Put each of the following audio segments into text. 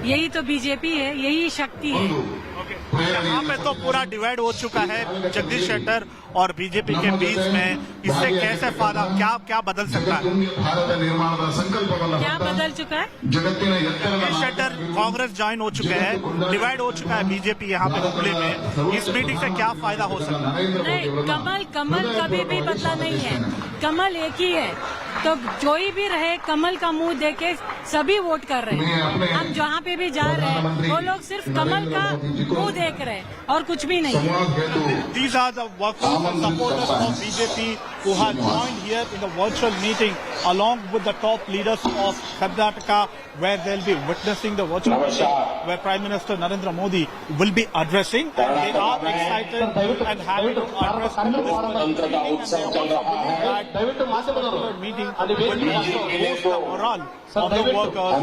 यही तो बीजेपी है, यही शक्ति है। यहाँ पे तो पूरा डिवाइड हो चुका है जगदीश शेट्टर और बीजेपी के बीच में। इससे कैसे फायदा, क्या बदल सकता है? क्या बदल चुका है? जगदीश शेट्टर कांग्रेस ज्वाइन हो चुके हैं, डिवाइड हो चुका है बीजेपी यहाँ पे हुगली में। इस मीटिंग से क्या फायदा हो सकता है? नहीं, कमल कभी भी बदला नहीं है। कमल एक ही है, तो कोई भी रहे कमल का मुंह देके सभी वोट कर रहे हैं। हम जहाँ पे भी जा रहे हैं वो लोग सिर्फ कमल का मुंह देख रहे हैं और कुछ भी नहीं है। These are the workers and supporters of BJP who have joined here in the virtual meeting along with the top leaders of Karnataka, where they'll be witnessing the virtual meeting where Prime Minister Narendra Modi will be addressing. They are excited and happy to address this meeting, and they also believe that this particular meeting will also boost the morale of the workers.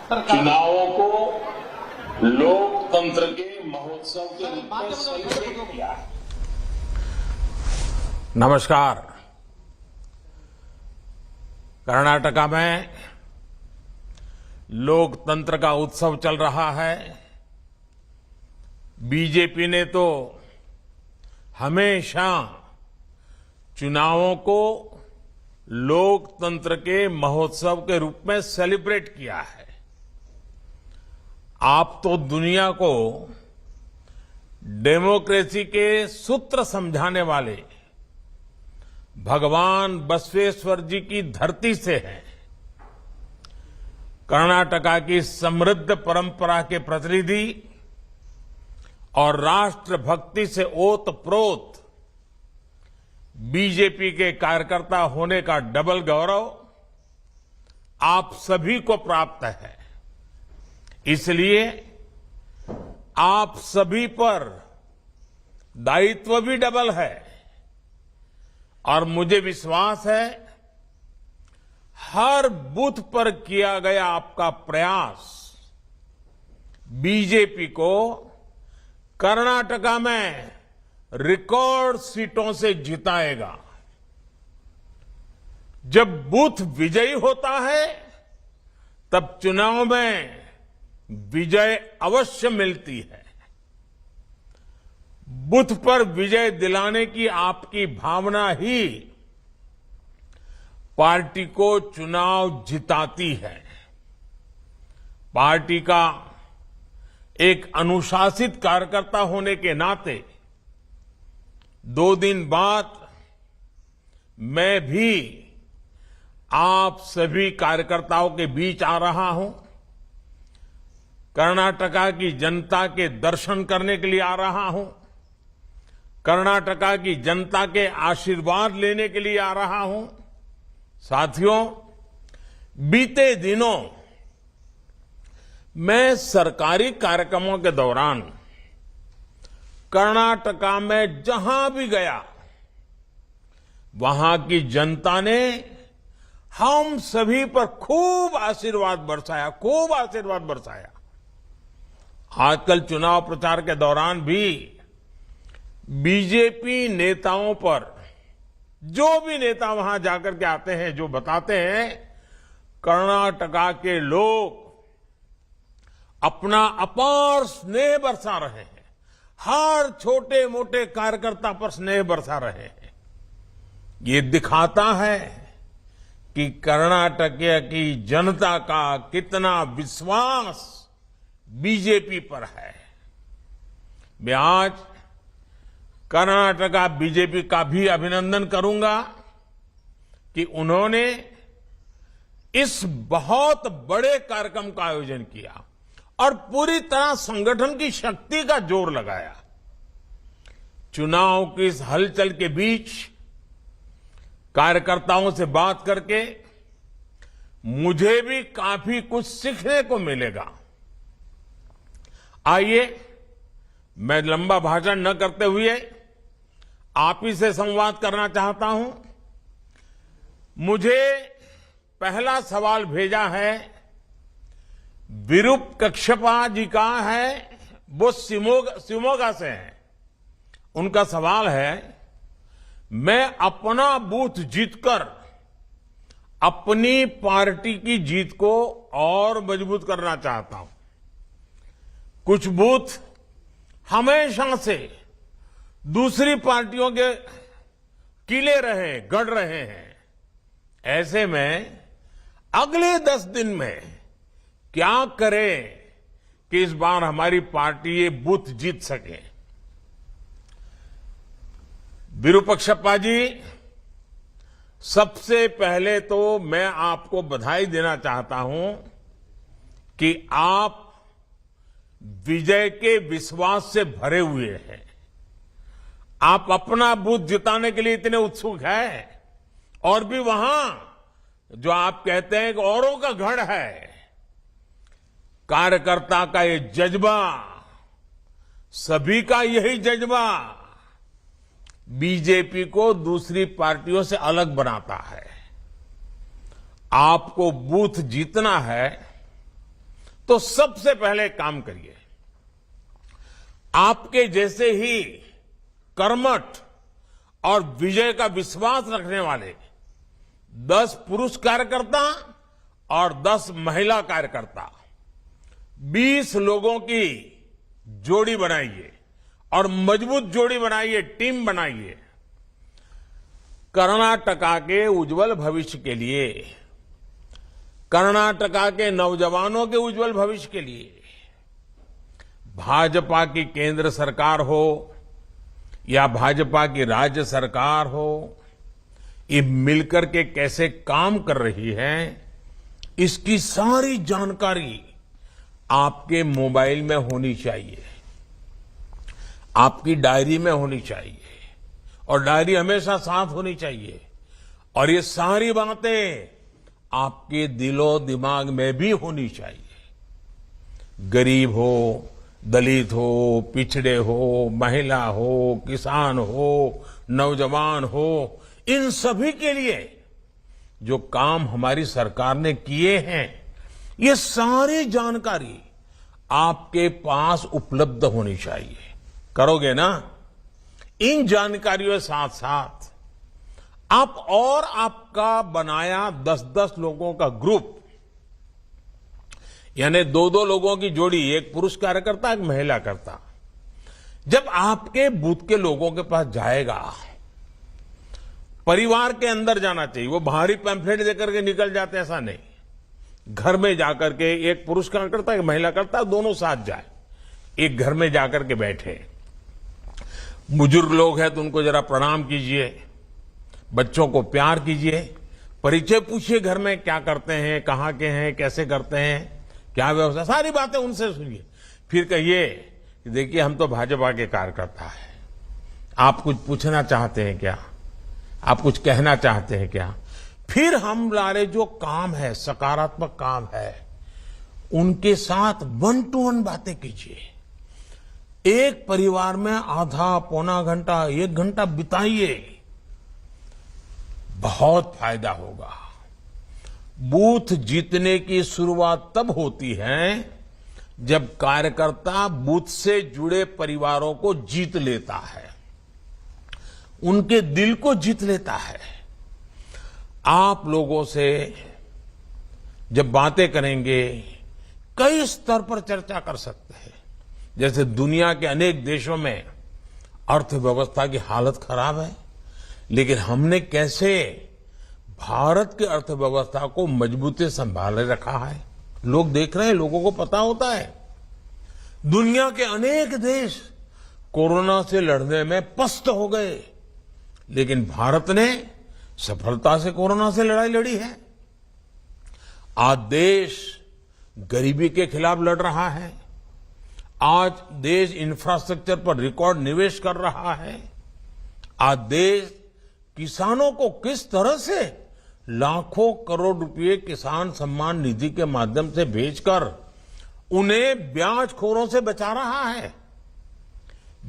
चुनावों को लोकतंत्र के महोत्सव के रूप में celebrate किया है। नमस्कार। कर्नाटका में लोकतंत्र का उत्सव चल रहा है। बीजेपी ने तो हमेशा चुनावों को लोकतंत्र के महोत्सव के रूप में सेलिब्रेट किया है। आप तो दुनिया को डेमोक्रेसी के सूत्र समझाने वाले भगवान बसवेश्वर जी की धरती से हैं। कर्नाटका की समृद्ध परंपरा के प्रतिनिधि और राष्ट्रभक्ति से ओतप्रोत बीजेपी के कार्यकर्ता होने का डबल गौरव आप सभी को प्राप्त है। इसलिए आप सभी पर दायित्व भी डबल है और मुझे विश्वास है हर बूथ पर किया गया आपका प्रयास बीजेपी को कर्नाटका में रिकॉर्ड सीटों से जिताएगा। जब बूथ विजयी होता है तब चुनाव में विजय अवश्य मिलती है। बूथ पर विजय दिलाने की आपकी भावना ही पार्टी को चुनाव जिताती है। पार्टी का एक अनुशासित कार्यकर्ता होने के नाते 2 दिन बाद मैं भी आप सभी कार्यकर्ताओं के बीच आ रहा हूं। कर्नाटका की जनता के दर्शन करने के लिए आ रहा हूं। कर्नाटका की जनता के आशीर्वाद लेने के लिए आ रहा हूं। साथियों, बीते दिनों मैं सरकारी कार्यक्रमों के दौरान कर्नाटका में जहां भी गया वहां की जनता ने हम सभी पर खूब आशीर्वाद बरसाया। आजकल चुनाव प्रचार के दौरान भी बीजेपी नेताओं पर, जो भी नेता वहां जाकर के आते हैं, जो बताते हैं, कर्नाटका के लोग अपना अपार स्नेह बरसा रहे हैं। हर छोटे मोटे कार्यकर्ता पर स्नेह बरसा रहे हैं। ये दिखाता है कि कर्नाटक की जनता का कितना विश्वास बीजेपी पर है। मैं आज कर्नाटका बीजेपी का भी अभिनंदन करूंगा कि उन्होंने इस बहुत बड़े कार्यक्रम का आयोजन किया और पूरी तरह संगठन की शक्ति का जोर लगाया। चुनाव की इस हलचल के बीच कार्यकर्ताओं से बात करके मुझे भी काफी कुछ सीखने को मिलेगा। आइए, मैं लंबा भाषण न करते हुए आप ही से संवाद करना चाहता हूं। मुझे पहला सवाल भेजा है विरूप कक्षपा जी का है, वो शिवमोगा से हैं। उनका सवाल है, मैं अपना बूथ जीतकर अपनी पार्टी की जीत को और मजबूत करना चाहता हूं। कुछ बूथ हमेशा से दूसरी पार्टियों के किले रहे, गढ़ रहे हैं। ऐसे में अगले 10 दिन में क्या करें कि इस बार हमारी पार्टी ये बूथ जीत सके। विरूपाक्षप्पा जी, सबसे पहले तो मैं आपको बधाई देना चाहता हूं कि आप विजय के विश्वास से भरे हुए हैं। आप अपना बूथ जिताने के लिए इतने उत्सुक हैं और भी वहां जो आप कहते हैं कि औरों का गढ़ है। कार्यकर्ता का ये जज्बा, सभी का यही जज्बा बीजेपी को दूसरी पार्टियों से अलग बनाता है। आपको बूथ जीतना है तो सबसे पहले काम करिए। आपके जैसे ही कर्मठ और विजय का विश्वास रखने वाले 10 पुरुष कार्यकर्ता और 10 महिला कार्यकर्ता, 20 लोगों की जोड़ी बनाइए और मजबूत जोड़ी बनाइए, टीम बनाइए। कर्नाटका के उज्जवल भविष्य के लिए, कर्नाटका के नौजवानों के उज्जवल भविष्य के लिए भाजपा की केंद्र सरकार हो या भाजपा की राज्य सरकार हो, ये मिलकर के कैसे काम कर रही है, इसकी सारी जानकारी आपके मोबाइल में होनी चाहिए, आपकी डायरी में होनी चाहिए और डायरी हमेशा साथ होनी चाहिए। और ये सारी बातें आपके दिलो दिमाग में भी होनी चाहिए। गरीब हो, दलित हो, पिछड़े हो, महिला हो, किसान हो, नौजवान हो, इन सभी के लिए जो काम हमारी सरकार ने किए हैं, ये सारी जानकारी आपके पास उपलब्ध होनी चाहिए। करोगे ना? इन जानकारियों के साथ साथ आप और आपका बनाया 10-10 लोगों का ग्रुप, यानी 2-2 लोगों की जोड़ी, एक पुरुष कार्यकर्ता, एक महिला करता, जब आपके बूथ के लोगों के पास जाएगा, परिवार के अंदर जाना चाहिए। वो बाहरी पैम्फलेट देकर के निकल जाते, ऐसा नहीं। घर में जाकर के एक पुरुष कार्यकर्ता, एक महिला करता, दोनों साथ जाए, एक घर में जाकर के बैठे। बुजुर्ग लोग हैं तो उनको जरा प्रणाम कीजिए, बच्चों को प्यार कीजिए, परिचय पूछिए, घर में क्या करते हैं, कहाँ के हैं, कैसे करते हैं, क्या व्यवस्था, सारी बातें उनसे सुनिए। फिर कहिए कि देखिए हम तो भाजपा के कार्यकर्ता हैं, आप कुछ पूछना चाहते हैं क्या, आप कुछ कहना चाहते हैं क्या। फिर हम लारे जो काम है, सकारात्मक काम है, उनके साथ 1 to 1 बातें कीजिए। एक परिवार में आधा पौना घंटा, 1 घंटा बिताइए, बहुत फायदा होगा। बूथ जीतने की शुरुआत तब होती है जब कार्यकर्ता बूथ से जुड़े परिवारों को जीत लेता है, उनके दिल को जीत लेता है। आप लोगों से जब बातें करेंगे, कई स्तर पर चर्चा कर सकते हैं। जैसे दुनिया के अनेक देशों में अर्थव्यवस्था की हालत खराब है, लेकिन हमने कैसे भारत की अर्थव्यवस्था को मजबूती से संभाले रखा है, लोग देख रहे हैं, लोगों को पता होता है। दुनिया के अनेक देश कोरोना से लड़ने में पस्त हो गए, लेकिन भारत ने सफलता से कोरोना से लड़ाई लड़ी है। आज देश गरीबी के खिलाफ लड़ रहा है, आज देश इंफ्रास्ट्रक्चर पर रिकॉर्ड निवेश कर रहा है, आज देश किसानों को किस तरह से लाखों करोड़ रुपए किसान सम्मान निधि के माध्यम से भेजकर उन्हें ब्याजखोरों से बचा रहा है।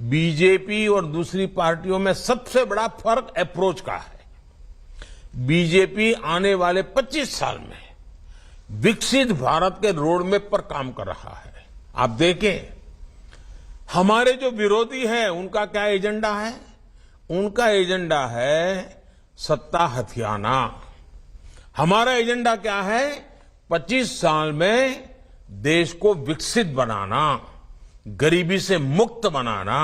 बीजेपी और दूसरी पार्टियों में सबसे बड़ा फर्क अप्रोच का है। बीजेपी आने वाले 25 साल में विकसित भारत के रोड मैप पर काम कर रहा है। आप देखें, हमारे जो विरोधी हैं उनका क्या एजेंडा है? उनका एजेंडा है सत्ता हथियाना। हमारा एजेंडा क्या है? 25 साल में देश को विकसित बनाना, गरीबी से मुक्त बनाना,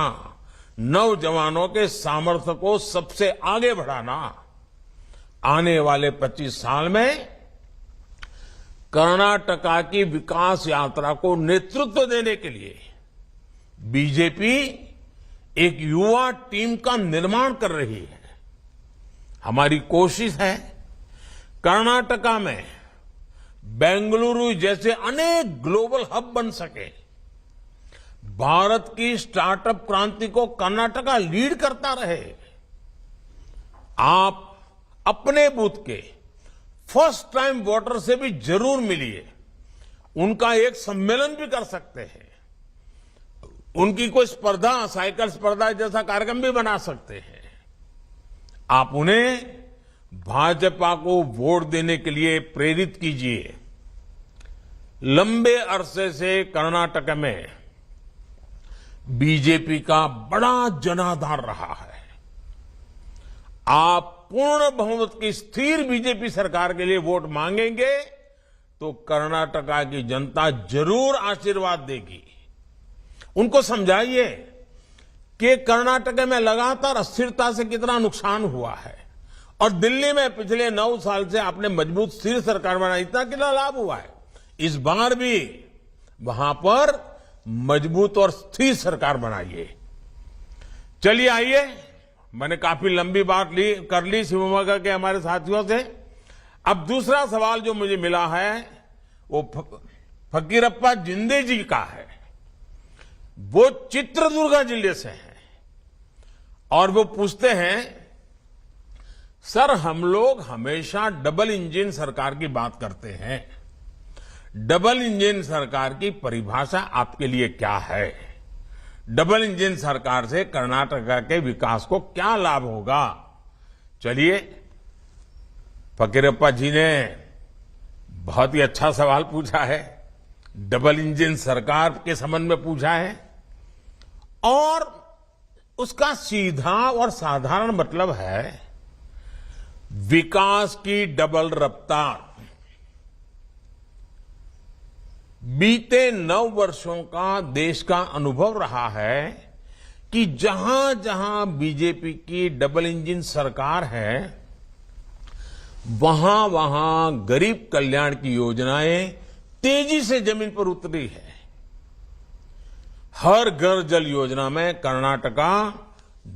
नौजवानों के सामर्थ्य को सबसे आगे बढ़ाना। आने वाले 25 साल में कर्नाटका की विकास यात्रा को नेतृत्व देने के लिए बीजेपी एक युवा टीम का निर्माण कर रही है। हमारी कोशिश है कर्नाटका में बेंगलुरु जैसे अनेक ग्लोबल हब बन सके। भारत की स्टार्टअप क्रांति को कर्नाटका लीड करता रहे। आप अपने बूथ के फर्स्ट टाइम वोटर से भी जरूर मिलिए। उनका एक सम्मेलन भी कर सकते हैं। उनकी कोई स्पर्धा, साइकिल स्पर्धा जैसा कार्यक्रम भी बना सकते हैं। आप उन्हें भाजपा को वोट देने के लिए प्रेरित कीजिए। लंबे अरसे से कर्नाटक में बीजेपी का बड़ा जनाधार रहा है। आप पूर्ण बहुमत की स्थिर बीजेपी सरकार के लिए वोट मांगेंगे तो कर्नाटका की जनता जरूर आशीर्वाद देगी। उनको समझाइए कि कर्नाटक में लगातार अस्थिरता से कितना नुकसान हुआ है और दिल्ली में पिछले 9 साल से आपने मजबूत स्थिर सरकार बनाई, इतना कितना लाभ हुआ है। इस बार भी वहां पर मजबूत और स्थिर सरकार बनाइए। चलिए आइए, मैंने काफी लंबी बात कर ली शिवमोगा के हमारे साथियों से। अब दूसरा सवाल जो मुझे मिला है वो फकीरप्पा जिंदे जी का है। वो चित्रदुर्गा जिले से हैं और वो पूछते हैं, सर हम लोग हमेशा डबल इंजन सरकार की बात करते हैं। डबल इंजन सरकार की परिभाषा आपके लिए क्या है? डबल इंजन सरकार से कर्नाटका के विकास को क्या लाभ होगा? चलिए, फकीरप्पा जी ने बहुत ही अच्छा सवाल पूछा है। डबल इंजन सरकार के संबंध में पूछा है और उसका सीधा और साधारण मतलब है विकास की डबल रफ्तार। बीते 9 वर्षों का देश का अनुभव रहा है कि जहां जहां बीजेपी की डबल इंजन सरकार है वहां वहां गरीब कल्याण की योजनाएं तेजी से जमीन पर उतरी है। हर घर जल योजना में कर्नाटका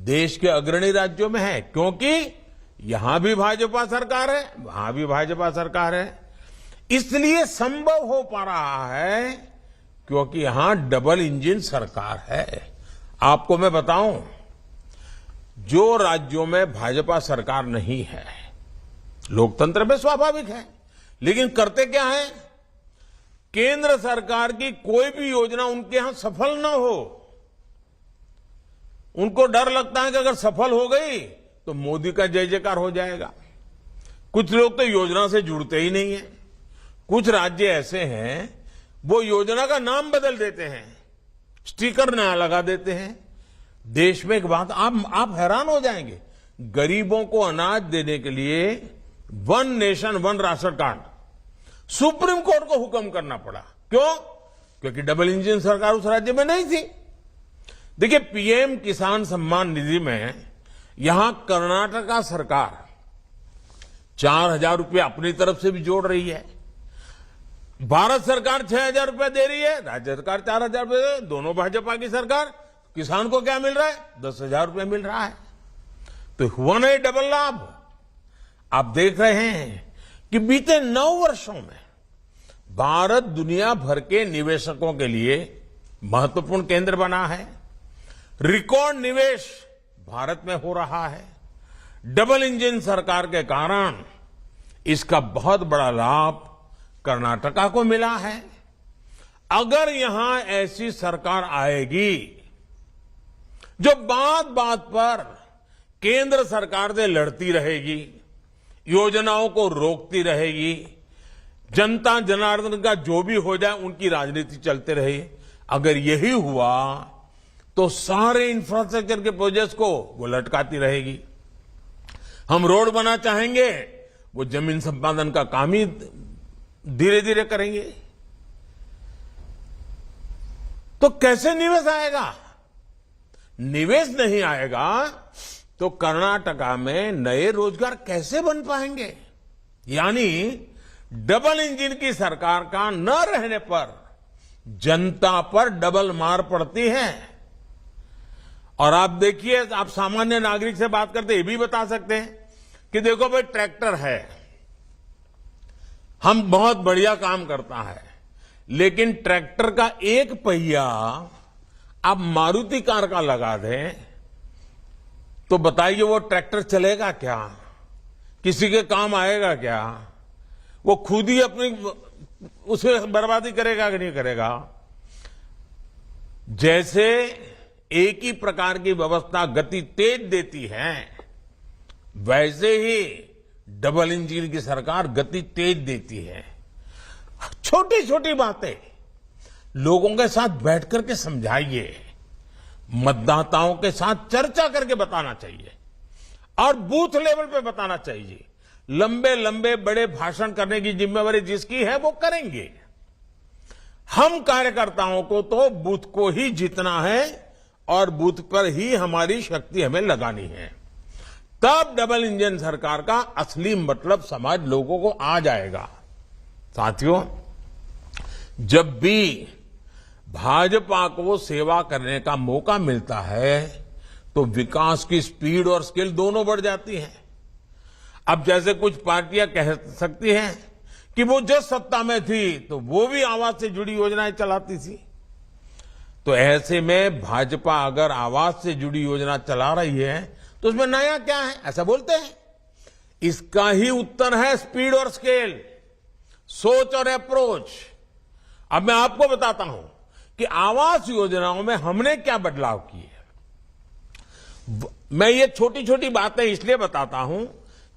देश के अग्रणी राज्यों में है, क्योंकि यहां भी भाजपा सरकार है, वहां भी भाजपा सरकार है। इसलिए संभव हो पा रहा है क्योंकि यहां डबल इंजन सरकार है। आपको मैं बताऊं, जो राज्यों में भाजपा सरकार नहीं है, लोकतंत्र में स्वाभाविक है, लेकिन करते क्या है, केंद्र सरकार की कोई भी योजना उनके यहां सफल ना हो, उनको डर लगता है कि अगर सफल हो गई तो मोदी का जय जयकार हो जाएगा। कुछ लोग तो योजना से जुड़ते ही नहीं है। कुछ राज्य ऐसे हैं वो योजना का नाम बदल देते हैं, स्टिकर नया लगा देते हैं। देश में एक बात आप हैरान हो जाएंगे, गरीबों को अनाज देने के लिए 1 nation 1 ration card supreme court को हुक्म करना पड़ा। क्यों? क्योंकि डबल इंजन सरकार उस राज्य में नहीं थी। देखिए, पीएम किसान सम्मान निधि में यहां कर्नाटका सरकार 4,000 रुपये अपनी तरफ से भी जोड़ रही है। भारत सरकार 6,000 रुपये दे रही है, राज्य सरकार 4,000 रुपये दे, दोनों भाजपा की सरकार। किसान को क्या मिल रहा है? 10,000 रुपये मिल रहा है। तो हुआ ना ये डबल लाभ। आप देख रहे हैं कि बीते 9 वर्षों में भारत दुनिया भर के निवेशकों के लिए महत्वपूर्ण केंद्र बना है। रिकॉर्ड निवेश भारत में हो रहा है। डबल इंजन सरकार के कारण इसका बहुत बड़ा लाभ कर्नाटका को मिला है। अगर यहां ऐसी सरकार आएगी जो बात बात पर केंद्र सरकार से लड़ती रहेगी, योजनाओं को रोकती रहेगी, जनता जनार्दन का जो भी हो जाए उनकी राजनीति चलते रहे, अगर यही हुआ तो सारे इंफ्रास्ट्रक्चर के प्रोजेक्ट्स को वो लटकाती रहेगी। हम रोड बना चाहेंगे, वो जमीन संपादन का काम ही धीरे धीरे करेंगे। तो कैसे निवेश आएगा? निवेश नहीं आएगा तो कर्नाटका में नए रोजगार कैसे बन पाएंगे? यानी डबल इंजन की सरकार का न रहने पर जनता पर डबल मार पड़ती है। और आप देखिए, आप सामान्य नागरिक से बात करते ये भी बता सकते हैं कि देखो भाई, ट्रैक्टर है, हम बहुत बढ़िया काम करता है, लेकिन ट्रैक्टर का एक पहिया आप मारुति कार का लगा दें तो बताइए वो ट्रैक्टर चलेगा क्या? किसी के काम आएगा क्या? वो खुद ही अपनी उसमें बर्बादी करेगा कि नहीं करेगा? जैसे एक ही प्रकार की व्यवस्था गति तेज देती है, वैसे ही डबल इंजन की सरकार गति तेज देती है। छोटी छोटी बातें लोगों के साथ बैठ करके समझाइए, मतदाताओं के साथ चर्चा करके बताना चाहिए और बूथ लेवल पे बताना चाहिए। लंबे लंबे बड़े भाषण करने की जिम्मेवारी जिसकी है वो करेंगे। हम कार्यकर्ताओं को तो बूथ को ही जीतना है और बूथ पर ही हमारी शक्ति हमें लगानी है। तब डबल इंजन सरकार का असली मतलब समझ लोगों को आ जाएगा। साथियों, जब भी भाजपा को सेवा करने का मौका मिलता है तो विकास की स्पीड और स्केल दोनों बढ़ जाती है। अब जैसे कुछ पार्टियां कह सकती हैं कि वो जब सत्ता में थी तो वो भी आवास से जुड़ी योजनाएं चलाती थी, तो ऐसे में भाजपा अगर आवास से जुड़ी योजना चला रही है तो उसमें नया क्या है, ऐसा बोलते हैं। इसका ही उत्तर है स्पीड और स्केल, सोच और अप्रोच। अब मैं आपको बताता हूं कि आवास योजनाओं में हमने क्या बदलाव किए। मैं ये छोटी छोटी बातें इसलिए बताता हूं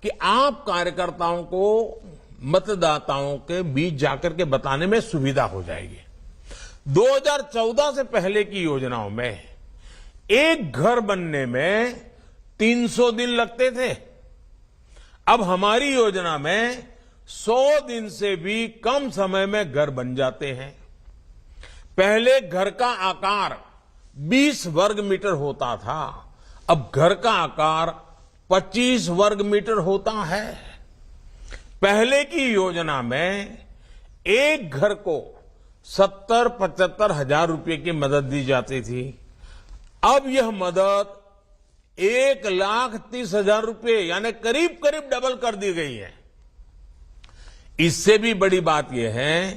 कि आप कार्यकर्ताओं को मतदाताओं के बीच जाकर के बताने में सुविधा हो जाएगी। 2014 से पहले की योजनाओं में एक घर बनने में 300 दिन लगते थे। अब हमारी योजना में 100 दिन से भी कम समय में घर बन जाते हैं। पहले घर का आकार 20 वर्ग मीटर होता था, अब घर का आकार 25 वर्ग मीटर होता है। पहले की योजना में एक घर को 70-75 हजार रुपए की मदद दी जाती थी। अब यह मदद 1,30,000 रुपए यानी करीब करीब डबल कर दी गई है। इससे भी बड़ी बात यह है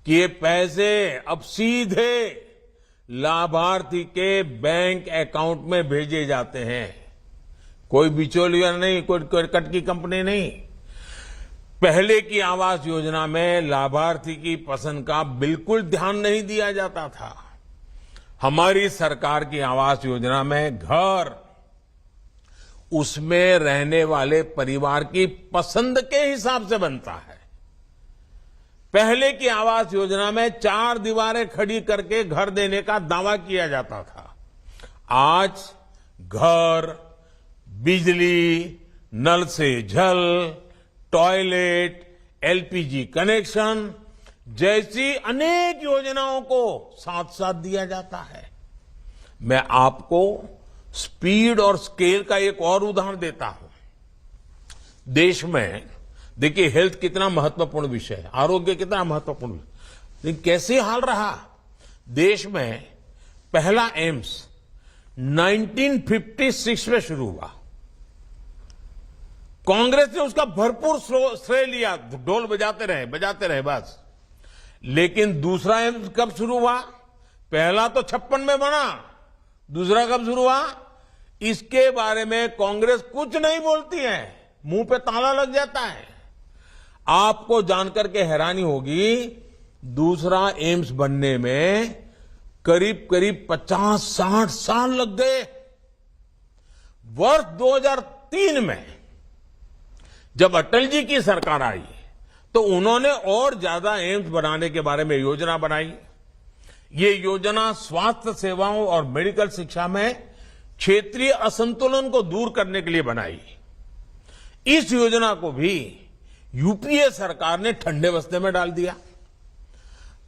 कि ये पैसे अब सीधे लाभार्थी के बैंक अकाउंट में भेजे जाते हैं। कोई बिचौलिया नहीं, कोई कट की कंपनी नहीं। पहले की आवास योजना में लाभार्थी की पसंद का बिल्कुल ध्यान नहीं दिया जाता था। हमारी सरकार की आवास योजना में घर उसमें रहने वाले परिवार की पसंद के हिसाब से बनता है। पहले की आवास योजना में 4 दीवारें खड़ी करके घर देने का दावा किया जाता था। आज घर, बिजली, नल से जल, टॉयलेट, एलपीजी कनेक्शन जैसी अनेक योजनाओं को साथ साथ दिया जाता है। मैं आपको स्पीड और स्केल का एक और उदाहरण देता हूं। देश में देखिए हेल्थ कितना महत्वपूर्ण विषय है, आरोग्य कितना महत्वपूर्ण विषय, लेकिन कैसे हाल रहा। देश में पहला एम्स 1956 में शुरू हुआ। कांग्रेस ने उसका भरपूर श्रेय लिया, ढोल बजाते रहे बस। लेकिन दूसरा एम्स कब शुरू हुआ? पहला तो 56 में बना, दूसरा कब शुरू हुआ? इसके बारे में कांग्रेस कुछ नहीं बोलती है, मुंह पे ताला लग जाता है। आपको जानकर के हैरानी होगी, दूसरा एम्स बनने में करीब करीब 50-60 साल लग गए। वर्ष 2003 में जब अटल जी की सरकार आई तो उन्होंने और ज्यादा एम्स बनाने के बारे में योजना बनाई। ये योजना स्वास्थ्य सेवाओं और मेडिकल शिक्षा में क्षेत्रीय असंतुलन को दूर करने के लिए बनाई। इस योजना को भी यूपीए सरकार ने ठंडे बस्ते में डाल दिया।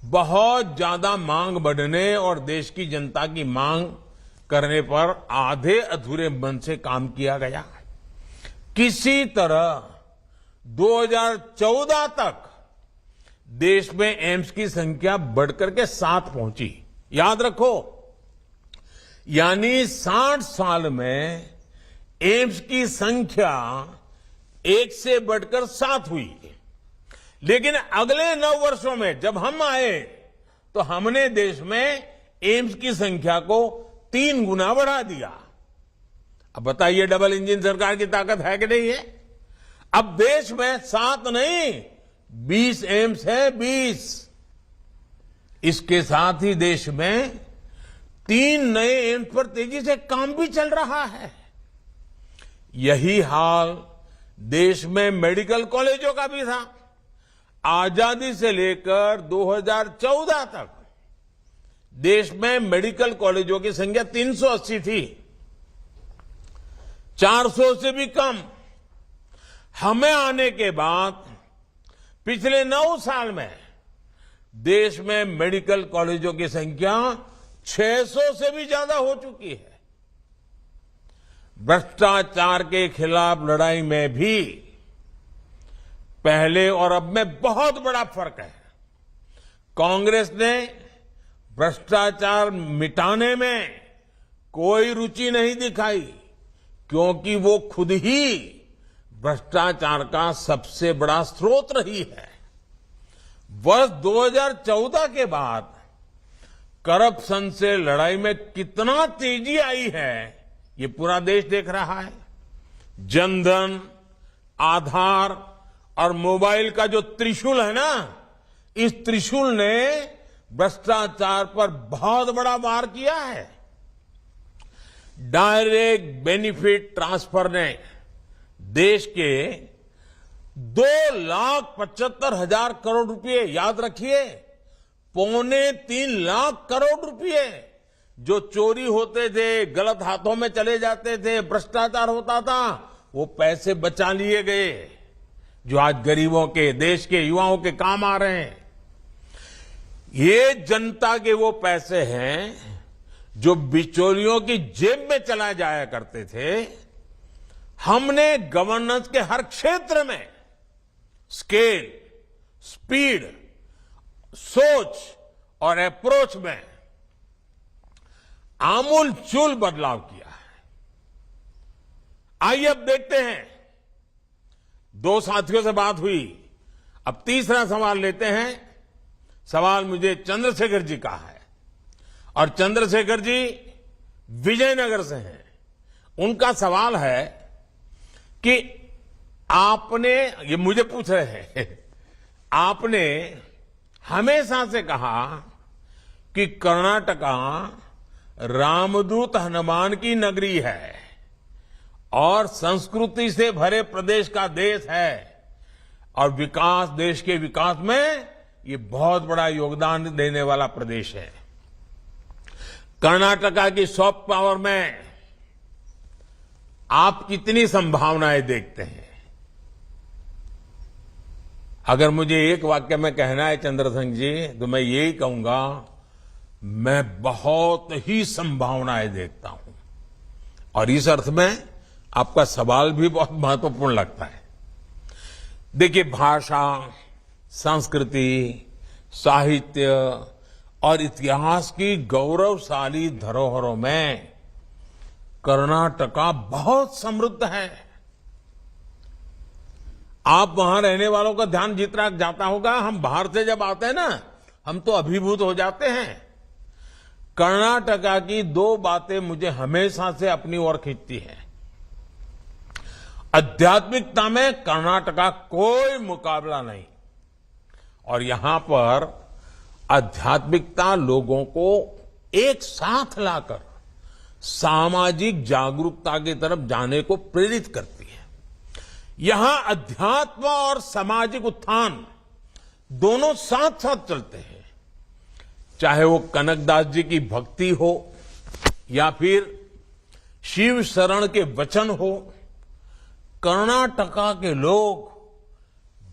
बहुत ज्यादा मांग बढ़ने और देश की जनता की मांग करने पर आधे अधूरे मन से काम किया गया। किसी तरह 2014 तक देश में एम्स की संख्या बढ़कर के 7 पहुंची। याद रखो, यानी 60 साल में एम्स की संख्या 1 से बढ़कर 7 हुई। लेकिन अगले 9 वर्षों में जब हम आए तो हमने देश में एम्स की संख्या को 3 गुना बढ़ा दिया। अब बताइए, डबल इंजन सरकार की ताकत है कि नहीं है? अब देश में 7 नहीं 20 एम्स है, 20। इसके साथ ही देश में 3 नए एम्स पर तेजी से काम भी चल रहा है। यही हाल देश में मेडिकल कॉलेजों का भी था। आजादी से लेकर 2014 तक देश में मेडिकल कॉलेजों की संख्या 380 थी, 400 से भी कम। हमें आने के बाद पिछले 9 साल में देश में मेडिकल कॉलेजों की संख्या 600 से भी ज्यादा हो चुकी है। भ्रष्टाचार के खिलाफ लड़ाई में भी पहले और अब में बहुत बड़ा फर्क है। कांग्रेस ने भ्रष्टाचार मिटाने में कोई रुचि नहीं दिखाई, क्योंकि वो खुद ही भ्रष्टाचार का सबसे बड़ा स्रोत रही है। वर्ष 2014 के बाद करप्शन से लड़ाई में कितना तेजी आई है, ये पूरा देश देख रहा है। जनधन, आधार और मोबाइल का जो त्रिशूल है ना, इस त्रिशूल ने भ्रष्टाचार पर बहुत बड़ा वार किया है। डायरेक्ट बेनिफिट ट्रांसफर ने देश के 2,75,000 करोड़ रुपए, याद रखिए, 2.25 लाख करोड़ रुपए जो चोरी होते थे, गलत हाथों में चले जाते थे, भ्रष्टाचार होता था, वो पैसे बचा लिए गए, जो आज गरीबों के, देश के युवाओं के काम आ रहे हैं। ये जनता के वो पैसे हैं जो बिचौलियों की जेब में चला जाया करते थे। हमने गवर्नेंस के हर क्षेत्र में स्केल, स्पीड, सोच और अप्रोच में आमूलचूल बदलाव किया है। आइए अब देखते हैं, 2 साथियों से बात हुई, अब तीसरा सवाल लेते हैं। सवाल मुझे चंद्रशेखर जी का है और चंद्रशेखर जी विजयनगर से हैं। उनका सवाल है कि आपने, ये मुझे पूछ रहे हैं, आपने हमेशा से कहा कि कर्नाटका रामदूत हनुमान की नगरी है और संस्कृति से भरे प्रदेश का देश है और विकास, देश के विकास में ये बहुत बड़ा योगदान देने वाला प्रदेश है। कर्नाटका की सॉफ्ट पावर में आप कितनी संभावनाएं देखते हैं? अगर मुझे एक वाक्य में कहना है चंद्रशेखर जी, तो मैं यही कहूंगा, मैं बहुत ही संभावनाएं देखता हूं। और इस अर्थ में आपका सवाल भी बहुत महत्वपूर्ण लगता है। देखिए, भाषा, संस्कृति, साहित्य और इतिहास की गौरवशाली धरोहरों में कर्नाटका बहुत समृद्ध है। आप वहां रहने वालों का ध्यान जितना जाता होगा, हम बाहर से जब आते हैं ना, हम तो अभिभूत हो जाते हैं। कर्नाटका की 2 बातें मुझे हमेशा से अपनी ओर खींचती है। आध्यात्मिकता में कर्नाटका कोई मुकाबला नहीं, और यहां पर आध्यात्मिकता लोगों को एक साथ लाकर सामाजिक जागरूकता की तरफ जाने को प्रेरित करती है। यहां अध्यात्म और सामाजिक उत्थान दोनों साथ साथ चलते हैं। चाहे वो कनकदास जी की भक्ति हो या फिर शिव शरण के वचन हो, कर्नाटका के लोग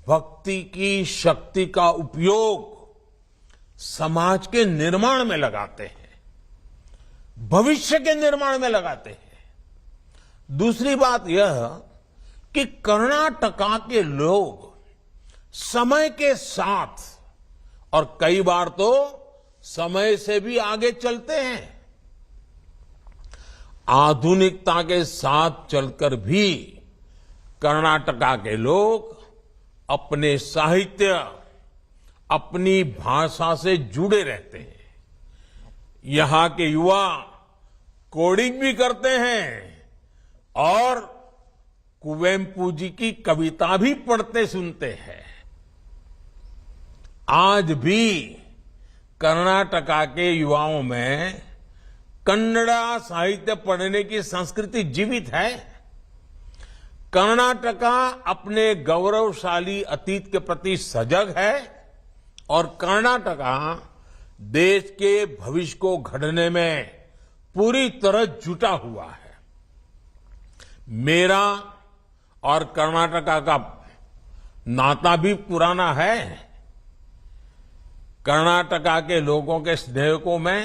भक्ति की शक्ति का उपयोग समाज के निर्माण में लगाते हैं, भविष्य के निर्माण में लगाते हैं। दूसरी बात यह कि कर्नाटका के लोग समय के साथ और कई बार तो समय से भी आगे चलते हैं। आधुनिकता के साथ चलकर भी कर्नाटका के लोग अपने साहित्य, अपनी भाषा से जुड़े रहते हैं। यहां के युवा कोडिंग भी करते हैं और कुवेम्पू जी की कविता भी पढ़ते सुनते हैं। आज भी कर्नाटका के युवाओं में कन्नड़ा साहित्य पढ़ने की संस्कृति जीवित है। कर्नाटका अपने गौरवशाली अतीत के प्रति सजग है और कर्नाटका देश के भविष्य को गढ़ने में पूरी तरह जुटा हुआ है। मेरा और कर्नाटका का नाता भी पुराना है। कर्नाटका के लोगों के स्नेह को मैं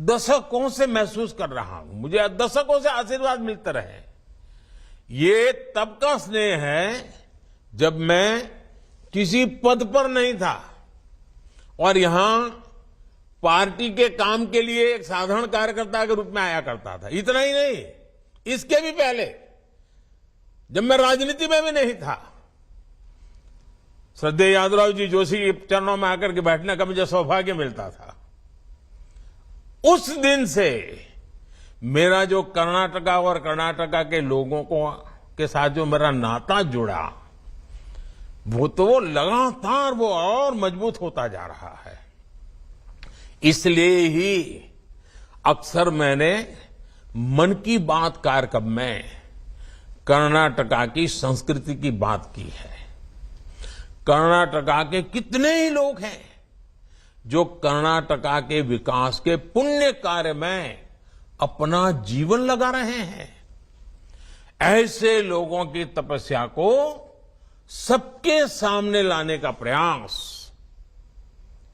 दशकों से महसूस कर रहा हूं। मुझे दशकों से आशीर्वाद मिलते रहे। ये तब का स्नेह है जब मैं किसी पद पर नहीं था और यहां पार्टी के काम के लिए एक साधारण कार्यकर्ता के रूप में आया करता था। इतना ही नहीं, इसके भी पहले जब मैं राजनीति में भी नहीं था, श्रद्धेय यादवराव जी जोशी के चरणों में आकर के बैठने का मुझे सौभाग्य मिलता था। उस दिन से मेरा जो कर्नाटका और कर्नाटका के लोगों के साथ जो मेरा नाता जुड़ा, वो लगातार वो और मजबूत होता जा रहा है। इसलिए ही अक्सर मैंने मन की बात कार्यक्रम में कर्नाटका की संस्कृति की बात की है। कर्नाटका के कितने ही लोग हैं जो कर्नाटका के विकास के पुण्य कार्य में अपना जीवन लगा रहे हैं। ऐसे लोगों की तपस्या को सबके सामने लाने का प्रयास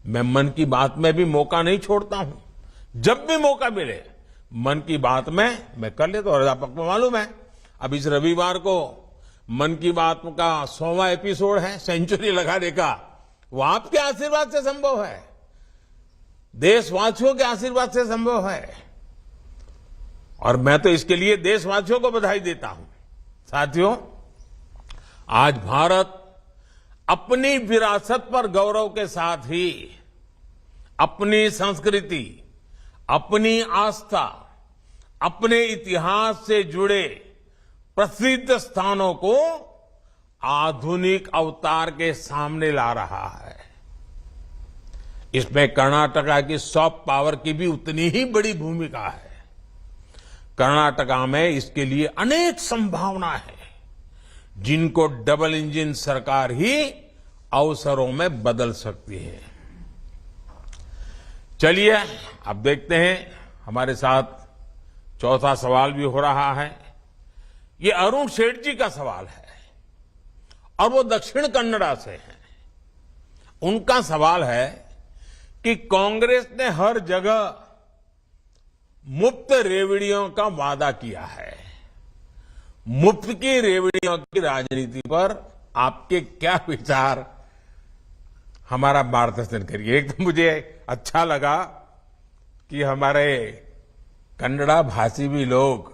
मैं मन की बात में भी मौका नहीं छोड़ता हूं। जब भी मौका मिले मन की बात में मैं कर लेता हूं। और आपको मालूम है, अब इस रविवार को मन की बात का 100वां एपिसोड है, सेंचुरी लगाने का। वो आपके आशीर्वाद से संभव है, देशवासियों के आशीर्वाद से संभव है और मैं तो इसके लिए देशवासियों को बधाई देता हूं। साथियों, आज भारत अपनी विरासत पर गौरव के साथ ही अपनी संस्कृति, अपनी आस्था, अपने इतिहास से जुड़े प्रसिद्ध स्थानों को आधुनिक अवतार के सामने ला रहा है। इसमें कर्नाटका की सॉफ्ट पावर की भी उतनी ही बड़ी भूमिका है। कर्नाटका में इसके लिए अनेक संभावना है जिनको डबल इंजन सरकार ही अवसरों में बदल सकती है। चलिए अब देखते हैं, हमारे साथ चौथा सवाल भी हो रहा है। ये अरुण सेठ जी का सवाल है और वो दक्षिण कन्नड़ा से हैं। उनका सवाल है कि कांग्रेस ने हर जगह मुफ्त रेवड़ियों का वादा किया है। मुफ्त की रेवड़ियों की राजनीति पर आपके क्या विचार, हमारा मार्गदर्शन करिए। एक तो मुझे अच्छा लगा कि हमारे कन्नड़ा भाषी भी लोग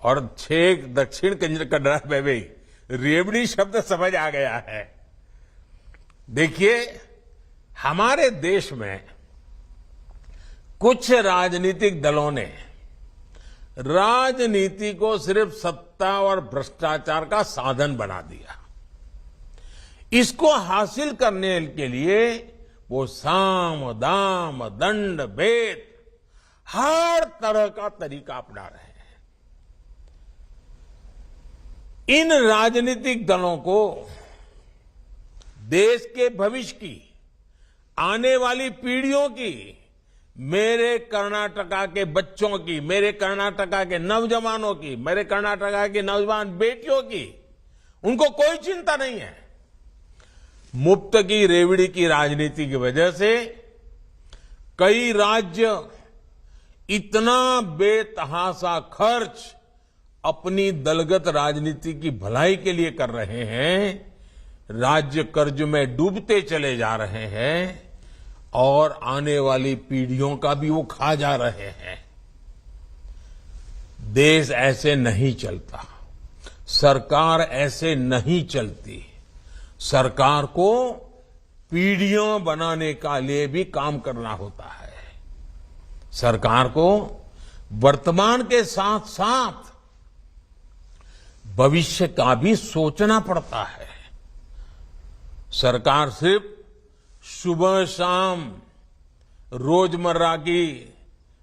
और छेक दक्षिण कन्नड़ा में भी रेवड़ी शब्द समझ आ गया है। देखिए, हमारे देश में कुछ राजनीतिक दलों ने राजनीति को सिर्फ सत्ता और भ्रष्टाचार का साधन बना दिया। इसको हासिल करने के लिए वो साम दाम दंड भेद हर तरह का तरीका अपना रहे हैं। इन राजनीतिक दलों को देश के भविष्य की, आने वाली पीढ़ियों की, मेरे कर्नाटका के बच्चों की, मेरे कर्नाटका के नौजवानों की, मेरे कर्नाटका की नौजवान बेटियों की, उनको कोई चिंता नहीं है। मुफ्त की रेवड़ी की राजनीति की वजह से कई राज्य इतना बेतहाशा खर्च अपनी दलगत राजनीति की भलाई के लिए कर रहे हैं, राज्य कर्ज में डूबते चले जा रहे हैं और आने वाली पीढ़ियों का भी वो खा जा रहे हैं। देश ऐसे नहीं चलता, सरकार ऐसे नहीं चलती। सरकार को पीढ़ियां बनाने का लिए भी काम करना होता है। सरकार को वर्तमान के साथ साथ भविष्य का भी सोचना पड़ता है। सरकार सिर्फ सुबह शाम रोजमर्रा की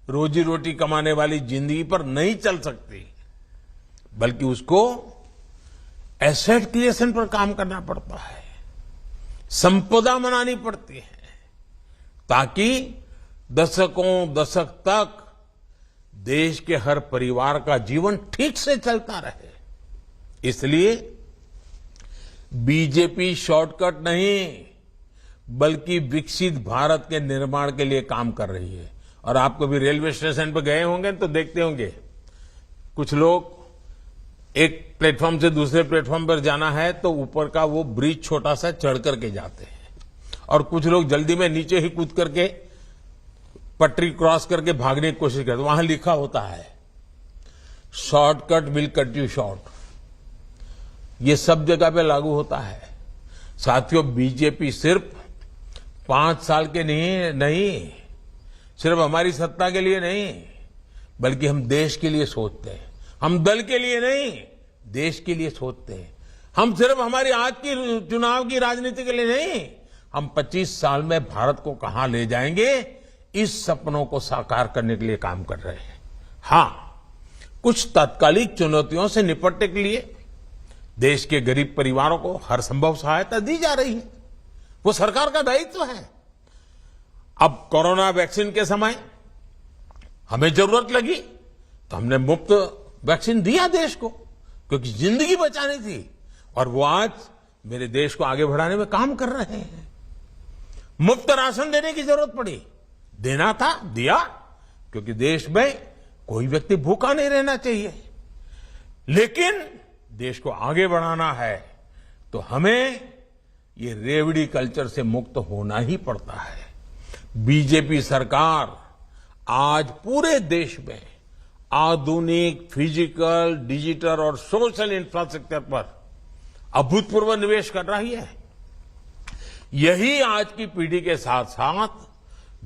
रोजी रोटी कमाने वाली जिंदगी पर नहीं चल सकती, बल्कि उसको एसेट क्रिएशन पर काम करना पड़ता है, संपदा बनानी पड़ती है, ताकि दशकों दशक तक देश के हर परिवार का जीवन ठीक से चलता रहे। इसलिए बीजेपी शॉर्टकट नहीं, बल्कि विकसित भारत के निर्माण के लिए काम कर रही है। और आप कभी रेलवे स्टेशन पर गए होंगे तो देखते होंगे, कुछ लोग एक प्लेटफॉर्म से दूसरे प्लेटफॉर्म पर जाना है तो ऊपर का वो ब्रिज छोटा सा चढ़ करके जाते हैं, और कुछ लोग जल्दी में नीचे ही कूद करके पटरी क्रॉस करके भागने की कोशिश करते हैं। वहां लिखा होता है, shortcut will cut you short. ये सब जगह पे लागू होता है। साथियों, बीजेपी सिर्फ 5 साल के नहीं, सिर्फ हमारी सत्ता के लिए नहीं, बल्कि हम देश के लिए सोचते हैं। हम दल के लिए नहीं, देश के लिए सोचते हैं। हम सिर्फ हमारी आज की चुनाव की राजनीति के लिए नहीं, हम 25 साल में भारत को कहां ले जाएंगे, इस सपनों को साकार करने के लिए काम कर रहे हैं। हां, कुछ तात्कालिक चुनौतियों से निपटने के लिए देश के गरीब परिवारों को हर संभव सहायता दी जा रही है। वो सरकार का दायित्व है। अब कोरोना वैक्सीन के समय हमें जरूरत लगी तो हमने मुफ्त वैक्सीन दिया देश को, क्योंकि जिंदगी बचानी थी, और वो आज मेरे देश को आगे बढ़ाने में काम कर रहे हैं। मुफ्त राशन देने की जरूरत पड़ी, देना था, दिया, क्योंकि देश में कोई व्यक्ति भूखा नहीं रहना चाहिए। लेकिन देश को आगे बढ़ाना है तो हमें ये रेवड़ी कल्चर से मुक्त होना ही पड़ता है। बीजेपी सरकार आज पूरे देश में आधुनिक फिजिकल, डिजिटल और सोशल इंफ्रास्ट्रक्चर पर अभूतपूर्व निवेश कर रही है। यही आज की पीढ़ी के साथ साथ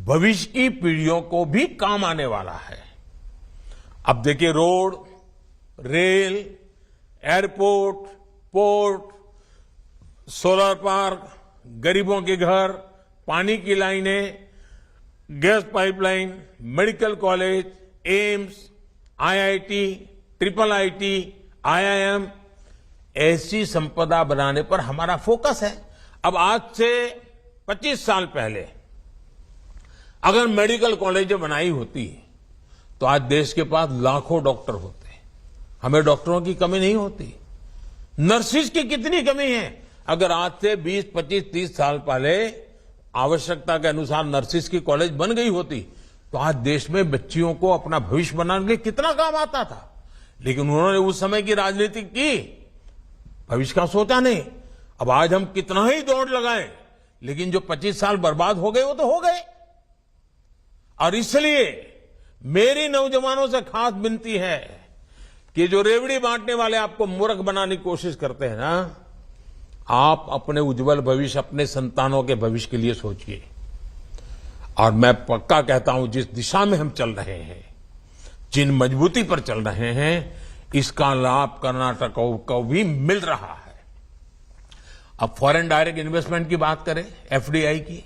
भविष्य की पीढ़ियों को भी काम आने वाला है। अब देखिए, road, rail, airport, port, solar park, गरीबों के घर, पानी की लाइनें, gas pipeline, medical college, AIIMS, IIT, triple IT, IIM, ऐसी संपदा बनाने पर हमारा फोकस है। अब आज से 25 साल पहले अगर मेडिकल कॉलेज बनाई होती तो आज देश के पास लाखों डॉक्टर होते। हमें डॉक्टरों की कमी नहीं होती। नर्सिस की कितनी कमी है। अगर आज से 20, 25, 30 साल पहले आवश्यकता के अनुसार नर्सिस की कॉलेज बन गई होती तो आज देश में बच्चियों को अपना भविष्य बनाने के लिए कितना काम आता था। लेकिन उन्होंने उस समय की राजनीति की, भविष्य का सोचा नहीं। अब आज हम कितना ही दौड़ लगाएं, लेकिन जो 25 साल बर्बाद हो गए वो तो हो गए। और इसलिए मेरी नौजवानों से खास विनती है कि जो रेवड़ी बांटने वाले आपको मूर्ख बनाने की कोशिश करते हैं ना, आप अपने उज्जवल भविष्य, अपने संतानों के भविष्य के लिए सोचिए। और मैं पक्का कहता हूं, जिस दिशा में हम चल रहे हैं, जिन मजबूती पर चल रहे हैं, इसका लाभ कर्नाटक को भी मिल रहा है। अब फॉरेन डायरेक्ट इन्वेस्टमेंट की बात करें, एफडीआई की,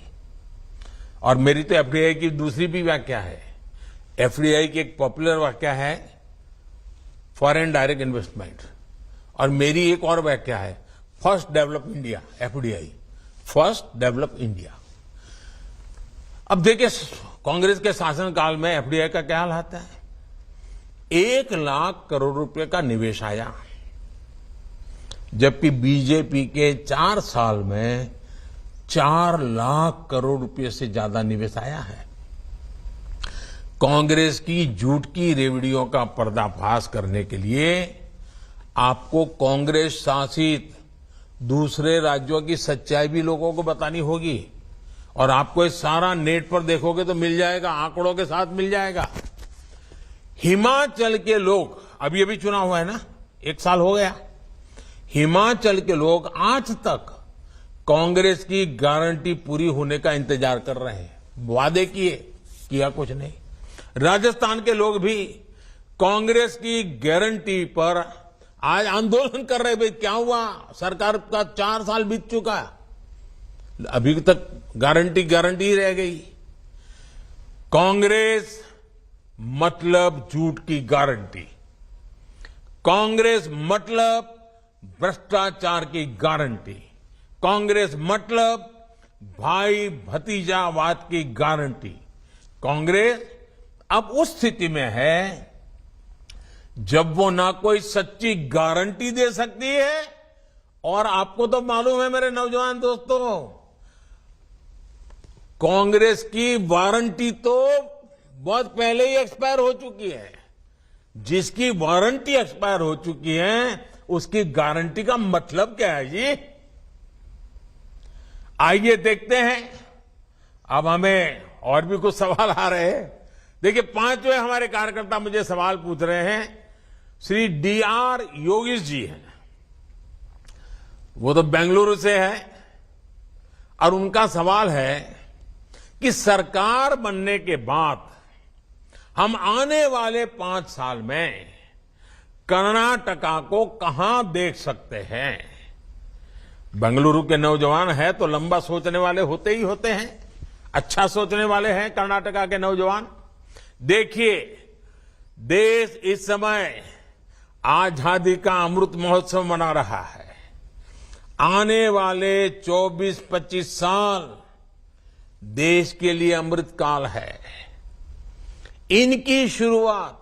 और मेरी तो एफडीआई की दूसरी भी व्याख्या है। एफडीआई की एक पॉपुलर व्याख्या है फॉरेन डायरेक्ट इन्वेस्टमेंट, और मेरी एक और व्याख्या है first develop India, FDI, first develop India. अब देखिए, कांग्रेस के शासनकाल में एफडीआई का क्या हाल आता है। 1 लाख करोड़ रुपए का निवेश आया, जबकि बीजेपी के 4 साल में 4 लाख करोड़ रुपए से ज्यादा निवेश आया है। कांग्रेस की झूठ की रेवड़ियों का पर्दाफाश करने के लिए आपको कांग्रेस शासित दूसरे राज्यों की सच्चाई भी लोगों को बतानी होगी, और आपको ये सारा नेट पर देखोगे तो मिल जाएगा, आंकड़ों के साथ मिल जाएगा। हिमाचल के लोग, अभी अभी चुनाव हुआ है ना, 1 साल हो गया, हिमाचल के लोग आज तक कांग्रेस की गारंटी पूरी होने का इंतजार कर रहे हैं। वादे किया कुछ नहीं। राजस्थान के लोग भी कांग्रेस की गारंटी पर आज आंदोलन कर रहे। भाई क्या हुआ, सरकार का 4 साल बीत चुका, अभी तक गारंटी ही रह गई। कांग्रेस मतलब झूठ की गारंटी, कांग्रेस मतलब भ्रष्टाचार की गारंटी, कांग्रेस मतलब भाई भतीजावाद की गारंटी। कांग्रेस अब उस स्थिति में है जब वो ना कोई सच्ची गारंटी दे सकती है, और आपको तो मालूम है मेरे नौजवान दोस्तों, कांग्रेस की वारंटी तो बहुत पहले ही एक्सपायर हो चुकी है। जिसकी वारंटी एक्सपायर हो चुकी है उसकी गारंटी का मतलब क्या है जी? आइए देखते हैं। अब हमें और भी कुछ सवाल आ रहे हैं। देखिए, 5वें हमारे कार्यकर्ता मुझे सवाल पूछ रहे हैं। श्री DR योगेश जी हैं, वो तो बेंगलुरु से है, और उनका सवाल है कि सरकार बनने के बाद हम आने वाले 5 साल में कर्नाटका को कहां देख सकते हैं? बेंगलुरु के नौजवान है तो लंबा सोचने वाले होते ही होते हैं, अच्छा सोचने वाले हैं कर्नाटका के नौजवान। देखिए, देश इस समय आजादी का अमृत महोत्सव मना रहा है। आने वाले 24-25 साल देश के लिए अमृत काल है। इनकी शुरुआत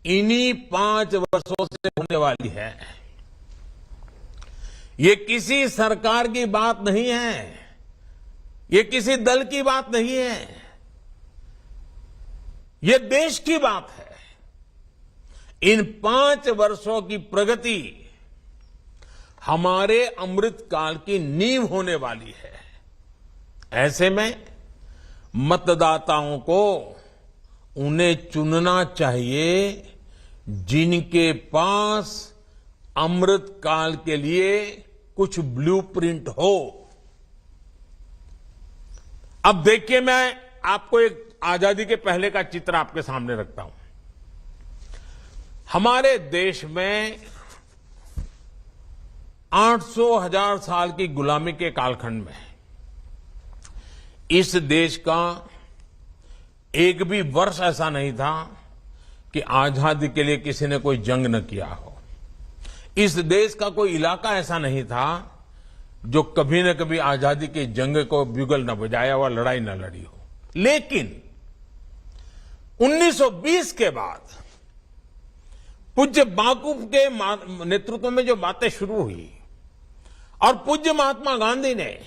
इन्हीं 5 वर्षों से होने वाली है। ये किसी सरकार की बात नहीं है, ये किसी दल की बात नहीं है, ये देश की बात है। इन 5 वर्षों की प्रगति हमारे अमृत काल की नींव होने वाली है। ऐसे में मतदाताओं को उन्हें चुनना चाहिए जिनके पास अमृत काल के लिए कुछ ब्लूप्रिंट हो। अब देखिए, मैं आपको एक आजादी के पहले का चित्र आपके सामने रखता हूं। हमारे देश में 800,000 साल की गुलामी के कालखंड में इस देश का एक भी वर्ष ऐसा नहीं था कि आजादी के लिए किसी ने कोई जंग न किया हो। इस देश का कोई इलाका ऐसा नहीं था जो कभी न कभी आजादी की जंग को ब्यूगल न बजाया हुआ, लड़ाई न लड़ी हो। लेकिन 1920 के बाद पूज्य बापू के नेतृत्व में जो बातें शुरू हुई और पूज्य महात्मा गांधी ने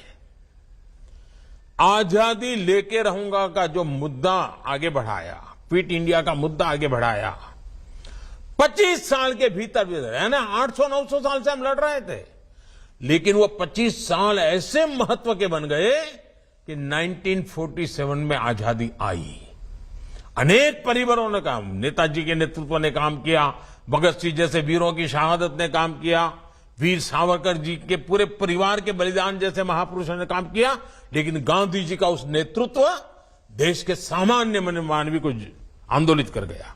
आजादी लेके रहूंगा का जो मुद्दा आगे बढ़ाया, क्विट इंडिया का मुद्दा आगे बढ़ाया, 25 साल के भीतर है ना, 800-900 साल से हम लड़ रहे थे, लेकिन वो 25 साल ऐसे महत्व के बन गए कि 1947 में आजादी आई। अनेक परिवारों ने काम, नेताजी के नेतृत्व ने काम किया, भगत सिंह जैसे वीरों की शहादत ने काम किया, वीर सावरकर जी के पूरे परिवार के बलिदान जैसे महापुरुषों ने काम किया, लेकिन गांधी जी का उस नेतृत्व देश के सामान्य मानवी को आंदोलित कर गया।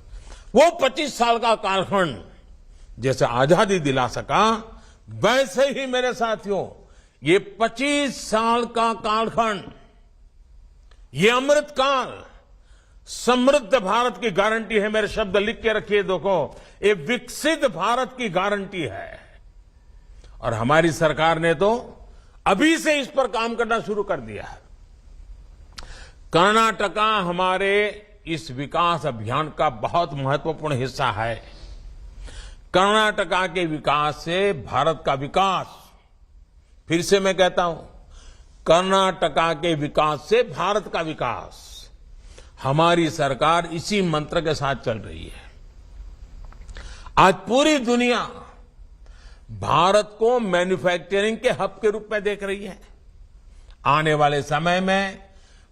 वो 25 साल का कालखंड जैसे आजादी दिला सका, वैसे ही मेरे साथियों ये 25 साल का कालखंड, ये अमृत काल समृद्ध भारत की गारंटी है। मेरे शब्द लिख के रखिए, देखो, ये विकसित भारत की गारंटी है। और हमारी सरकार ने तो अभी से इस पर काम करना शुरू कर दिया है। कर्नाटका हमारे इस विकास अभियान का बहुत महत्वपूर्ण हिस्सा है। कर्नाटका के विकास से भारत का विकास, फिर से मैं कहता हूं, कर्नाटका के विकास से भारत का विकास, हमारी सरकार इसी मंत्र के साथ चल रही है। आज पूरी दुनिया भारत को मैन्युफैक्चरिंग के हब के रूप में देख रही है। आने वाले समय में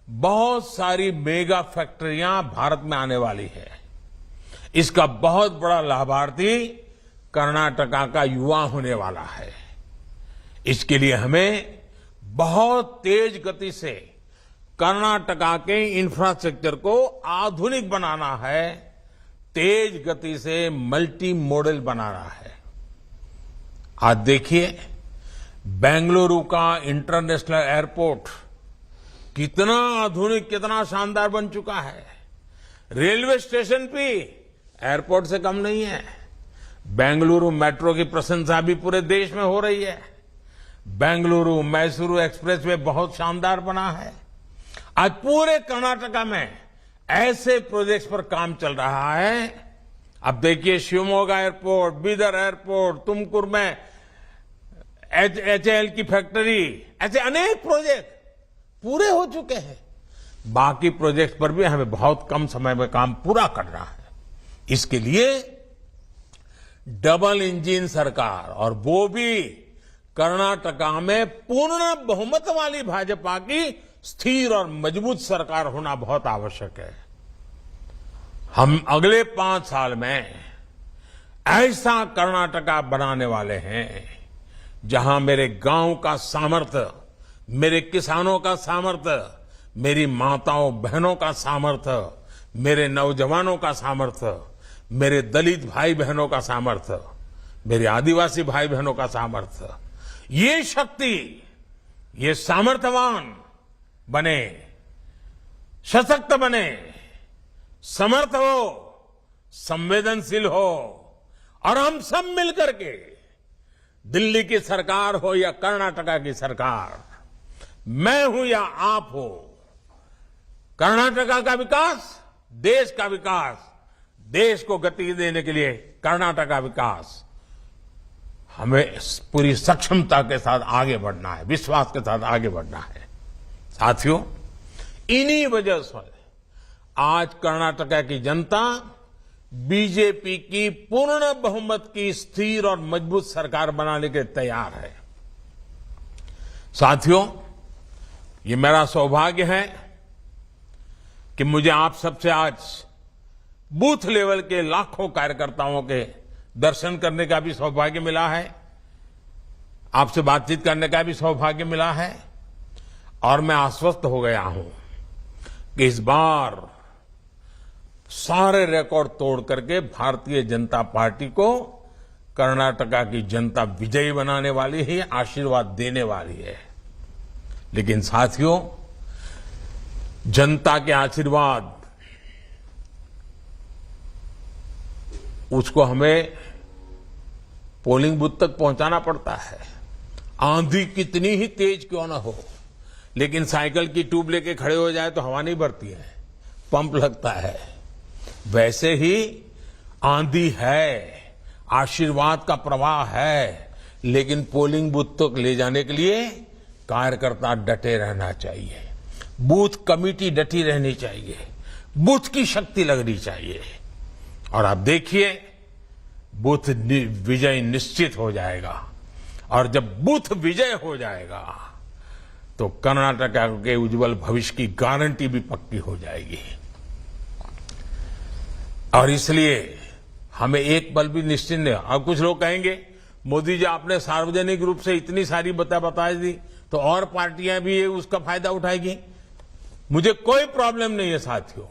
बहुत सारी मेगा फैक्ट्रियां भारत में आने वाली है। इसका बहुत बड़ा लाभार्थी कर्नाटका का युवा होने वाला है। इसके लिए हमें बहुत तेज गति से कर्नाटका के इंफ्रास्ट्रक्चर को आधुनिक बनाना है, तेज गति से मल्टी मॉडल बनाना है। आज देखिए बेंगलुरु का इंटरनेशनल एयरपोर्ट कितना आधुनिक, कितना शानदार बन चुका है। रेलवे स्टेशन भी एयरपोर्ट से कम नहीं है। बेंगलुरु मेट्रो की प्रशंसा भी पूरे देश में हो रही है। बेंगलुरु मैसूरू एक्सप्रेसवे बहुत शानदार बना है। आज पूरे कर्नाटका में ऐसे प्रोजेक्ट्स पर काम चल रहा है। अब देखिए शिवमोगा एयरपोर्ट, बीदर एयरपोर्ट, तुमकुर में HAL की फैक्ट्री, ऐसे अनेक प्रोजेक्ट पूरे हो चुके हैं। बाकी प्रोजेक्ट पर भी हमें बहुत कम समय में काम पूरा करना है। इसके लिए डबल इंजन सरकार, और वो भी कर्नाटका में पूर्ण बहुमत वाली भाजपा की स्थिर और मजबूत सरकार होना बहुत आवश्यक है। हम अगले 5 साल में ऐसा कर्नाटका बनाने वाले हैं जहां मेरे गांव का सामर्थ्य, मेरे किसानों का सामर्थ्य, मेरी माताओं बहनों का सामर्थ्य, मेरे नौजवानों का सामर्थ्य, मेरे दलित भाई बहनों का सामर्थ्य, मेरे आदिवासी भाई बहनों का सामर्थ्य, ये शक्ति, ये सामर्थ्यवान बने, सशक्त बने, समर्थ हो, संवेदनशील हो, और हम सब मिलकर के, दिल्ली की सरकार हो या कर्नाटका की सरकार, मैं हूं या आप हो, कर्नाटका का विकास, देश का विकास, देश को गति देने के लिए कर्नाटका विकास, हमें पूरी सक्षमता के साथ आगे बढ़ना है, विश्वास के साथ आगे बढ़ना है। साथियों, इन्हीं वजह से आज कर्नाटका की जनता बीजेपी की पूर्ण बहुमत की स्थिर और मजबूत सरकार बनाने के तैयार है। साथियों, ये मेरा सौभाग्य है कि मुझे आप सबसे आज बूथ लेवल के लाखों कार्यकर्ताओं के दर्शन करने का भी सौभाग्य मिला है, आपसे बातचीत करने का भी सौभाग्य मिला है, और मैं आश्वस्त हो गया हूं कि इस बार सारे रिकॉर्ड तोड़ करके भारतीय जनता पार्टी को कर्नाटका की जनता विजयी बनाने वाली है, आशीर्वाद देने वाली है। लेकिन साथियों, जनता के आशीर्वाद उसको हमें पोलिंग बूथ तक पहुंचाना पड़ता है। आंधी कितनी ही तेज क्यों ना हो, लेकिन साइकिल की ट्यूब लेके खड़े हो जाए तो हवा नहीं भरती है, पंप लगता है। वैसे ही आंधी है, आशीर्वाद का प्रवाह है, लेकिन पोलिंग बूथ तक ले जाने के लिए कार्यकर्ता डटे रहना चाहिए, बूथ कमेटी डटी रहनी चाहिए, बूथ की शक्ति लगनी चाहिए। और आप देखिए, बूथ विजय निश्चित हो जाएगा, और जब बूथ विजय हो जाएगा तो कर्नाटका के उज्जवल भविष्य की गारंटी भी पक्की हो जाएगी। और इसलिए हमें एक पल भी निश्चिंत नहीं। अब कुछ लोग कहेंगे, मोदी जी आपने सार्वजनिक रूप से इतनी सारी बता दी तो और पार्टियां भी उसका फायदा उठाएगी। मुझे कोई प्रॉब्लम नहीं है साथियों।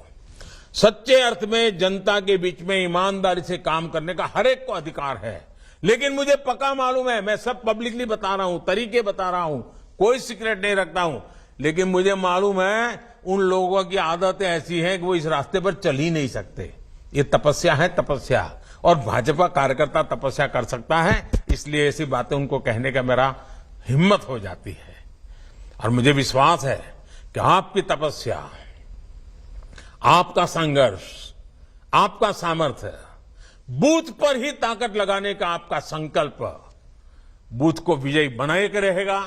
सच्चे अर्थ में जनता के बीच में ईमानदारी से काम करने का हर एक को अधिकार है, लेकिन मुझे पक्का मालूम है, मैं सब पब्लिकली बता रहा हूं, तरीके बता रहा हूं, कोई सीक्रेट नहीं रखता हूं, लेकिन मुझे मालूम है उन लोगों की आदतें ऐसी हैं कि वो इस रास्ते पर चल ही नहीं सकते। ये तपस्या है, तपस्या, और भाजपा कार्यकर्ता तपस्या कर सकता है, इसलिए ऐसी बातें उनको कहने का मेरा हिम्मत हो जाती है। और मुझे विश्वास है कि आपकी तपस्या, आपका संघर्ष, आपका सामर्थ्य, बूथ पर ही ताकत लगाने का आपका संकल्प बूथ को विजयी बनाए के रहेगा,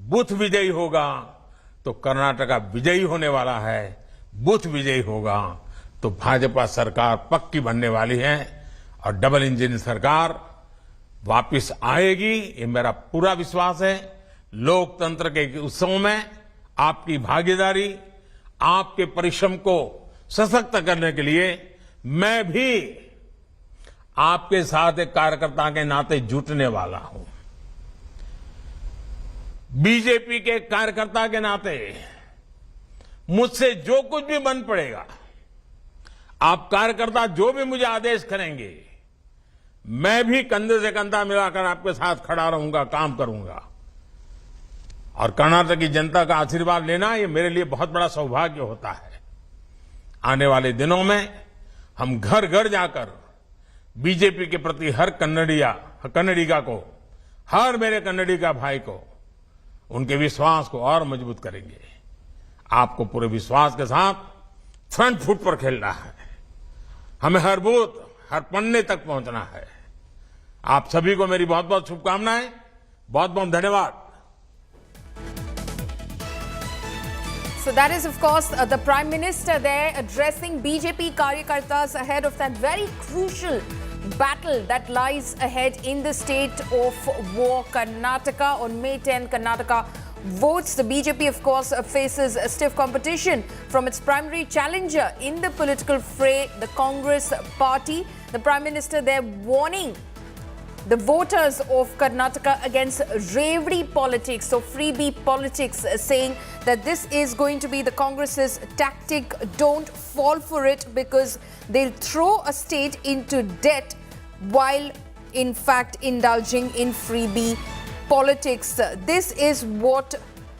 बूथ विजयी होगा तो कर्नाटका विजयी होने वाला है, बूथ विजयी होगा तो भाजपा सरकार पक्की बनने वाली है और डबल इंजन सरकार वापस आएगी, ये मेरा पूरा विश्वास है। लोकतंत्र के उत्सव में आपकी भागीदारी, आपके परिश्रम को सशक्त करने के लिए मैं भी आपके साथ एक कार्यकर्ता के नाते जुटने वाला हूं। बीजेपी के कार्यकर्ता के नाते मुझसे जो कुछ भी बन पड़ेगा, आप कार्यकर्ता जो भी मुझे आदेश करेंगे, मैं भी कंधे से कंधा मिलाकर आपके साथ खड़ा रहूंगा, काम करूंगा। और कर्नाटक की जनता का आशीर्वाद लेना ये मेरे लिए बहुत बड़ा सौभाग्य होता है। आने वाले दिनों में हम घर घर जाकर बीजेपी के प्रति हर कन्नडिगा को, हर मेरे कन्नडिगा भाई को, उनके विश्वास को और मजबूत करेंगे। आपको पूरे विश्वास के साथ फ्रंट फुट पर खेलना है। हमें हर बूथ, हर पन्ने तक पहुंचना है। आप सभी को मेरी बहुत बहुत शुभकामनाएं, बहुत बहुत धन्यवाद। So that is, of course, the Prime Minister there addressing BJP Karyakartas ahead of that very crucial battle that lies ahead in the state of war, Karnataka. On May 10, Karnataka votes. The BJP, of course, faces a stiff competition from its primary challenger in the political fray, the Congress party. The Prime Minister there warning the voters of Karnataka against reverie politics, so freebie politics, saying that this is going to be the Congress's tactic. Don't fall for it, because they'll throw a state into debt while in fact indulging in freebie politics. This is what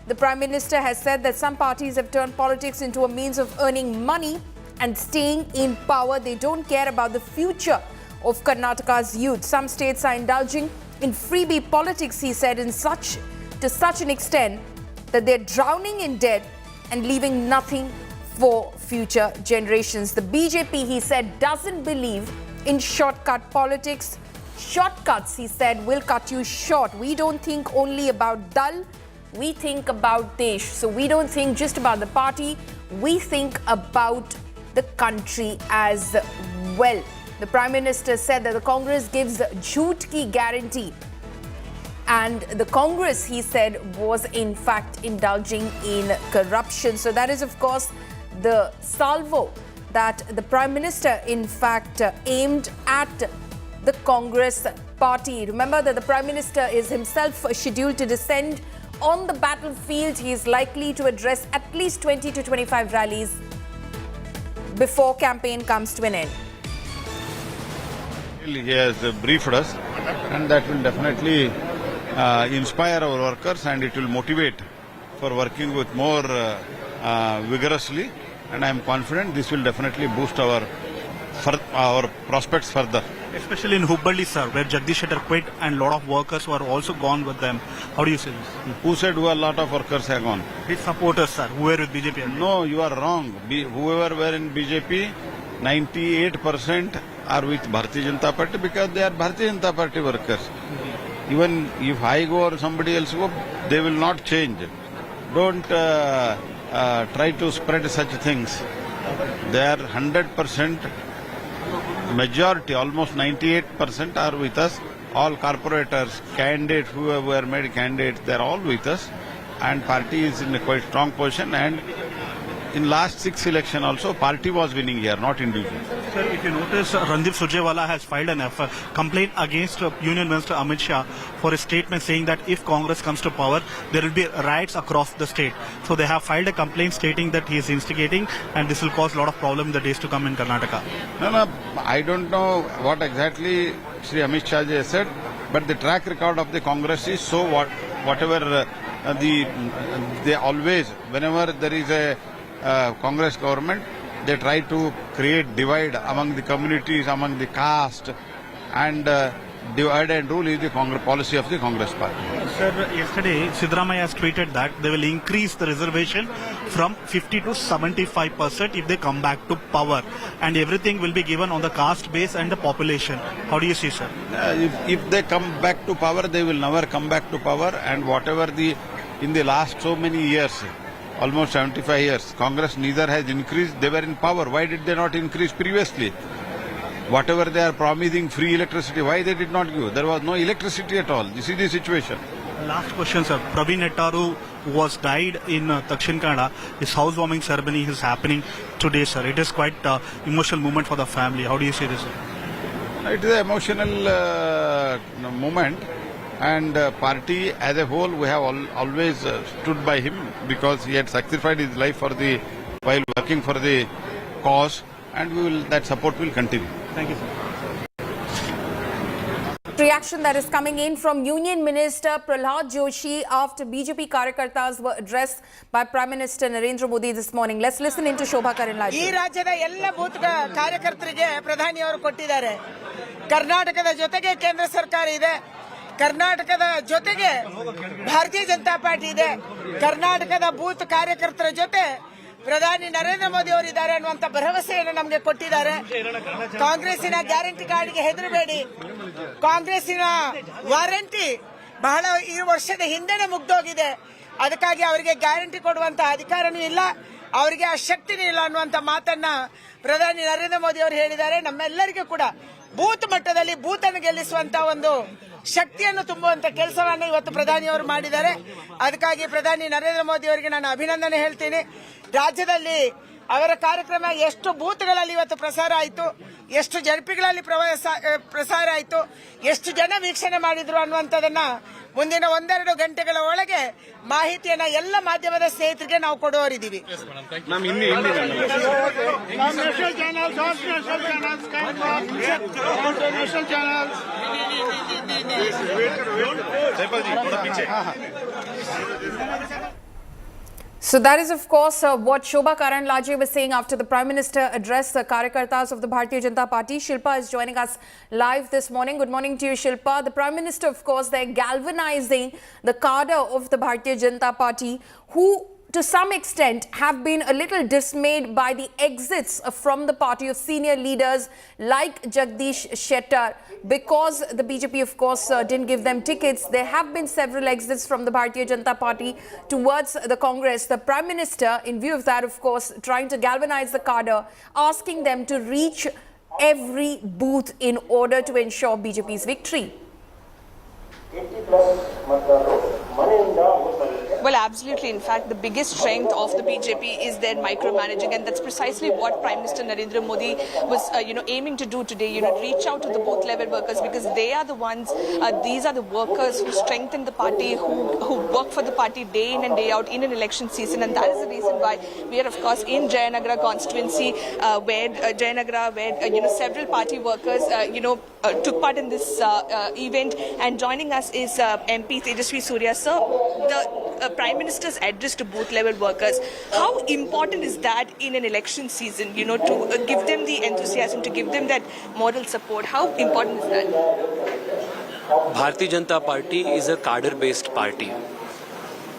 the Prime Minister has said, that some parties have turned politics into a means of earning money and staying in power. They don't care about the future of Karnataka's youth. Some states are indulging in freebie politics, he said, to such an extent that they're drowning in debt and leaving nothing for future generations. The BJP, he said, doesn't believe in shortcut politics. Shortcuts, he said, will cut you short. We don't think only about dal, we think about desh. So we don't think just about the party, we think about the country as well. The Prime Minister said that the Congress gives jhoot ki guarantee, and the Congress, he said, was in fact indulging in corruption. So that is, of course, the salvo that the Prime Minister in fact aimed at the Congress party. Remember that the Prime Minister is himself scheduled to descend on the battlefield. He is likely to address at least 20 to 25 rallies before campaign comes to an end. He has briefed us, and that will definitely inspire our workers, and it will motivate for working with more vigorously, and I am confident this will definitely boost our prospects further. Especially in Hubballi, sir, where Jagdish Shettar quit and a lot of workers were also gone with them. How do you see this? Who said a lot of workers have gone? His supporters, sir, who were with BJP. No, you are wrong. Whoever were in BJP, 98% are with Bharatiya Janata Party, because they are Bharatiya Janata Party workers. Even if I go or somebody else go, they will not change. Don't try to spread such things. They are 100% majority, almost 98% are with us. All corporators, candidates, who were made candidates, they are all with us. And party is in a quite strong position. And in last 6 election also, party was winning here, not individual. Sir, if you notice, Randeep Surjewala has filed an complaint against Union Minister Amit Shah for a statement saying that if Congress comes to power, there will be riots across the state. So they have filed a complaint stating that he is instigating, and this will cause a lot of problem in the days to come in Karnataka. No, I don't know what exactly Shri Amit Shah ji has said, but the track record of the Congress is so whatever they always, whenever there is a Congress government, they try to create divide among the communities, among the caste, and divide and rule is the policy of the Congress party. Sir, yesterday Siddaramaiah has tweeted that they will increase the reservation from 50 to 75% if they come back to power, and everything will be given on the caste base and the population. How do you see, sir? If they come back to power, they will never come back to power, and whatever the in the last so many years, almost 75 years, Congress neither has increased, they were in power. Why did they not increase previously? Whatever they are promising free electricity, why they did not give? There was no electricity at all. This is the situation. Last question, sir. Praveen Nettaru was died in Dakshin Kannada. His housewarming ceremony is happening today, sir. It is quite emotional moment for the family. How do you see this, sir? It is an emotional moment, and party as a whole, we have always stood by him because he had sacrificed his life while working for the cause, and that support will continue. Thank you, sir. Reaction that is coming in from Union Minister Prahlad Joshi after BJP Karyakartas were addressed by Prime Minister Narendra Modi this morning. Let's listen into Shobha Karanlajee. ಈ ರಾಜ್ಯದ ಎಲ್ಲ booth ಕಾರ್ಯಕರ್ತರಿಗೆ ಪ್ರಧಾನಿ ಅವರು ಕೊಟ್ಟಿದ್ದಾರೆ. ಕರ್ನಾಟಕದ ಜೊತೆಗೆ ಕೇಂದ್ರ ಸರ್ಕಾರ ಇದೆ, ಕರ್ನಾಟಕದ ಜೊತೆಗೆ ಭಾರತೀಯ ಜನತಾ ಪಾರ್ಟಿ ಇದೆ, ಕರ್ನಾಟಕದ ಬೂತ್ ಕಾರ್ಯಕರ್ತರ ಜೊತೆ ಪ್ರಧಾನಿ ನರೇಂದ್ರ ಮೋದಿ ಅವರು ಇದ್ದಾರೆ ಅನ್ನುವಂತ ಭರವಸೆಯನ್ನು ನಮಗೆ ಕೊಟ್ಟಿದ್ದಾರೆ. ಕಾಂಗ್ರೆಸ್ಸಿನ ಗ್ಯಾರಂಟಿ ಕಾರ್ಡ್ಗೆ ಹೆದರಬೇಡಿ, ಕಾಂಗ್ರೆಸ್ಸಿನ ವಾರಂಟಿ ಬಹಳ ಈ ವರ್ಷದ ಹಿಂದೆನೆ ಮುಗ್ದೋಗಿದೆ. ಅದಕ್ಕಾಗಿ ಅವರಿಗೆ ಗ್ಯಾರಂಟಿ ಕೊಡುವಂತ ಅಧಿಕಾರನೂ ಇಲ್ಲ, ಅವರಿಗೆ ಆ ಶಕ್ತಿನೂ ಇಲ್ಲ ಅನ್ನುವಂತ ಮಾತನ್ನ ಪ್ರಧಾನಿ ನರೇಂದ್ರ ಮೋದಿ ಅವರು ಹೇಳಿದ್ದಾರೆ. ನಮ್ಮೆಲ್ಲರಿಗೂ ಕೂಡ ಬೂತ್ ಮಟ್ಟದಲ್ಲಿ ಬೂತನ್ನು ಗೆಲ್ಲಿಸುವಂತ ಒಂದು ಶಕ್ತಿಯನ್ನು ತುಂಬುವಂತ ಕೆಲಸವನ್ನು ಇವತ್ತು ಪ್ರಧಾನಿಯವರು ಮಾಡಿದ್ದಾರೆ. ಅದಕ್ಕಾಗಿ ಪ್ರಧಾನಿ ನರೇಂದ್ರ ಮೋದಿ ಅವರಿಗೆ ನಾನು ಅಭಿನಂದನೆ ಹೇಳ್ತೀನಿ. ರಾಜ್ಯದಲ್ಲಿ ಅವರ ಕಾರ್ಯಕ್ರಮ ಎಷ್ಟು ಬೂತ್ಗಳಲ್ಲಿ ಇವತ್ತು ಪ್ರಸಾರ ಆಯಿತು, ಎಷ್ಟು ಜನಪಿಗಳಲ್ಲಿ ಪ್ರಸಾರ ಆಯಿತು, ಎಷ್ಟು ಜನ ವೀಕ್ಷಣೆ ಮಾಡಿದ್ರು ಅನ್ನುವಂಥದ್ದನ್ನ ಮುಂದಿನ 1-2 ಗಂಟೆಗಳ ಒಳಗೆ ಮಾಹಿತಿಯನ್ನ ಎಲ್ಲ ಮಾಧ್ಯಮದ ಸ್ನೇಹಿತರಿಗೆ ನಾವು ಕೊಡುವರಿದ್ದೀವಿ. So that is, of course, what Shobha Karanlajee was saying after the Prime Minister addressed the Karyakartas of the Bharatiya Janata Party. Shilpa is joining us live this morning. Good morning to you, Shilpa. The Prime Minister, of course, they're galvanizing the cadre of the Bharatiya Janata Party, who to some extent have been a little dismayed by the exits from the party of senior leaders like Jagdish Shettar, because the BJP, of course, didn't give them tickets. There have been several exits from the Bharatiya Janata Party towards the Congress. The Prime Minister, in view of that, of course, trying to galvanize the cadre, asking them to reach every booth in order to ensure BJP's victory. Well, absolutely. In fact, the biggest strength of the BJP is their micromanaging, and that's precisely what Prime Minister Narendra Modi was, aiming to do today. Reach out to the booth level workers, because they are the ones. These are the workers who strengthen the party, who work for the party day in and day out in an election season, and that is the reason why we are, of course, in Jayanagara constituency, where several party workers, took part in this event. And joining us is MP Tejasvi Surya. Sir, the Prime Minister's address to booth level workers, how important is that in an election season, to give them the enthusiasm, to give them that moral support? How important is that? Bharatiya Janata Party is a cadre-based party.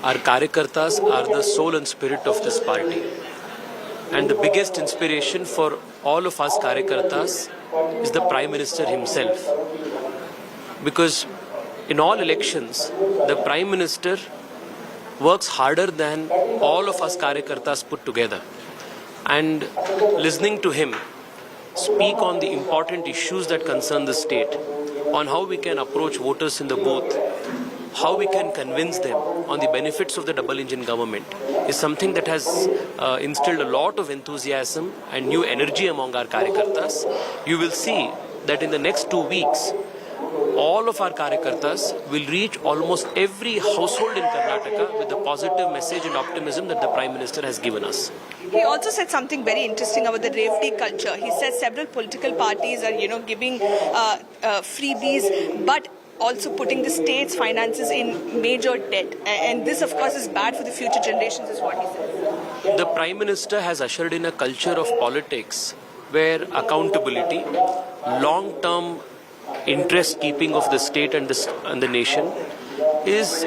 Our Karyakartas are the soul and spirit of this party. And the biggest inspiration for all of us Karyakartas is the Prime Minister himself. Because in all elections, the Prime Minister works harder than all of us Karyakartas put together. And listening to him speak on the important issues that concern the state, on how we can approach voters in the booth, how we can convince them on the benefits of the double engine government, is something that has instilled a lot of enthusiasm and new energy among our Karyakartas. You will see that in the next 2 weeks, all of our Karyakartas will reach almost every household in Karnataka with the positive message and optimism that the Prime Minister has given us. He also said something very interesting about the Revdi culture. He said several political parties are, giving freebies, but also putting the state's finances in major debt. And this, of course, is bad for the future generations, is what he said. The Prime Minister has ushered in a culture of politics where accountability, long-term interest keeping of the state and the nation is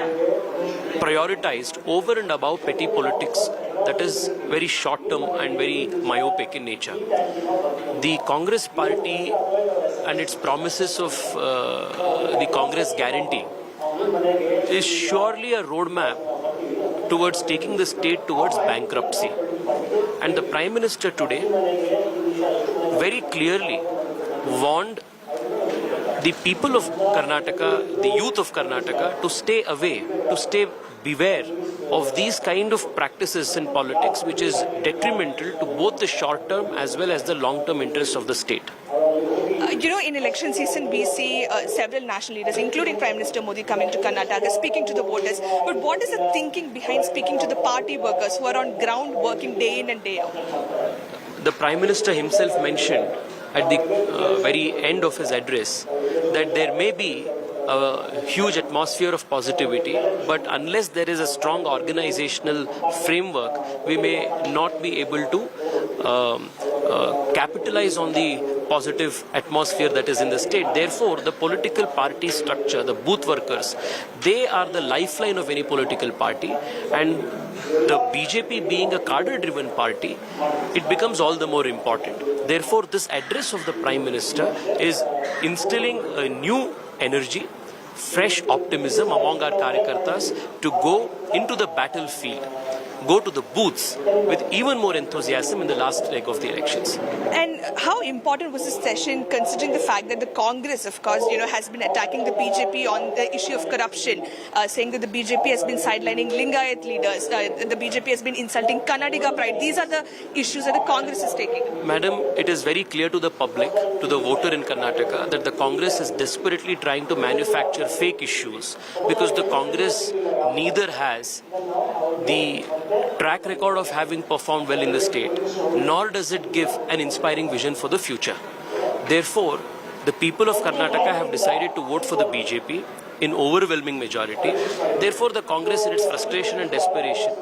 prioritized over and above petty politics that is very short term and very myopic in nature. The Congress party and its promises of the Congress guarantee is surely a roadmap towards taking the state towards bankruptcy. And the Prime Minister today very clearly warned the people of Karnataka, the youth of Karnataka, to stay away, to stay beware of these kind of practices in politics, which is detrimental to both the short-term as well as the long-term interests of the state. In election season, we see several national leaders, including Prime Minister Modi, coming to Karnataka, speaking to the voters. But what is the thinking behind speaking to the party workers who are on ground working day in and day out? The Prime Minister himself mentioned at the very end of his address that there may be a huge atmosphere of positivity, but unless there is a strong organizational framework, we may not be able to capitalize on the positive atmosphere that is in the state. Therefore, the political party structure, the booth workers, they are the lifeline of any political party, and the BJP being a cadre-driven party, it becomes all the more important. Therefore, this address of the Prime Minister is instilling a new energy, fresh optimism among our karyakartas to go into the battlefield, go to the booths with even more enthusiasm in the last leg of the elections. And how important was this session, considering the fact that the Congress, of course, has been attacking the BJP on the issue of corruption, saying that the BJP has been sidelining Lingayat leaders, the BJP has been insulting Karnataka pride. These are the issues that the Congress is taking. Madam, it is very clear to the public, to the voter in Karnataka, that the Congress is desperately trying to manufacture fake issues, because the Congress neither has the track record of having performed well in the state, nor does it give an inspiring vision for the future. Therefore, the people of Karnataka have decided to vote for the BJP in overwhelming majority. Therefore, the Congress, in its frustration and desperation,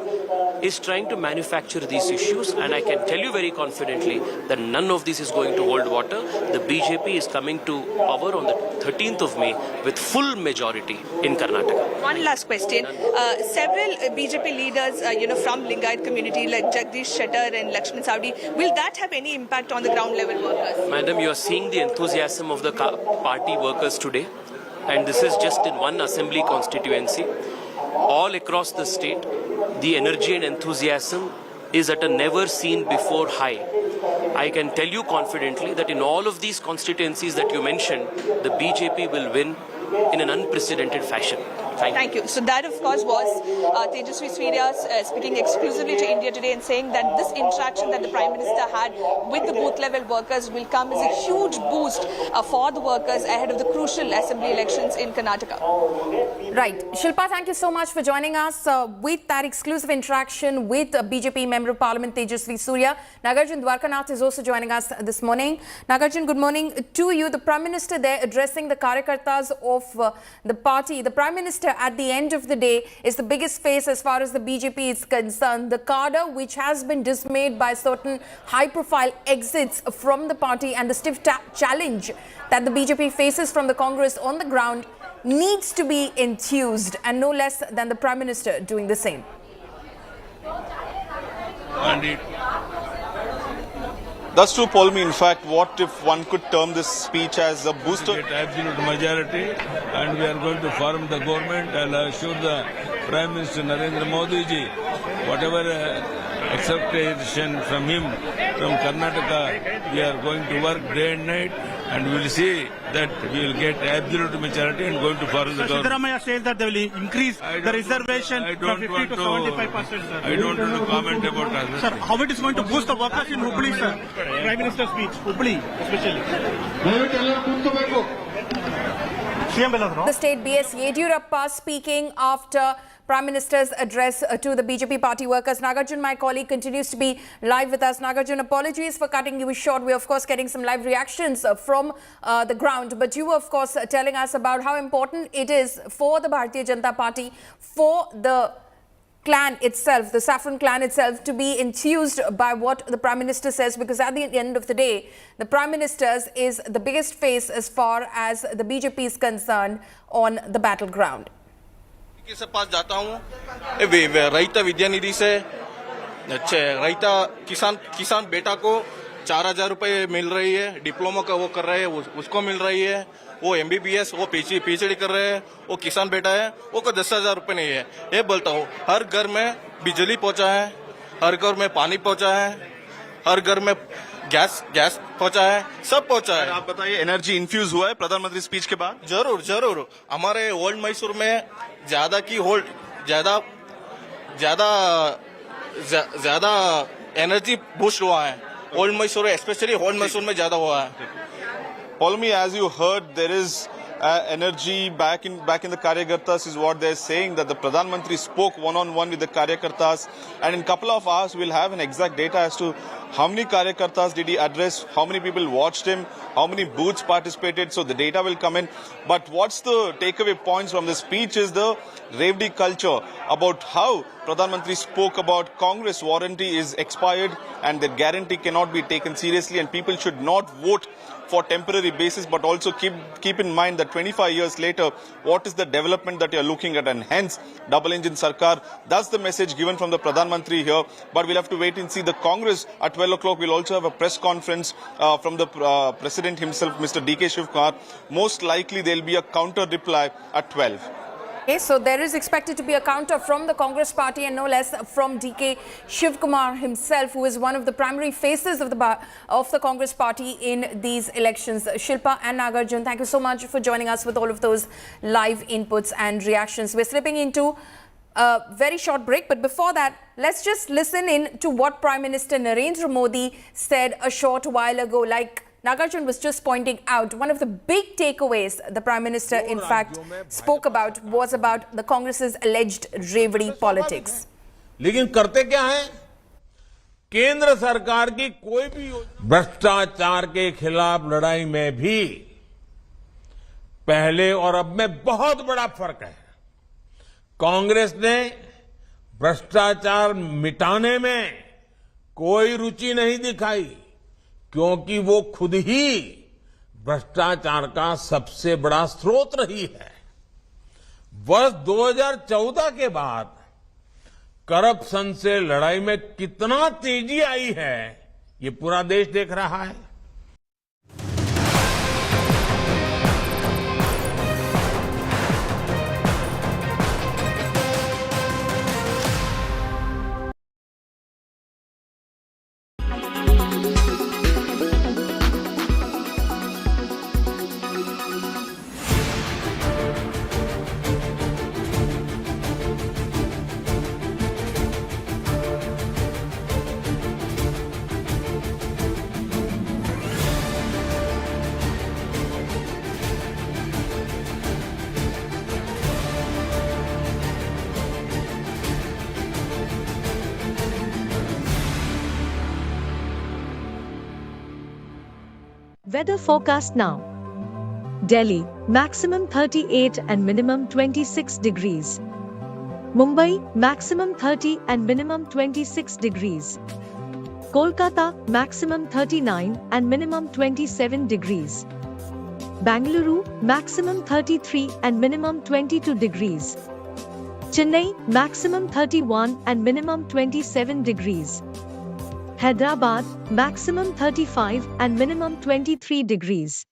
is trying to manufacture these issues, and I can tell you very confidently that none of this is going to hold water. The BJP is coming to power on the 13th of May with full majority in Karnataka. One last question. Several BJP leaders, from Lingayat community like Jagdish Shettar and Lakshman Savdi, will that have any impact on the ground level workers? Madam, you are seeing the enthusiasm of the party workers today, and this is just in one assembly constituency. All across the state, the energy and enthusiasm is at a never seen before high. I can tell you confidently that in all of these constituencies that you mentioned, the BJP will win in an unprecedented fashion. Thank you. So that, of course, was Tejasvi Surya speaking exclusively to India Today and saying that this interaction that the Prime Minister had with the booth-level workers will come as a huge boost for the workers ahead of the crucial assembly elections in Karnataka. Right. Shilpa, thank you so much for joining us with that exclusive interaction with BJP Member of Parliament Tejasvi Surya. Nagarjun Dwarkanath is also joining us this morning. Nagarjun, good morning to you. The Prime Minister there addressing the karyakartas of the party. The Prime Minister at the end of the day is the biggest face as far as the BJP is concerned. The cadre, which has been dismayed by certain high-profile exits from the party and the stiff challenge that the BJP faces from the Congress on the ground, needs to be enthused, and no less than the Prime Minister doing the same. That's true, Paulmi. In fact, what if one could term this speech as a booster? Get absolute majority, and we are going to form the government. I'll assure the Prime Minister Narendra Modi ji, whatever expectation from him, from Karnataka, we are going to work day and night, and we will see that we will get absolute majority and going to form the government. Siddaramaiah says that they will increase the reservation from 50 to 75%, sir. I don't want to comment about that. Sir, how it is going to boost the workers in Hubli, sir? Prime Minister's speech, Hubli especially. The state BS Yediyurappa speaking after Prime Minister's address to the BJP party workers. Nagarjun, my colleague, continues to be live with us. Nagarjun, apologies for cutting you short. We're, of course, getting some live reactions from the ground. But you were, of course, telling us about how important it is for the Bharatiya Janata Party, for the clan itself, the Saffron clan itself, to be enthused by what the Prime Minister says, because at the end of the day, the Prime Minister is the biggest face as far as the BJP is concerned on the battleground. के पास जाता हूँ रईता विद्यानिधि से रईता किसान बेटा को 4,000 रुपए मिल रही है, डिप्लोमा का वो कर रहे हैं उसको मिल रही है, वो MBBS वो PhD कर रहे हैं, वो किसान बेटा है, वो को 10,000 रुपए नहीं है। ये बोलता हूँ, हर घर में बिजली पहुंचा है, हर घर में पानी पहुंचा है, हर घर में गैस पहुंचा है, सब पहुंचा है। आप बताइए, एनर्जी इन्फ्यूज हुआ है प्रधानमंत्री स्पीच के बाद? जरूर। हमारे ओल्ड मैसूर में ज्यादा एनर्जी बूस्ट हुआ है। Old Mysore, specially old Mysore में ज्यादा हुआ है। Polmi, as you heard, there is energy back in the Karyakartas is what they're saying, that the Pradhan Mantri spoke one-on-one with the Karyakartas, and in couple of hours we'll have an exact data as to how many Karyakartas did he address, how many people watched him, how many booths participated, so the data will come in. But what's the takeaway points from the speech is the Revdi culture about how Pradhan Mantri spoke about Congress warranty is expired and that guarantee cannot be taken seriously and people should not vote for temporary basis, but also keep in mind that 25 years later, what is the development that you're looking at, and hence double engine sarkar. That's the message given from the Pradhan Mantri here. But we'll have to wait and see. The Congress at 12 o'clock will also have a press conference from the President himself, Mr. D.K. Shivkumar. Most likely there'll be a counter reply at 12. Okay, so there is expected to be a counter from the Congress party and no less from D.K. Shivkumar himself, who is one of the primary faces of the Congress party in these elections. Shilpa and Nagarjun, thank you so much for joining us with all of those live inputs and reactions. We're slipping into a very short break, but before that, let's just listen in to what Prime Minister Narendra Modi said a short while ago. Like Nagarjun was just pointing out, one of the big takeaways the Prime Minister in fact spoke about was about the Congress's alleged Revdi politics. लेकिन करते क्या है? केंद्र सरकार की कोई भी भ्रष्टाचार के खिलाफ लड़ाई में भी पहले और अब में बहुत बड़ा फर्क है। कांग्रेस ने भ्रष्टाचार मिटाने में कोई रुचि नहीं दिखाई, क्योंकि वो खुद ही भ्रष्टाचार का सबसे बड़ा स्रोत रही है। वर्ष 2014 के बाद करप्शन से लड़ाई में कितना तेजी आई है, ये पूरा देश देख रहा है। Weather forecast now. Delhi, maximum 38 and minimum 26 degrees. Mumbai, maximum 30 and minimum 26 degrees. Kolkata, maximum 39 and minimum 27 degrees. Bangalore, maximum 33 and minimum 22 degrees. Chennai, maximum 31 and minimum 27 degrees. Hyderabad, maximum 35 and minimum 23 degrees.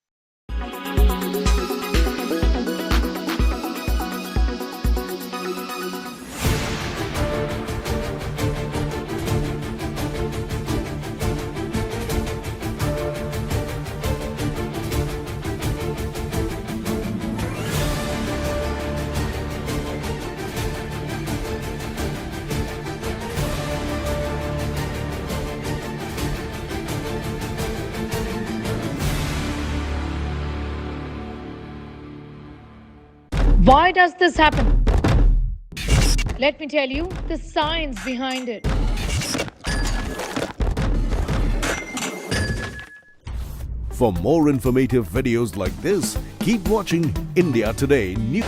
Why does this happen? Let me tell you the science behind it. For more informative videos like this, keep watching India Today News.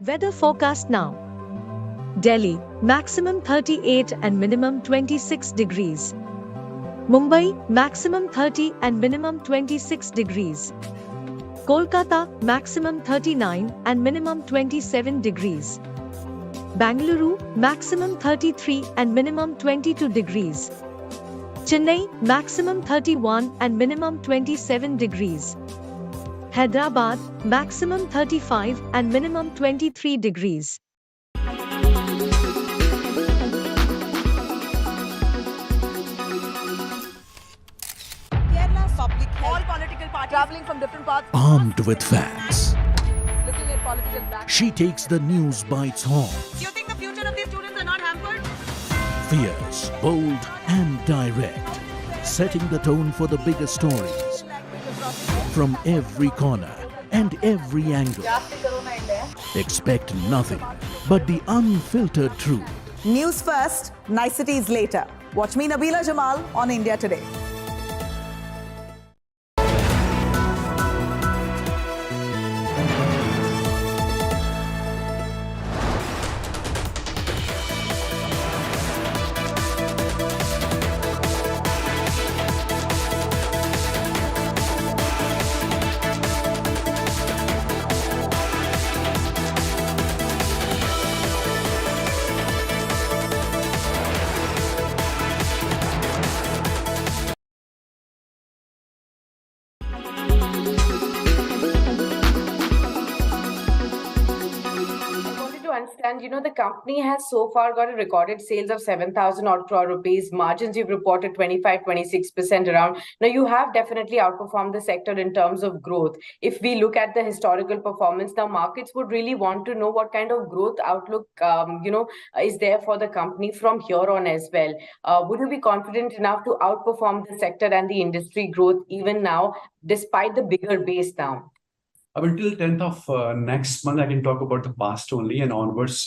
Weather forecast now. Delhi, maximum 38 and minimum 26 degrees. Mumbai, maximum 30 and minimum 26 degrees. Kolkata, maximum 39 and minimum 27 degrees. Bangalore, maximum 33 and minimum 22 degrees. Chennai, maximum 31 and minimum 27 degrees. Hyderabad, maximum 35 and minimum 23 degrees. Kerala's public health. All political parties traveling from different parts. Armed with facts, Looking at political black. she takes the news by its horns. Do you think the future of these students are not hampered? Fierce, bold, and direct, setting the tone for the biggest stories from every corner and every angle. Expect nothing but the unfiltered truth. News first, niceties later. Watch me, Nabila Jamal, on India Today. understand, the company has so far got a recorded sales of 7,000 odd crore rupees. Margins you've reported 25-26% around. Now, you have definitely outperformed the sector in terms of growth. If we look at the historical performance, now markets would really want to know what kind of growth outlook, is there for the company from here on as well. Would you be confident enough to outperform the sector and the industry growth even now, despite the bigger base now? Until 10th of next month, I can talk about the past only, and onwards,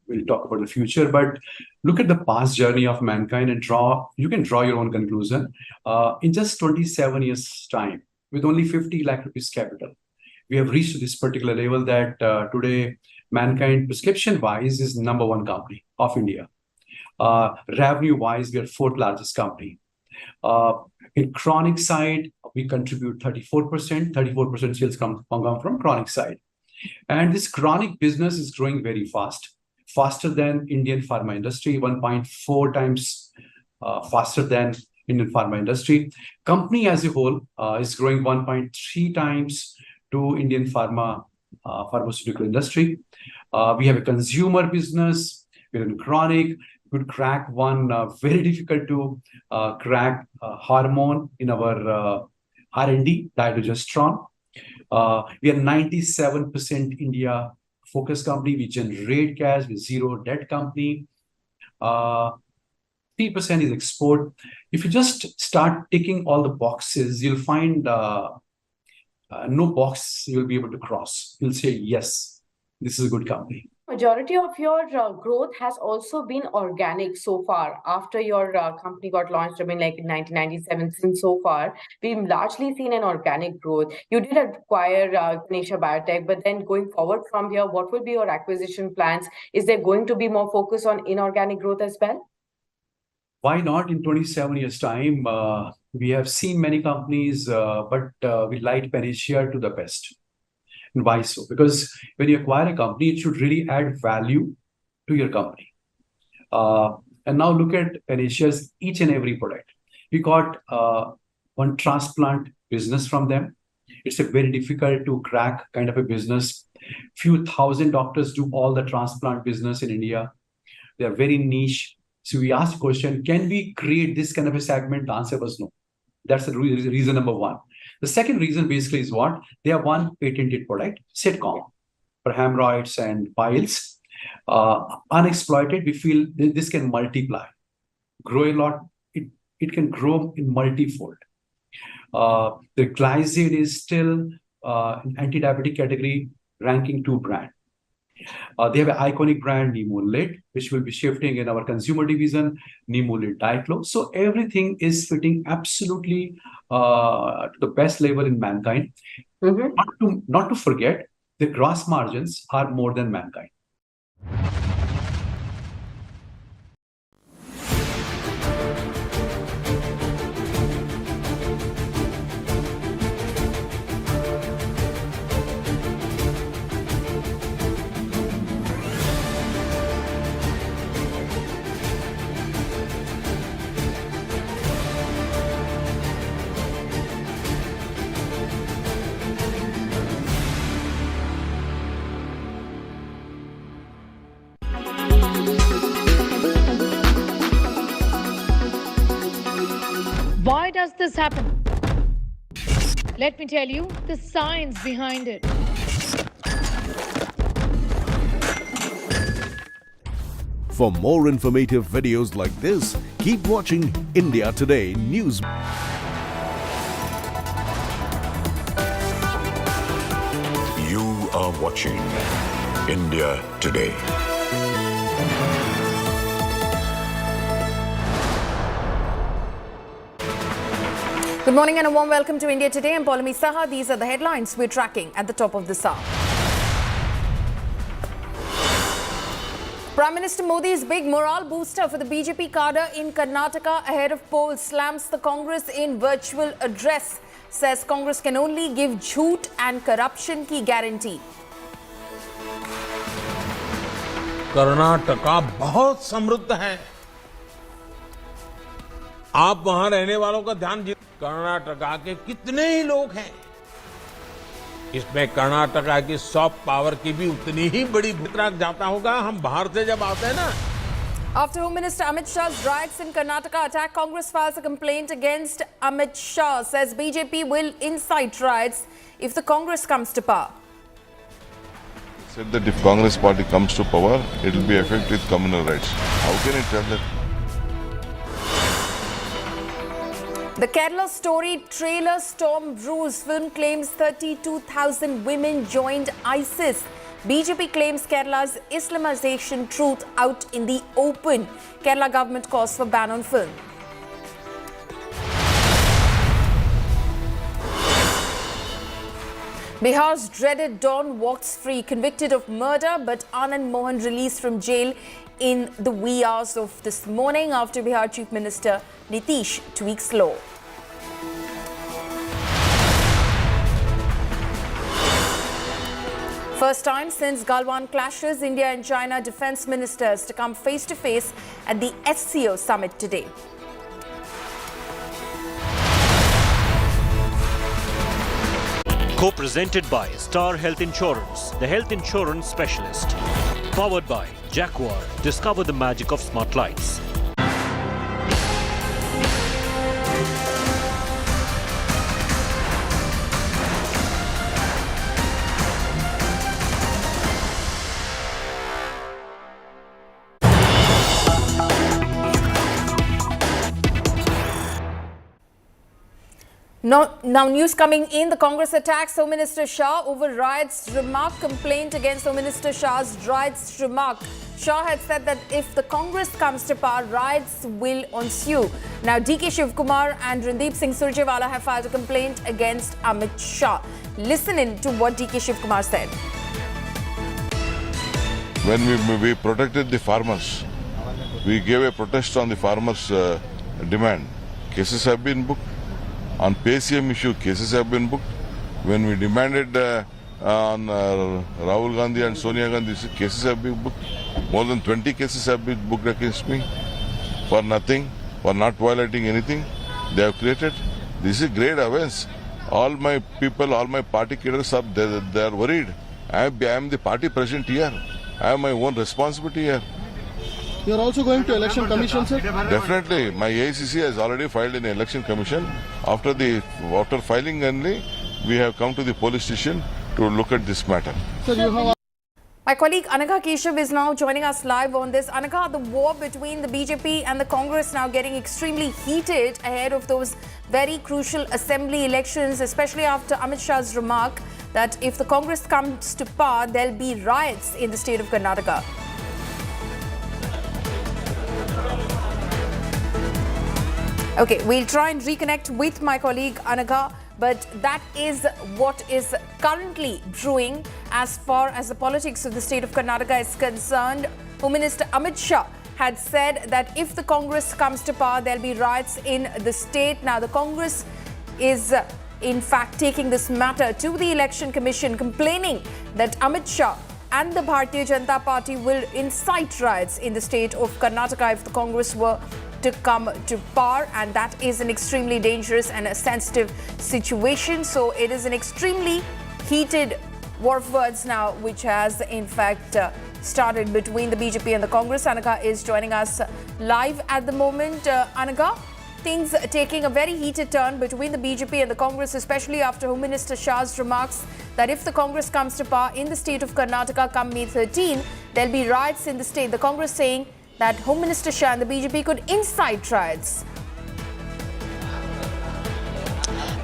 we'll talk about the future. But look at the past journey of mankind and you can draw your own conclusion. In just 27 years' time, with only 50 lakh rupees capital, we have reached this particular level that today, mankind, prescription-wise, is #1 company of India. Revenue-wise, we are 4th largest company. In chronic side, we contribute 34%. 34% sales come from chronic side. And this chronic business is growing very fast, faster than Indian pharma industry, 1.4 times faster than Indian pharma industry. Company as a whole is growing 1.3 times to Indian pharmaceutical industry. We have a consumer business, we're in chronic. Could crack one very difficult to crack hormone in our R&D, dydrogesterone. We are 97% India focused company. We generate cash with zero debt company. 3% is export. If you just start ticking all the boxes, you'll find no box you'll be able to cross. You'll say, yes, this is a good company. Majority of your growth has also been organic so far. After your company got launched, like in 1997, since so far, we've largely seen an organic growth. You did acquire Ganesha Biotech, but then going forward from here, what will be your acquisition plans? Is there going to be more focus on inorganic growth as well? Why not? In 27 years' time, we have seen many companies, but we like Panacea to the best. And why so? Because when you acquire a company, it should really add value to your company. And now look at Panacea's each and every product. We got one transplant business from them. It's a very difficult to crack kind of a business. Few thousand doctors do all the transplant business in India. They are very niche. So we asked the question, can we create this kind of a segment? The answer was no. That's the reason number one. The second reason basically is what? They have one patented product, Sitcom, for hemorrhoids and piles. Unexploited, we feel this can multiply, grow a lot. It can grow in multifold. The Glycid is still in anti-diabetic category, ranking 2 brand. They have an iconic brand, Nimulid, which will be shifting in our consumer division, Nimulid Diclo. So everything is fitting absolutely to the best level in mankind. Not to forget, their gross margins are more than Mankind. Why does this happen? Let me tell you the science behind it. For more informative videos like this, keep watching India Today News. You are watching India Today. Good morning and a warm welcome to India Today. I'm Amit Shah. These are the headlines we're tracking at the top of this hour. Prime Minister Modi's big morale booster for the BJP cadre in Karnataka ahead of polls slams the Congress in virtual address. Says Congress can only give jhoot and corruption की guarantee. Karnataka बहुत समृद्ध है। आप वहां रहने वालों का ध्यान जीत। कर्नाटका के कितने ही लोग हैं, इसमें कर्नाटका की सॉफ्ट पावर की भी उतनी ही बड़ी भूमिका जाता होगा। हम बाहर से जब आते हैं ना। After Home Minister Amit Shah's riots in Karnataka attack, Congress files a complaint against Amit Shah. Says BJP will incite riots if the Congress comes to power. Said that if Congress party comes to power, it will be effective with communal rights. How can it tell that? The Kerala Story trailer storm brews. Film claims 32,000 women joined ISIS. BJP claims Kerala's Islamization truth out in the open. Kerala government calls for ban on film. Bihar's dreaded Don walks free, convicted of murder, but Anand Mohan released from jail in the wee hours of this morning after Bihar Chief Minister Nitish tweaks law. First time since Galwan clashes, India and China defense ministers to come face to face at the SCO summit today. Co-presented by Star Health Insurance, the health insurance specialist. Powered by Jaguar, discover the magic of smart lights. Now news coming in. The Congress attacks Home Minister Shah over riots remark. Complaint against Home Minister Shah's riots remark. Shah had said that if the Congress comes to power, riots will ensue. Now DK Shivkumar and Randeep Singh Surjewala have filed a complaint against Amit Shah. Listen in to what DK Shivkumar said. When we protected the farmers, we gave a protest on the farmers' demand. Cases have been booked. On PCM issue, cases have been booked. When we demanded on Rahul Gandhi and Sonia Gandhi, cases have been booked. More than 20 cases have been booked against me for nothing, for not violating anything they have created. This is great offense. All my people, all my party cadres, they are worried. I am the party president here. I have my own responsibility here. You are also going to election commission, sir? Definitely. My AICC has already filed in the election commission. After filing only, we have come to the police station to look at this matter. Sir, you have... My colleague Anagha Keshav is now joining us live on this. Anagha, the war between the BJP and the Congress now getting extremely heated ahead of those very crucial assembly elections, especially after Amit Shah's remark that if the Congress comes to power, there'll be riots in the state of Karnataka. Okay, we'll try and reconnect with my colleague Anagha. But that is what is currently brewing as far as the politics of the state of Karnataka is concerned. Home Minister Amit Shah had said that if the Congress comes to power, there'll be riots in the state. Now, the Congress is in fact taking this matter to the Election Commission, complaining that Amit Shah and the Bharatiya Janata Party will incite riots in the state of Karnataka if the Congress were to come to power, and that is an extremely dangerous and a sensitive situation. So it is an extremely heated war of words now, which has in fact started between the BJP and the Congress. Anaga is joining us live at the moment. Anaga, things taking a very heated turn between the BJP and the Congress, especially after Home Minister Shah's remarks that if the Congress comes to power in the state of Karnataka come May 13, there'll be riots in the state. The Congress saying that Home Minister Shah and the BJP could incite riots.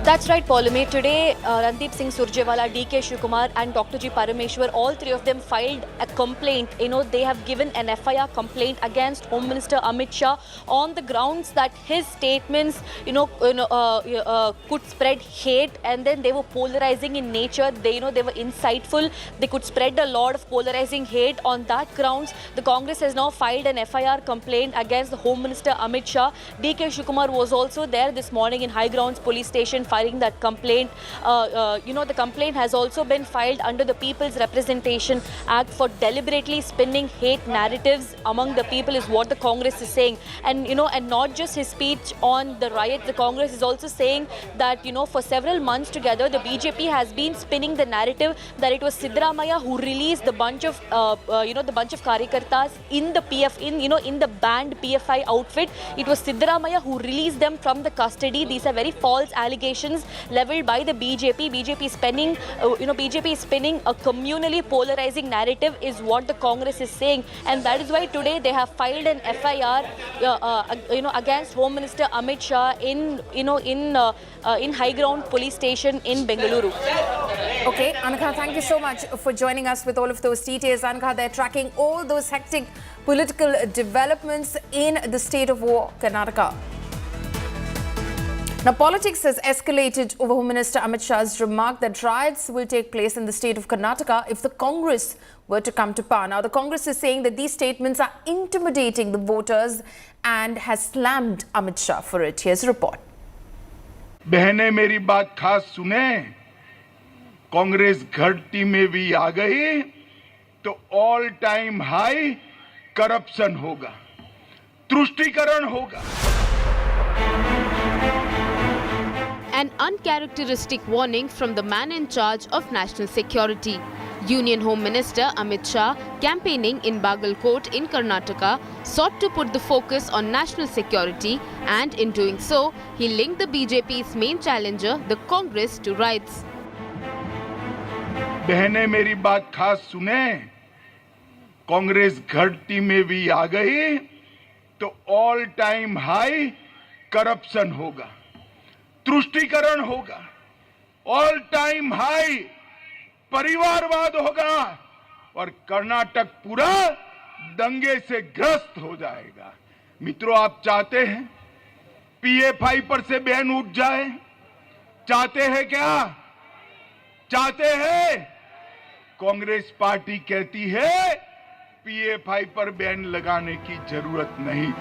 That's right, Paulame. Today, Randeep Singh Surjewala, D.K. Shivakumar and Dr. G. Parameshwar, all three of them filed a complaint. They have given an FIR complaint against Home Minister Amit Shah on the grounds that his statements, could spread hate, and then they were polarizing in nature. They were insightful. They could spread a lot of polarizing hate. On that grounds, the Congress has now filed an FIR complaint against the Home Minister Amit Shah. D.K. Shivakumar was also there this morning in High Grounds Police Station filing that complaint. The complaint has also been filed under the People's Representation Act for deliberately spinning hate narratives among the people, is what the Congress is saying. And not just his speech on the riot, the Congress is also saying that for several months together, the BJP has been spinning the narrative that it was Siddaramaiah who released the bunch of Karyakartas in the in the banned PFI outfit. It was Siddaramaiah who released them from the custody. These are very false allegations leveled by the BJP. BJP is spinning a communally polarizing narrative, is what the Congress is saying, and that is why today they have filed an FIR, against Home Minister Amit Shah in High Ground Police Station in Bengaluru. Okay, Anagha, thank you so much for joining us with all of those details. Anagha, they're tracking all those hectic political developments in the state of war, Karnataka. Now, politics has escalated over Home Minister Amit Shah's remark that riots will take place in the state of Karnataka if the Congress were to come to power. Now, the Congress is saying that these statements are intimidating the voters and has slammed Amit Shah for it. Here's a report. बहनें मेरी बात खास सुने, कांग्रेस घटती में भी आ गई तो ऑल टाइम हाई करप्शन होगा, तुष्टीकरण होगा. An uncharacteristic warning from the man in charge of national security. Union Home Minister Amit Shah, campaigning in Bagalkot in Karnataka, sought to put the focus on national security, and in doing so, he linked the BJP's main challenger, the Congress, to riots. बहनें मेरी बात खास सुने, कांग्रेस घटती में भी आ गई तो ऑल टाइम हाई करप्शन होगा, तुष्टीकरण होगा, ऑल टाइम हाई परिवारवाद होगा और कर्नाटक पूरा दंगे से ग्रस्त हो जाएगा. मित्रों, आप चाहते हैं पीएफआई पर से बैन उठ जाए? चाहते हैं क्या? चाहते हैं? कांग्रेस पार्टी कहती है पीएफआई पर बैन लगाने की जरूरत नहीं.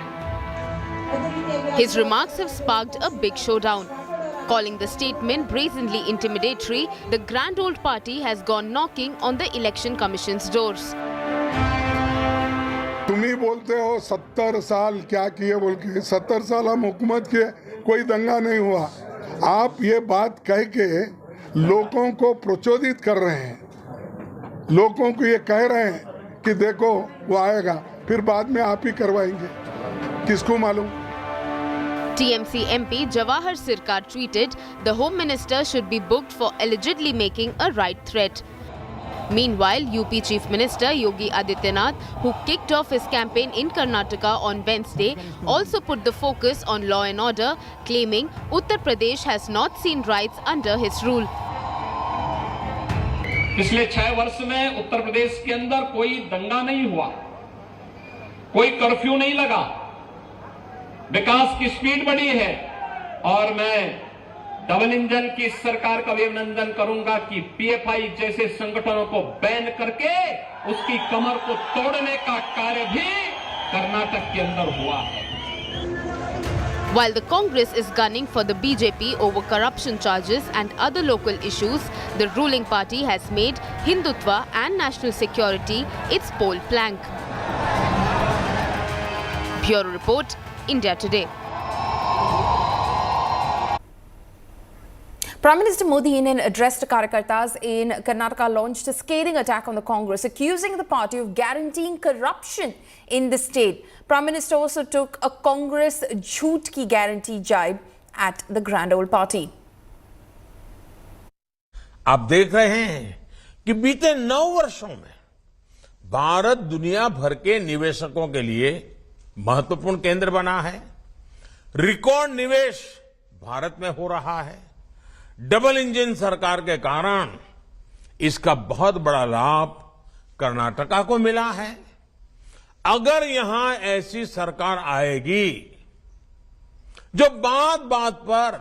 His remarks have sparked a big showdown. Calling the statement brazenly intimidatory, the grand old party has gone knocking on the Election Commission's doors. तुम ही बोलते हो 70 साल क्या किए बोल के, 70 साल हम हुकूमत किए, कोई दंगा नहीं हुआ. आप ये बात कह के लोगों को प्रचोदित कर रहे हैं, लोगों को ये कह रहे हैं कि देखो वो आएगा, फिर बाद में आप ही करवाएंगे. किसको मालूम? TMC MP Jawahar Sircar tweeted the Home Minister should be booked for allegedly making a right threat. Meanwhile, UP Chief Minister Yogi Adityanath, who kicked off his campaign in Karnataka on Wednesday, also put the focus on law and order, claiming Uttar Pradesh has not seen riots under his rule. पिछले 6 वर्ष में उत्तर प्रदेश के अंदर कोई दंगा नहीं हुआ, कोई कर्फ्यू नहीं लगा, विकास की स्पीड बढ़ी है और मैं डबल इंजन की सरकार का भी अभिनंदन करूंगा कि पीएफआई जैसे संगठनों को बैन करके उसकी कमर को तोड़ने का कार्य भी कर्नाटक के अंदर हुआ है. While the Congress is gunning for the BJP over corruption charges and other local issues, the ruling party has made Hindutva and national security its pole plank. Bureau Report, India Today. Prime Minister Modi, in an address to Karyakartas in Karnataka, launched a scathing attack on the Congress, accusing the party of guaranteeing corruption in the state. Prime Minister also took a Congress jhoot ki guarantee jibe at the Grand Old Party. आप देख रहे हैं कि बीते 9 वर्षों में भारत दुनिया भर के निवेशकों के लिए महत्वपूर्ण केंद्र बना है. रिकॉर्ड निवेश भारत में हो रहा है. डबल इंजन सरकार के कारण इसका बहुत बड़ा लाभ कर्नाटका को मिला है. अगर यहां ऐसी सरकार आएगी जो बात बात पर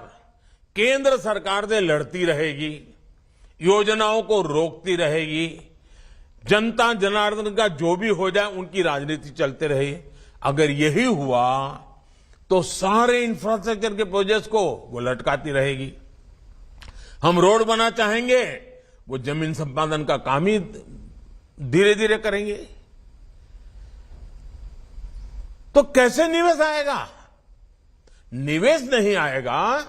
केंद्र सरकार से लड़ती रहेगी, योजनाओं को रोकती रहेगी, जनता जनार्दन का जो भी हो जाए उनकी राजनीति चलते रहे, अगर यही हुआ तो सारे इंफ्रास्ट्रक्चर के प्रोजेक्ट्स को वो लटकाती रहेगी. हम रोड बना चाहेंगे, वो जमीन संपादन का काम ही धीरे धीरे करेंगे. तो कैसे निवेश आएगा? निवेश नहीं आएगा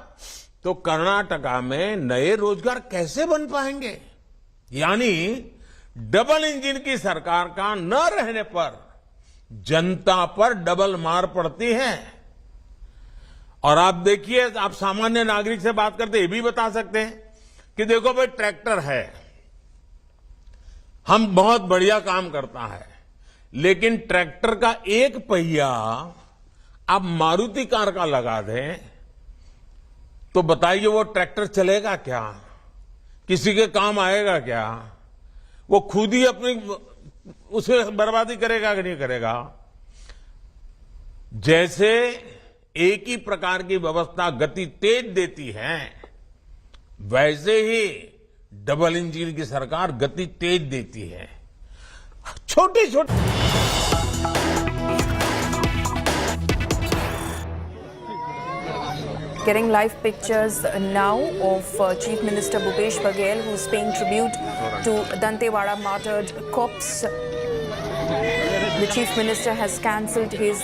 तो कर्नाटका में नए रोजगार कैसे बन पाएंगे? यानी डबल इंजन की सरकार का न रहने पर जनता पर डबल मार पड़ती है. और आप देखिए, आप सामान्य नागरिक से बात करते ये भी बता सकते हैं कि देखो भाई, ट्रैक्टर है, हम बहुत बढ़िया काम करता है, लेकिन ट्रैक्टर का एक पहिया आप मारुति कार का लगा दें तो बताइए वो ट्रैक्टर चलेगा क्या? किसी के काम आएगा क्या? वो खुद ही अपनी उसे बर्बादी करेगा कि नहीं करेगा? जैसे एक ही प्रकार की व्यवस्था गति तेज देती है, वैसे ही डबल इंजन की सरकार गति तेज देती है. छोटे छोटे Getting live pictures now of Chief Minister Bhupesh Baghel, who is paying tribute to Dantewada martyred corpse. The Chief Minister has cancelled his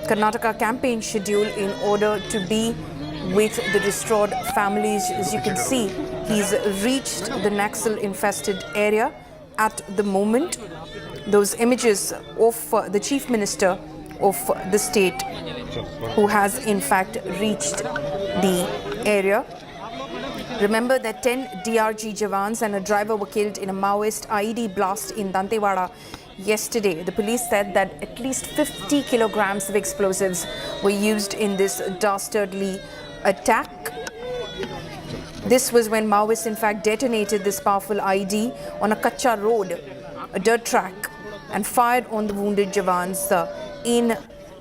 Karnataka campaign schedule in order to be with the distraught families. As you can see, he's reached the naxal infested area at the moment. Those images of the Chief Minister of the state, who has in fact reached the area. Remember that 10 DRG jawans and a driver were killed in a Maoist IED blast in Dantewada yesterday. The police said that at least 50 kilograms of explosives were used in this dastardly attack. This was when Maoists in fact detonated this powerful IED on a Kacha road, a dirt track, and fired on the wounded jawans in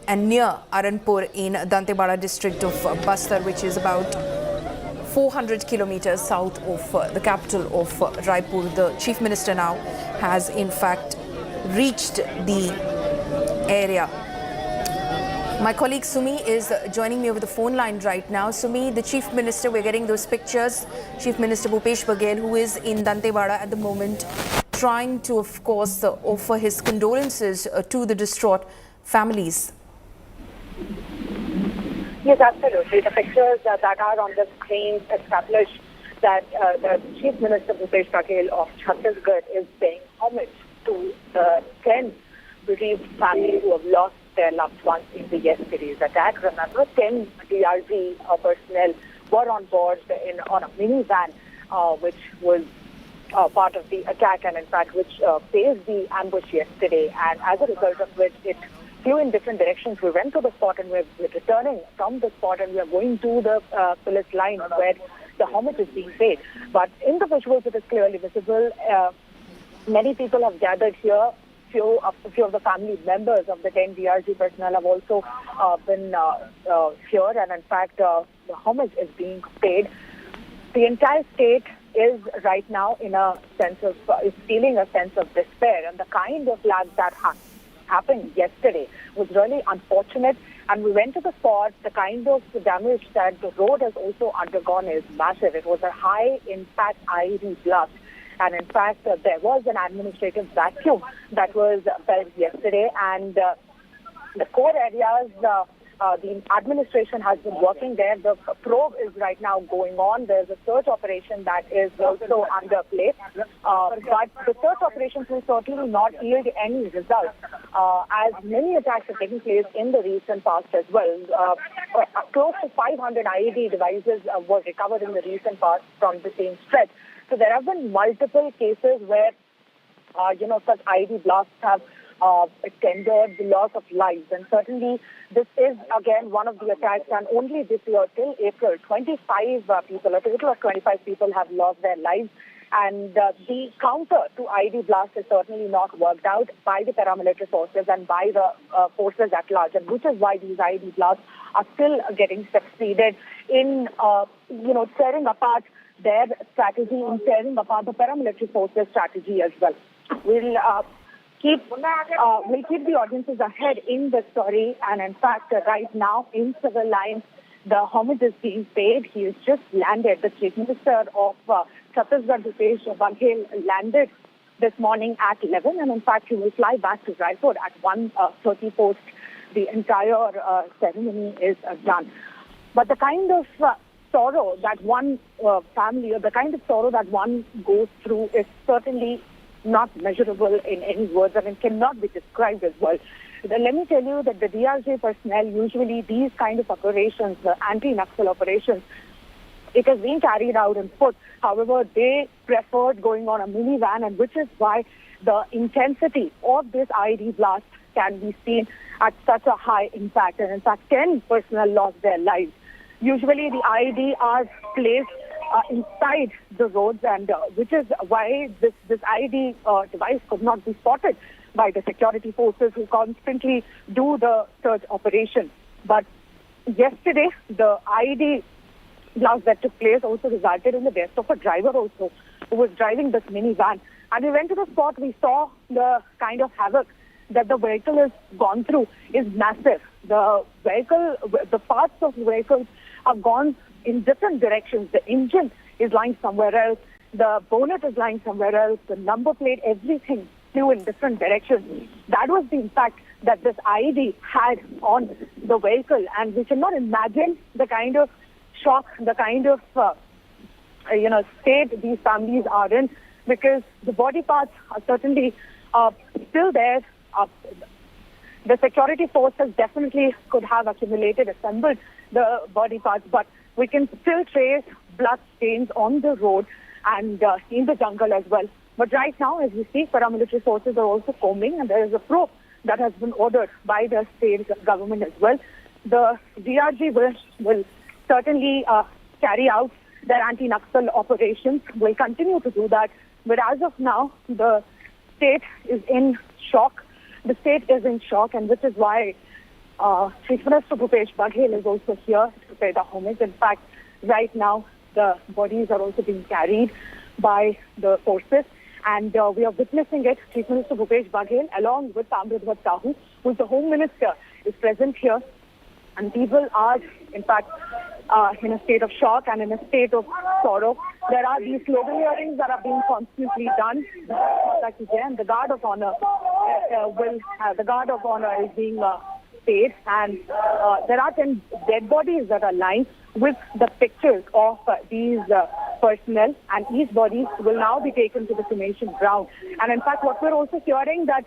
and near Aranpur in Dantewada district of Bastar, which is about 400 kilometers south of the capital of Raipur. The Chief Minister now has in fact reached the area. My colleague Sumi is joining me over the phone line right now. Sumi, the Chief Minister, we're getting those pictures. Chief Minister Bhupesh Baghel, who is in Dantewada at the moment, trying to, of course, offer his condolences to the distraught families. Yes, absolutely. The pictures that are on the screen establish that the Chief Minister Bhupesh Baghel of Chhattisgarh is paying homage to the 10 bereaved families who have lost their loved ones in the yesterday's attack. Remember, 10 DRG personnel were on board on a minivan, which was part of the attack and, in fact, which faced the ambush yesterday. And as a result of which, it flew in different directions. We went to the spot and we're returning from the spot and we are going to the police line where the homage is being paid. But in the visuals, it is clearly visible. Many people have gathered here. Few of the family members of the 10 DRG personnel have also been here, and in fact, the homage is being paid. The entire state is right now in a sense of, is feeling a sense of despair. And the kind of floods that happened yesterday was really unfortunate. And we went to the spot. The kind of damage that the road has also undergone is massive. It was a high impact IED blast. And in fact, there was an administrative vacuum that was felt yesterday. And the core areas, the administration has been working there. The probe is right now going on. There's a search operation that is also under play. But the search operations will certainly not yield any results, as many attacks have taken place in the recent past as well. Close to 500 IED devices were recovered in the recent past from the same stretch. So there have been multiple cases where, such IED blasts have tendered the loss of lives. And certainly this is again one of the attacks, and only this year till April, 25 people, a total of 25 people have lost their lives. And the counter to IED blast is certainly not worked out by the paramilitary forces and by the forces at large, and which is why these IED blasts are still getting succeeded in, tearing apart their strategy, in tearing apart the paramilitary forces' strategy as well. We'll keep the audiences ahead in the story, and in fact, right now in civil lines, the homage is being paid. He has just landed. The Chief Minister of Chhattisgarh, Bhupesh Baghel, landed this morning at 11, and in fact, he will fly back to Raipur at 1:30 post. The entire ceremony is done. But the kind of sorrow that one family, or the kind of sorrow that one goes through, is certainly not measurable in any words, and it cannot be described as well. Let me tell you that the DRG personnel, usually these kind of operations, anti-naxal operations, it has been carried out on foot. However, they preferred going on a minivan, and which is why the intensity of this IED blast can be seen at such a high impact. And in fact, 10 personnel lost their lives. Usually the IED are placed inside the roads, and which is why this IED device could not be spotted by the security forces who constantly do the search operation. But yesterday, the IED blast that took place also resulted in the death of a driver also, who was driving this minivan. And we went to the spot. We saw the kind of havoc that the vehicle has gone through is massive. The parts of the vehicles have gone in different directions. The engine is lying somewhere else. The bonnet is lying somewhere else. The number plate, everything flew in different directions. That was the impact that this IED had on the vehicle. And we cannot imagine the kind of shock, the kind of, state these families are in, because the body parts are certainly still there. The security forces definitely could have assembled the body parts, but we can still trace blood stains on the road and in the jungle as well. But right now, as we see, paramilitary forces are also combing, and there is a probe that has been ordered by the state government as well. The DRG will certainly carry out their anti-naxal operations, will continue to do that. But as of now, the state is in shock. The state is in shock, and which is why Chief Minister Bhupesh Baghel is also here to pay the homage. In fact, right now, the bodies are also being carried by the forces, and we are witnessing it. Chief Minister Bhupesh Baghel, along with Amrit Sahu, who is the Home Minister, is present here, and people are, in fact, in a state of shock and in a state of sorrow. There are these slogan hearings that are being constantly done. The guard of honor is being paid, and there are 10 dead bodies that are lying with the pictures of these personnel, and each body will now be taken to the cremation ground. And in fact, what we're also hearing that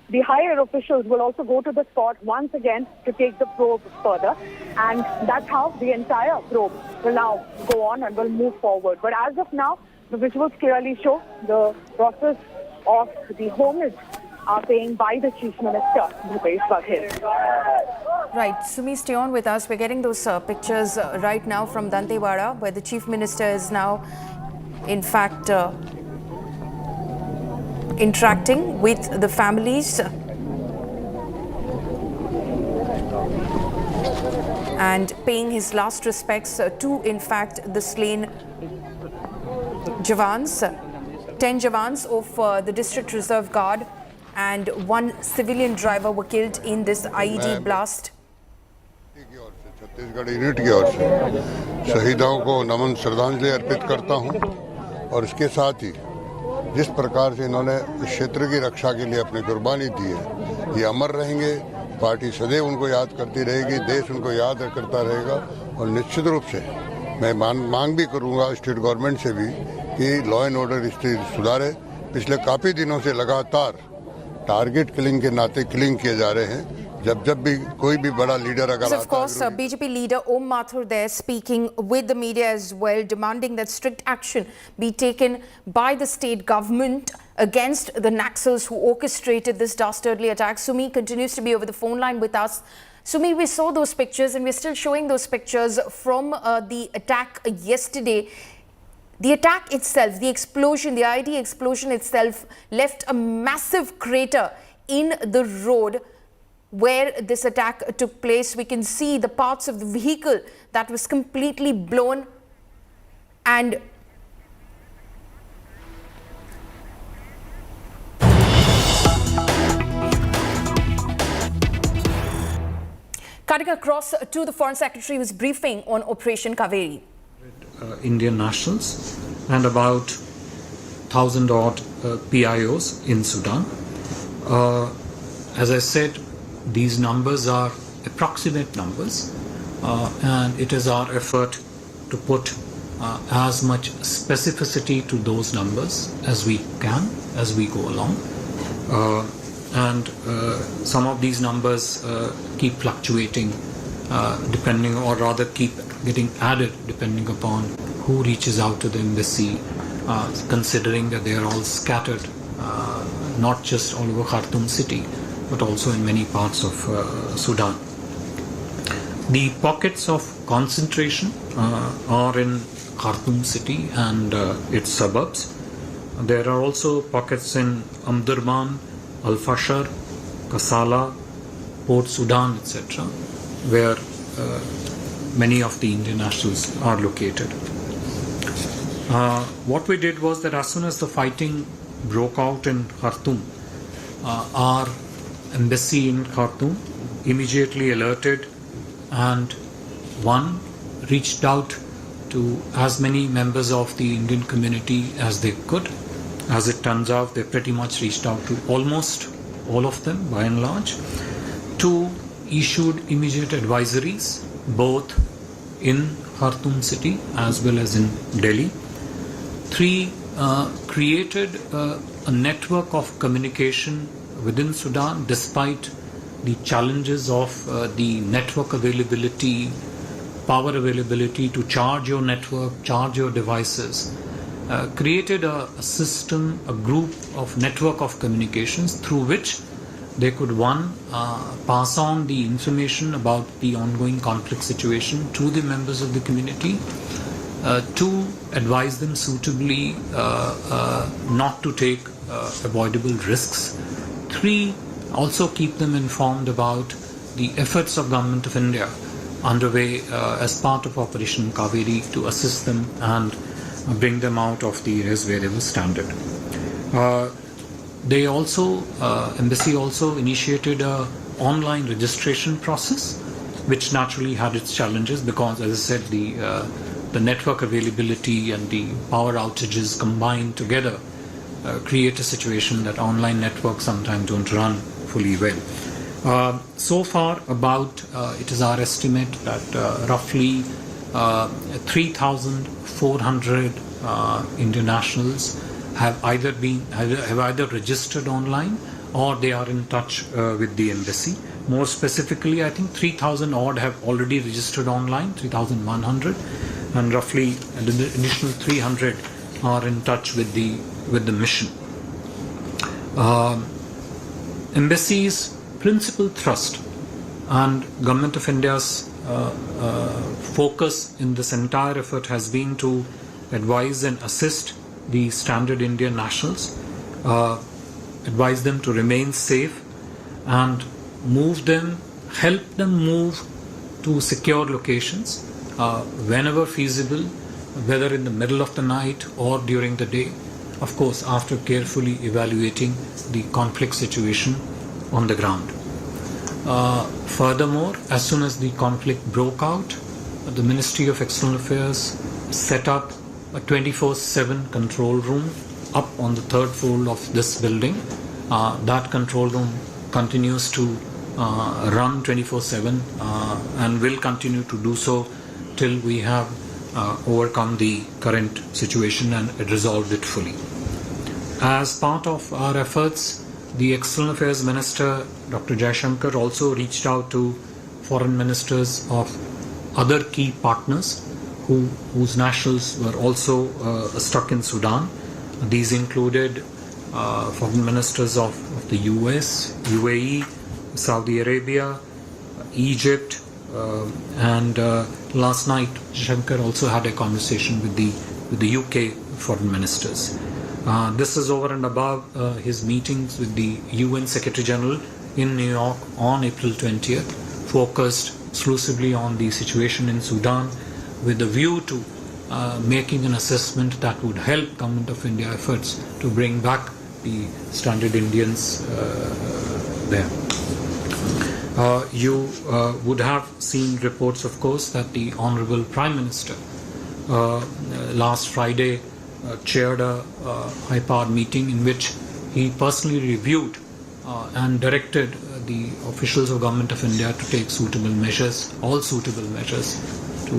the higher officials will also go to the spot once again to take the probe further, and that's how the entire probe will now go on and will move forward. But as of now, the visuals clearly show the process of the homage are paying by the Chief Minister, Bhupesh Baghel. Right, Sumi, stay on with us. We're getting those pictures right now from Dantewada, where the Chief Minister is now, in fact, interacting with the families. and paying his last respects to, in fact, the slain Jawans. 10 Jawans of the District Reserve Guard and 1 civilian driver were killed in this IED blast. Chhattisgarh unit की ओर से शहीदों को नमन श्रद्धांजलि अर्पित करता हूं और इसके साथ ही जिस प्रकार से इन्होंने इस क्षेत्र की रक्षा के लिए अपनी कुर्बानी दी है, ये अमर रहेंगे। पार्टी सदैव उनको याद करती रहेगी, देश उनको याद करता रहेगा और निश्चित रूप से मैं मांग भी करूंगा स्टेट गवर्नमेंट से भी कि लॉ एंड ऑर्डर स्थिति सुधारे। पिछले काफ़ी दिनों से लगातार टारगेट किलिंग के नाते किलिंग किए जा रहे हैं। जब भी कोई भी बड़ा लीडर अगर Of course, BJP leader Om Mathur there speaking with the media as well, demanding that strict action be taken by the state government against the naxals who orchestrated this dastardly attack. Sumi continues to be over the phone line with us. Sumi, we saw those pictures and we're still showing those pictures from the attack yesterday. The attack itself, the explosion, the IED explosion itself left a massive crater in the road where this attack took place. We can see the parts of the vehicle that was completely blown, and cutting across to the Foreign Secretary was briefing on Operation Kaveri. Indian nationals and about 1,000 odd PIOs in Sudan. As I said, these numbers are approximate numbers, and it is our effort to put as much specificity to those numbers as we can as we go along. And some of these numbers keep fluctuating depending, or rather keep getting added depending upon who reaches out to the embassy, considering that they are all scattered not just all over Khartoum city but also in many parts of Sudan. The pockets of concentration are in Khartoum city and its suburbs. There are also pockets in Omdurman, Al-Fashar, Kassala, Port Sudan, etc., where many of the Indian nationals are located. What we did was that as soon as the fighting broke out in Khartoum, our embassy in Khartoum immediately alerted and reached out to as many members of the Indian community as they could. As it turns out, they pretty much reached out to almost all of them by and large. 2 issued immediate advisories both in Khartoum city as well as in Delhi. 3 created a network of communication within Sudan despite the challenges of the network availability, power availability to charge your network, charge your devices. Created a system, a group of network of communications through which they could pass on the information about the ongoing conflict situation to the members of the community, 2 advise them suitably not to take avoidable risks, 3 also keep them informed about the efforts of Government of India underway as part of Operation Kaveri to assist them and bring them out of the areas where they were stranded. They also, embassy also initiated a online registration process, which naturally had its challenges because, as I said, the network availability and the power outages combined together create a situation that online networks sometimes don't run fully well. So far, it is our estimate that roughly 3,400 Indian nationals have either registered online or they are in touch with the embassy. More specifically, I think 3,000 odd have already registered online, 3,100, and roughly an additional 300 are in touch with the mission. Embassy's principal thrust and Government of India's focus in this entire effort has been to advise and assist the stranded Indian nationals, advise them to remain safe and help them move to secure locations whenever feasible, whether in the middle of the night or during the day, of course after carefully evaluating the conflict situation on the ground. Furthermore, as soon as the conflict broke out, the Ministry of External Affairs set up a 24/7 control room up on the third floor of this building. That control room continues to run 24/7 and will continue to do so till we have overcome the current situation and resolved it fully. As part of our efforts, the External Affairs Minister, Dr. Jaishankar, also reached out to foreign ministers of other key partners whose nationals were also stuck in Sudan. These included foreign ministers of the US, UAE, Saudi Arabia, Egypt, and last night Shankar also had a conversation with the UK foreign ministers. This is over and above his meetings with the UN Secretary General in New York on April 20th, focused exclusively on the situation in Sudan with a view to making an assessment that would help Government of India efforts to bring back the stranded Indians there. You would have seen reports, of course, that the Honorable Prime Minister last Friday chaired a high-powered meeting in which he personally reviewed and directed the officials of Government of India to take suitable measures, all suitable measures, to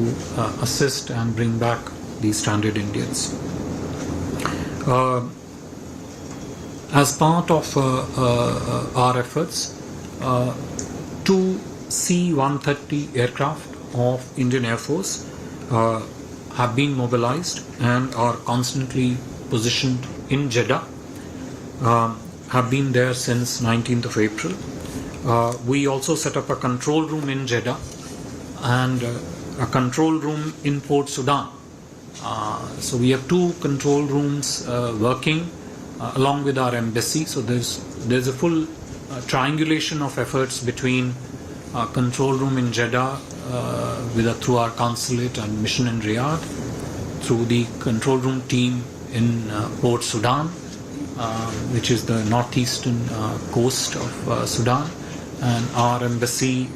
assist and bring back these stranded Indians. As part of our efforts, two C-130 aircraft of Indian Air Force have been mobilized and are constantly positioned in Jeddah, have been there since 19th of April. We also set up a control room in Jeddah and a control room in Port Sudan. So we have two control rooms working along with our embassy. So there's a full triangulation of efforts between control room in Jeddah through our consulate and mission in Riyadh, through the control room team in Port Sudan, which is the northeastern coast of Sudan, and our embassy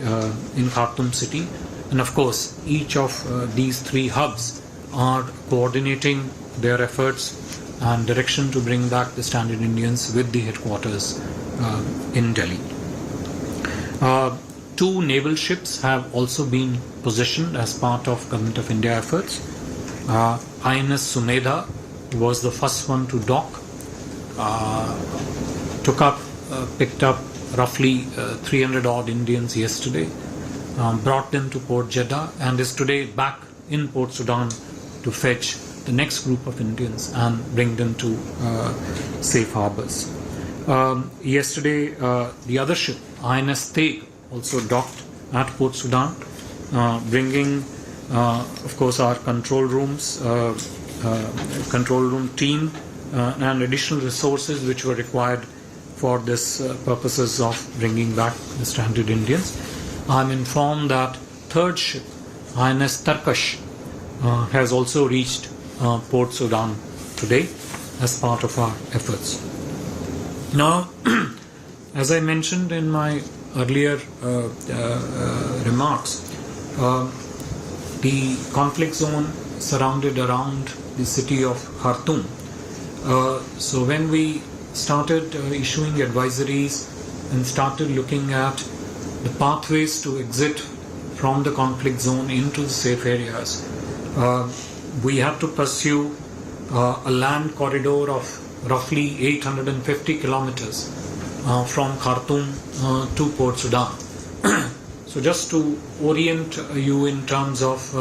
in Khartoum city. And of course, each of these three hubs are coordinating their efforts and direction to bring back the stranded Indians with the headquarters in Delhi. Two naval ships have also been positioned as part of Government of India efforts. INS Sumedha was the first one to dock, picked up roughly 300 odd Indians yesterday, brought them to Port Jeddah, and is today back in Port Sudan to fetch the next group of Indians and bring them to safe harbors. Yesterday, the other ship, INS Teg, also docked at Port Sudan, bringing, of course, our control rooms, control room team, and additional resources which were required for this purposes of bringing back the stranded Indians. I'm informed that third ship, INS Tarkash, has also reached Port Sudan today as part of our efforts. Now, as I mentioned in my earlier remarks, the conflict zone surrounded around the city of Khartoum. So when we started issuing advisories and started looking at the pathways to exit from the conflict zone into the safe areas, we had to pursue a land corridor of roughly 850 kilometers from Khartoum to Port Sudan. So just to orient you in terms of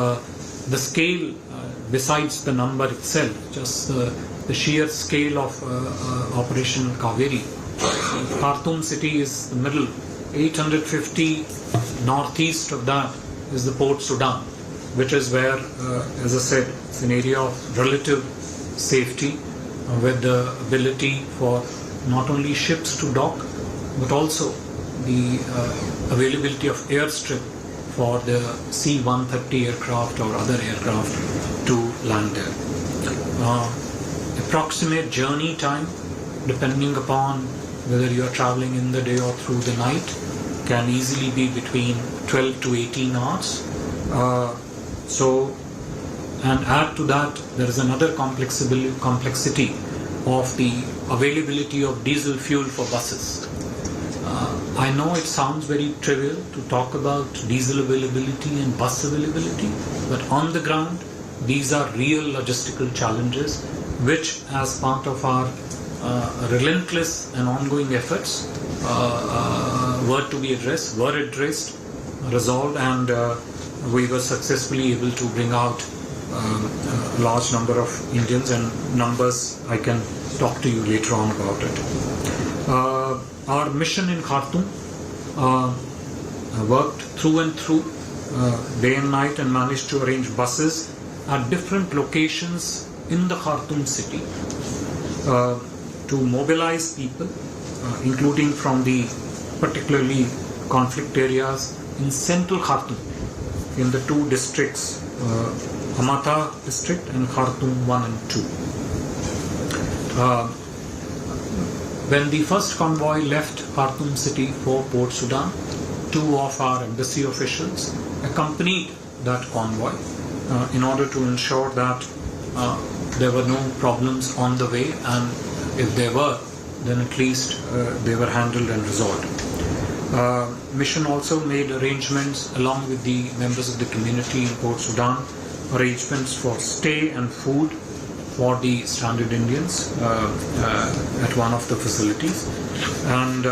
the scale, besides the number itself, just the sheer scale of Operation Kaveri. Khartoum city is the middle. 850 northeast of that is the Port Sudan, which is where, as I said, it's an area of relative safety with the ability for not only ships to dock, but also the availability of airstrip for the C-130 aircraft or other aircraft to land there. Approximate journey time, depending upon whether you are traveling in the day or through the night, can easily be between 12 to 18 hours. And add to that, there is another complexity of the availability of diesel fuel for buses. I know it sounds very trivial to talk about diesel availability and bus availability, but on the ground, these are real logistical challenges which, as part of our relentless and ongoing efforts, were addressed, resolved, and we were successfully able to bring out a large number of Indians, and numbers I can talk to you later on about it. Our mission in Khartoum worked through and through, day and night, and managed to arrange buses at different locations in the Khartoum city to mobilize people, including from the particularly conflict areas in central Khartoum, in the two districts, Hamata district and Khartoum 1 and 2. When the first convoy left Khartoum city for Port Sudan, 2 of our embassy officials accompanied that convoy in order to ensure that there were no problems on the way, and if there were, then at least they were handled and resolved. Mission also made arrangements along with the members of the community in Port Sudan, arrangements for stay and food for the stranded Indians at one of the facilities. And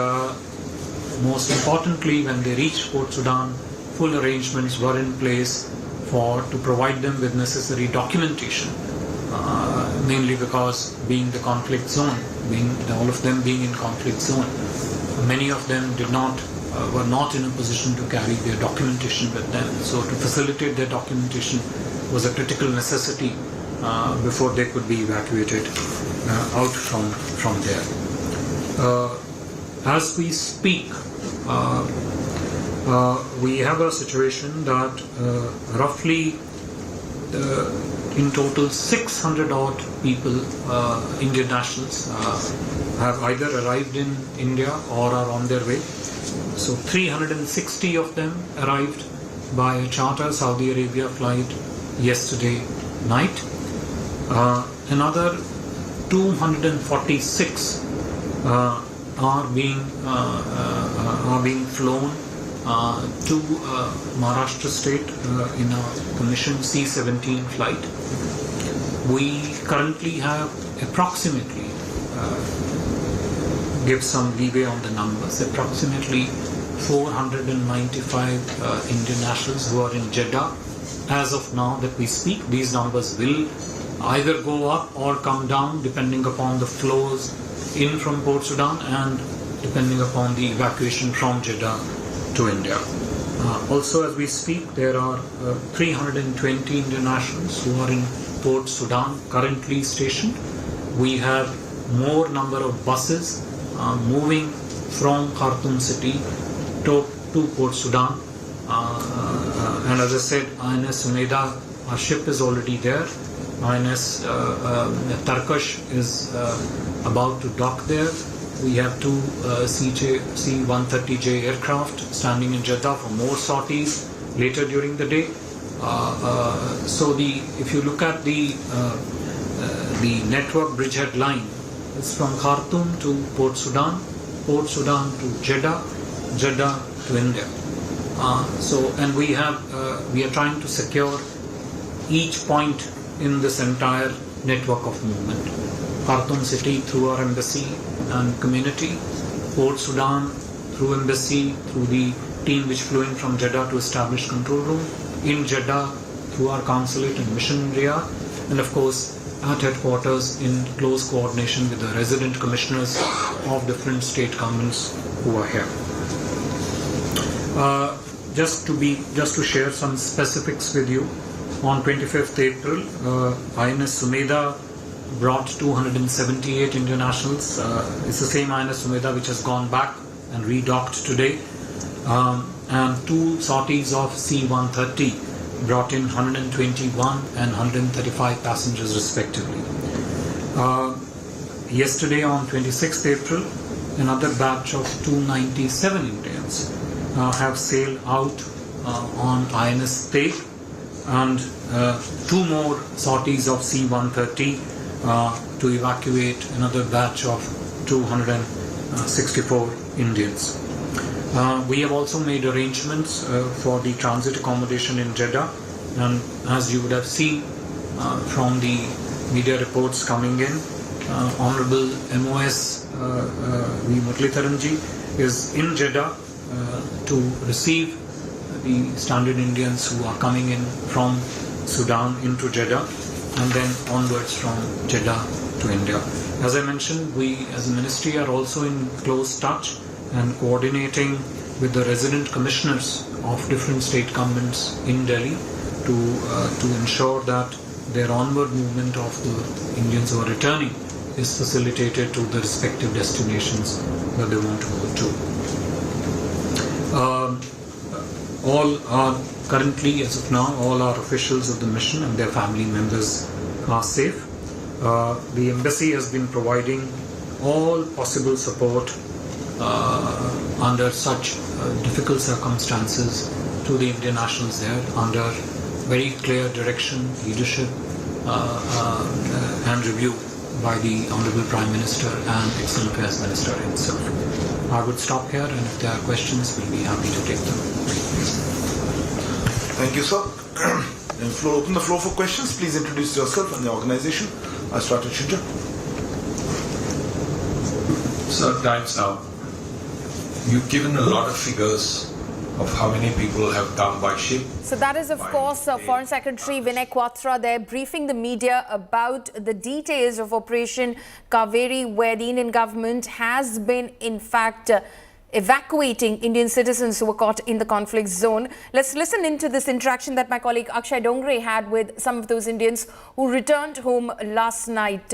most importantly, when they reached Port Sudan, full arrangements were in place to provide them with necessary documentation, mainly because being the conflict zone, all of them being in conflict zone, many of them were not in a position to carry their documentation with them. So to facilitate their documentation was a critical necessity before they could be evacuated out from there. As we speak, we have a situation that roughly in total 600 odd people, Indian nationals, have either arrived in India or are on their way. So 360 of them arrived by a charter Saudi Arabia flight yesterday night. Another 246 are being flown to Maharashtra state in a commissioned C-17 flight. We currently have approximately, give some leeway on the numbers, approximately 495 Indian nationals who are in Jeddah. As of now that we speak, these numbers will either go up or come down depending upon the flows in from Port Sudan and depending upon the evacuation from Jeddah to India. Also, as we speak, there are 320 Indian nationals who are in Port Sudan currently stationed. We have more number of buses moving from Khartoum city to Port Sudan. And as I said, INS Umeda, our ship is already there. INS Tarkash is about to dock there. We have 2 C-130J aircraft standing in Jeddah for more sorties later during the day. So if you look at the network bridgehead line, it's from Khartoum to Port Sudan to Jeddah, Jeddah to India. And we are trying to secure each point in this entire network of movement. Khartoum city through our embassy and community, Port Sudan through embassy, through the team which flew in from Jeddah to establish control room, in Jeddah through our consulate and mission in Riyadh, and of course at headquarters in close coordination with the resident commissioners of different state governments who are here. Just to share some specifics with you, on 25th April, INS Umeda brought 278 Indian nationals. It's the same INS Umeda which has gone back and redocked today. and 2 sorties of C-130 brought in 121 and 135 passengers respectively. Yesterday on 26th April, another batch of 297 Indians have sailed out on INS Teg, and 2 more sorties of C-130 to evacuate another batch of 264 Indians. We have also made arrangements for the transit accommodation in Jeddah, and as you would have seen from the media reports coming in, Honorable MOS V. Muralidharanji is in Jeddah to receive the standard Indians who are coming in from Sudan into Jeddah and then onwards from Jeddah to India. As I mentioned, we as a ministry are also in close touch and coordinating with the resident commissioners of different state governments in Delhi to ensure that their onward movement of the Indians who are returning is facilitated to the respective destinations that they want to move to. All are currently, as of now, all our officials of the mission and their family members are safe. The embassy has been providing all possible support under such difficult circumstances to the Indian nationals there, under very clear direction, leadership and review by the Honorable Prime Minister and External Affairs Minister himself. I would stop here, and if there are questions, we'll be happy to take them. Thank you, sir. Open the floor for questions. Please introduce yourself and the organization. I'll start with Shinja. Sir, Times Now. You've given a lot of figures of how many people have come by ship. So that is, of course, Foreign Secretary Vinay Quatra there briefing the media about the details of Operation Kaveri, where the Indian government has been, in fact, evacuating Indian citizens who were caught in the conflict zone. Let's listen into this interaction that my colleague Akshay Dongre had with some of those Indians who returned home last night.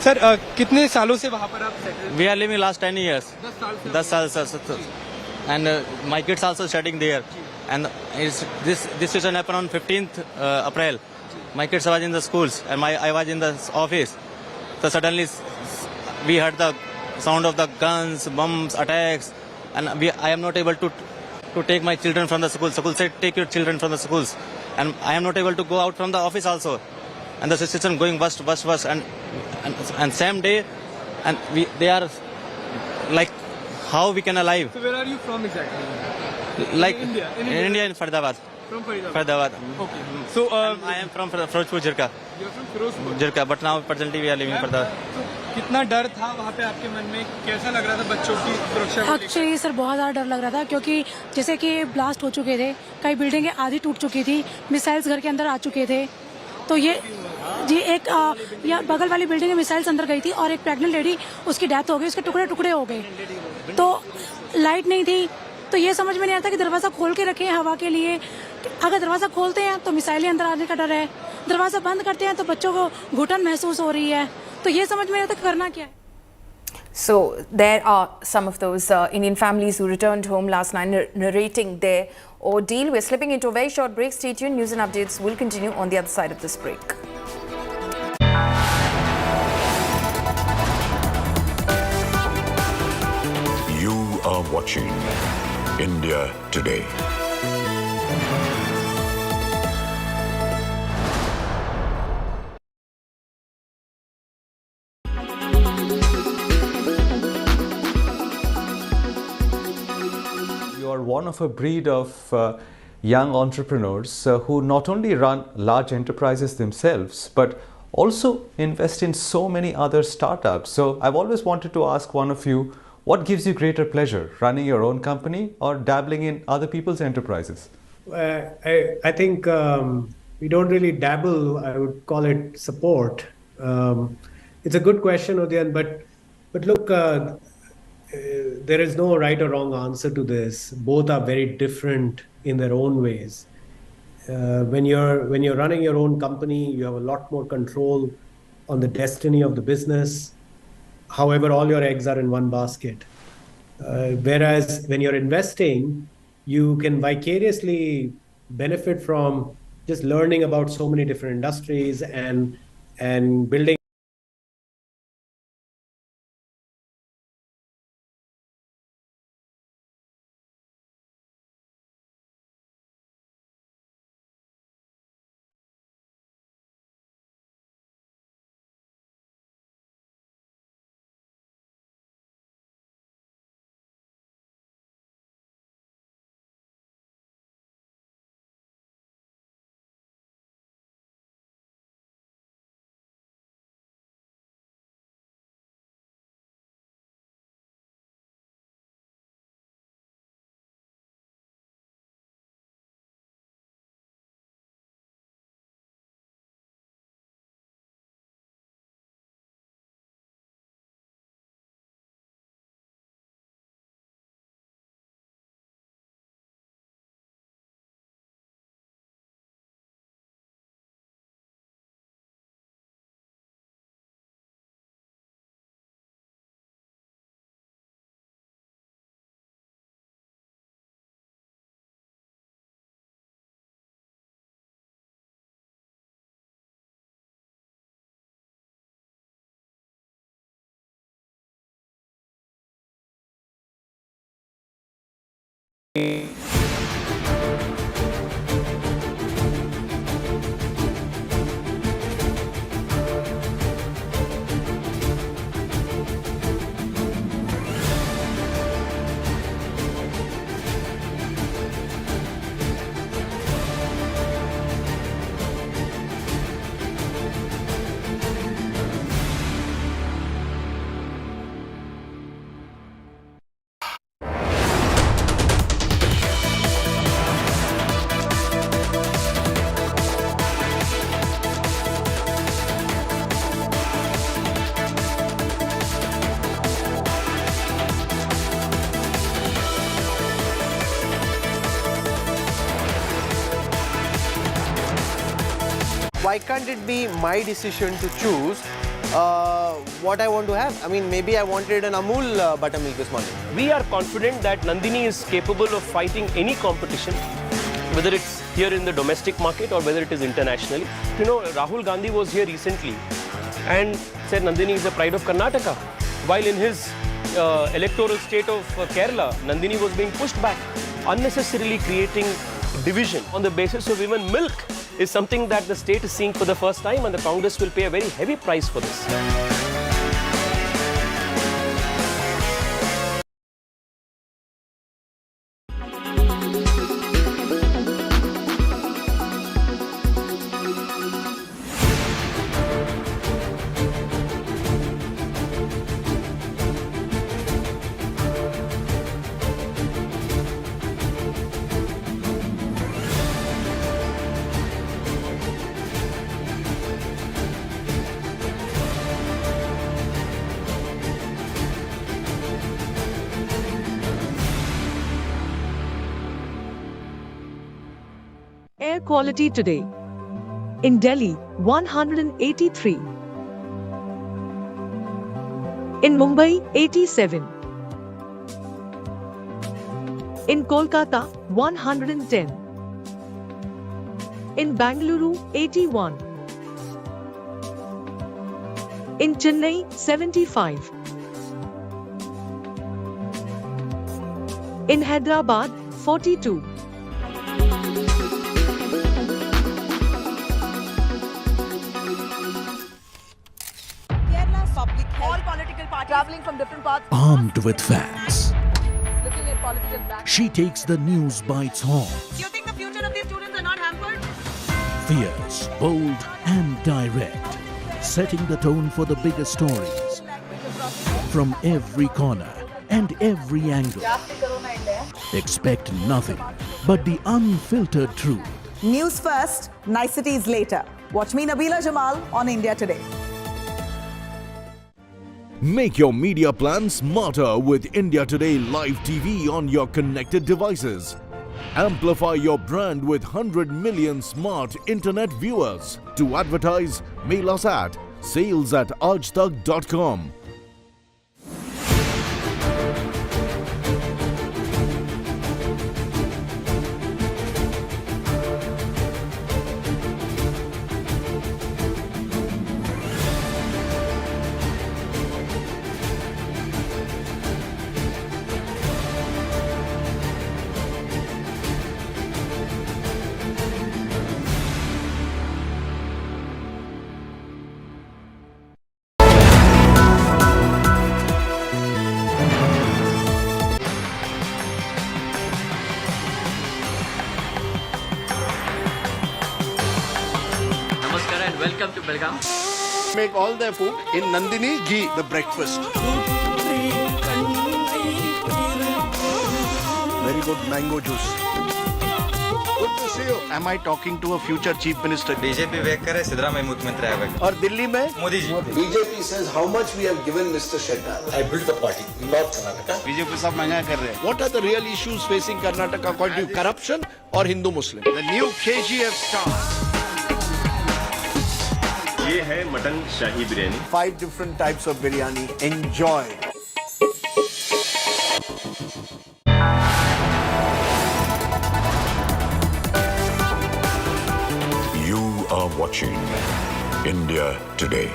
Sir कितने सालों से वहाँ पर आप settle? We are living last 10 years. 10 साल sir. And my kids also studying there. And this situation happened on 15th April. My kids was in the schools and I was in the office. So suddenly we heard the sound of the guns, bombs, attacks, and I am not able to take my children from the school. School said take your children from the schools, and I am not able to go out from the office also. And the situation going worse, and same day, and they are like, how we can alive? So where are you from exactly? Like in India, in Faridabad. From Faridabad. Faridabad. Okay. So I am from Firozpur Jirka. You're from Firozpur. Jirka, but now presently we are living in Faridabad. कितना डर था वहाँ पे आपके मन में? कैसा लग रहा था बच्चों की सुरक्षा को लेकर? एक्चुअली सर बहुत ज़्यादा डर लग रहा था, क्योंकि जैसे कि ब्लास्ट हो चुके थे, कई बिल्डिंगें आधी टूट चुकी थी, मिसाइल्स घर के अंदर आ चुके थे, तो ये जी एक या बगल वाली बिल्डिंग में मिसाइल्स अंदर गई थी और एक प्रेग्नेंट लेडी, उसकी डेथ हो गई, उसके टुकड़े टुकड़े हो गए, तो लाइट नहीं थी, तो ये समझ में नहीं आता कि दरवाज़ा खोल के रखें हवा के लिए। अगर दरवाज़ा खोलते हैं तो मिसाइलें अंदर आने का डर है, दरवाज़ा बंद करते हैं तो बच्चों को घुटन महसूस हो रही है, तो ये समझ में नहीं आता कि करना क्या है। So there are some of those Indian families who returned home last night narrating their ordeal. We're slipping into a very short break. Stay tuned. News and updates will continue on the other side of this break. You are watching India Today. You are one of a breed of young entrepreneurs who not only run large enterprises themselves, but also invest in so many other startups. So I've always wanted to ask one of you, what gives you greater pleasure, running your own company or dabbling in other people's enterprises? I think we don't really dabble. I would call it support. It's a good question, Udyan, but look, there is no right or wrong answer to this. Both are very different in their own ways. When you're running your own company, you have a lot more control on the destiny of the business. However, all your eggs are in one basket. Whereas when you're investing, you can vicariously benefit from just learning about so many different industries and building. Why can't it be my decision to choose what I want to have? I mean, maybe I wanted an Amul buttermilk this morning. We are confident that Nandini is capable of fighting any competition, whether it's here in the domestic market or whether it is internationally. You know, Rahul Gandhi was here recently and said Nandini is the pride of Karnataka, while in his electoral state of Kerala, Nandini was being pushed back, unnecessarily creating division on the basis of even milk is something that the state is seeing for the first time, and the Congress will pay a very heavy price for this. Air quality today. In Delhi, 183. In Mumbai, 87. In Kolkata, 110. In Bangalore, 81. In Chennai, 75. In Hyderabad, 42. Traveling from different parts. Armed with facts, Looking at political back. she takes the news by its horns. Do you think the future of these students are not hampered? Fierce, bold, and direct, setting the tone for the biggest stories from every corner and every angle. Expect nothing but the unfiltered truth. News first, niceties later. Watch me, Nabila Jamal, on India Today. Make your media plan smarter with India Today Live TV on your connected devices. Amplify your brand with 100 million smart internet viewers. To advertise, mail us at sales@aajtak.com. welcome. Make all their food in Nandini ghee, the breakfast. Very good mango juice. Good to see you. Am I talking to a future chief minister? BJP wake करे सिद्धरामैया मुख्यमंत्री आएगा. और दिल्ली में Modi ji. BJP says how much we have given Mr. Shettar. I built the party in North Karnataka. BJP सब महंगा कर रहे हैं. What are the real issues facing Karnataka according to you? Corruption or Hindu Muslim? The new KGF star. ये है mutton shahi biryani. 5 different types of biryani. Enjoy. You are watching India Today.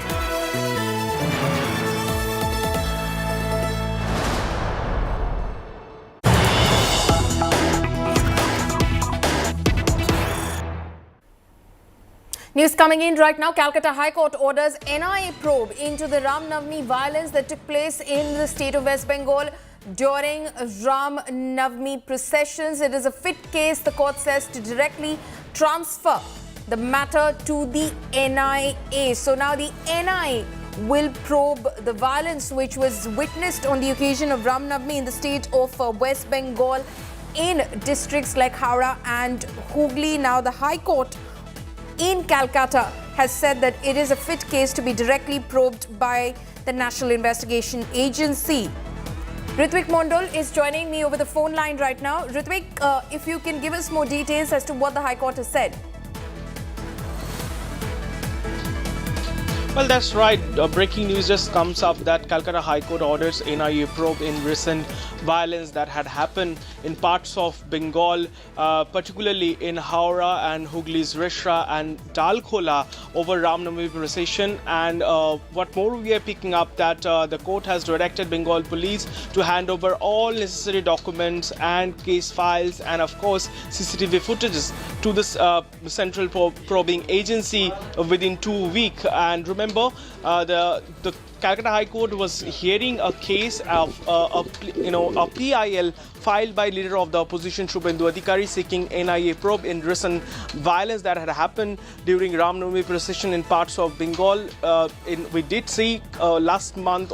News coming in right now. Calcutta High Court orders NIA probe into the Ram Navami violence that took place in the state of West Bengal during Ram Navami processions. It is a fit case, the court says, to directly transfer the matter to the NIA. So now the NIA will probe the violence which was witnessed on the occasion of Ram Navami in the state of West Bengal in districts like Howrah and Hooghly. Now the High Court in Calcutta has said that it is a fit case to be directly probed by the National Investigation Agency. Ritwik Mondal is joining me over the phone line right now. Ritwik, if you can give us more details as to what the High Court has said. Well, that's right. Breaking news just comes up that Calcutta High Court orders NIA probe in recent violence that had happened in parts of Bengal, particularly in Howrah and Hooghly's Rishra and Dalkola over Ram Navami procession. And what more we are picking up that the court has directed Bengal police to hand over all necessary documents and case files and of course CCTV footages to this central probing agency within 2 weeks. And remember, the Calcutta High Court was hearing a case of a PIL filed by leader of the opposition Shubhendu Adhikari seeking NIA probe in recent violence that had happened during Ram Navami procession in parts of Bengal. We did see last month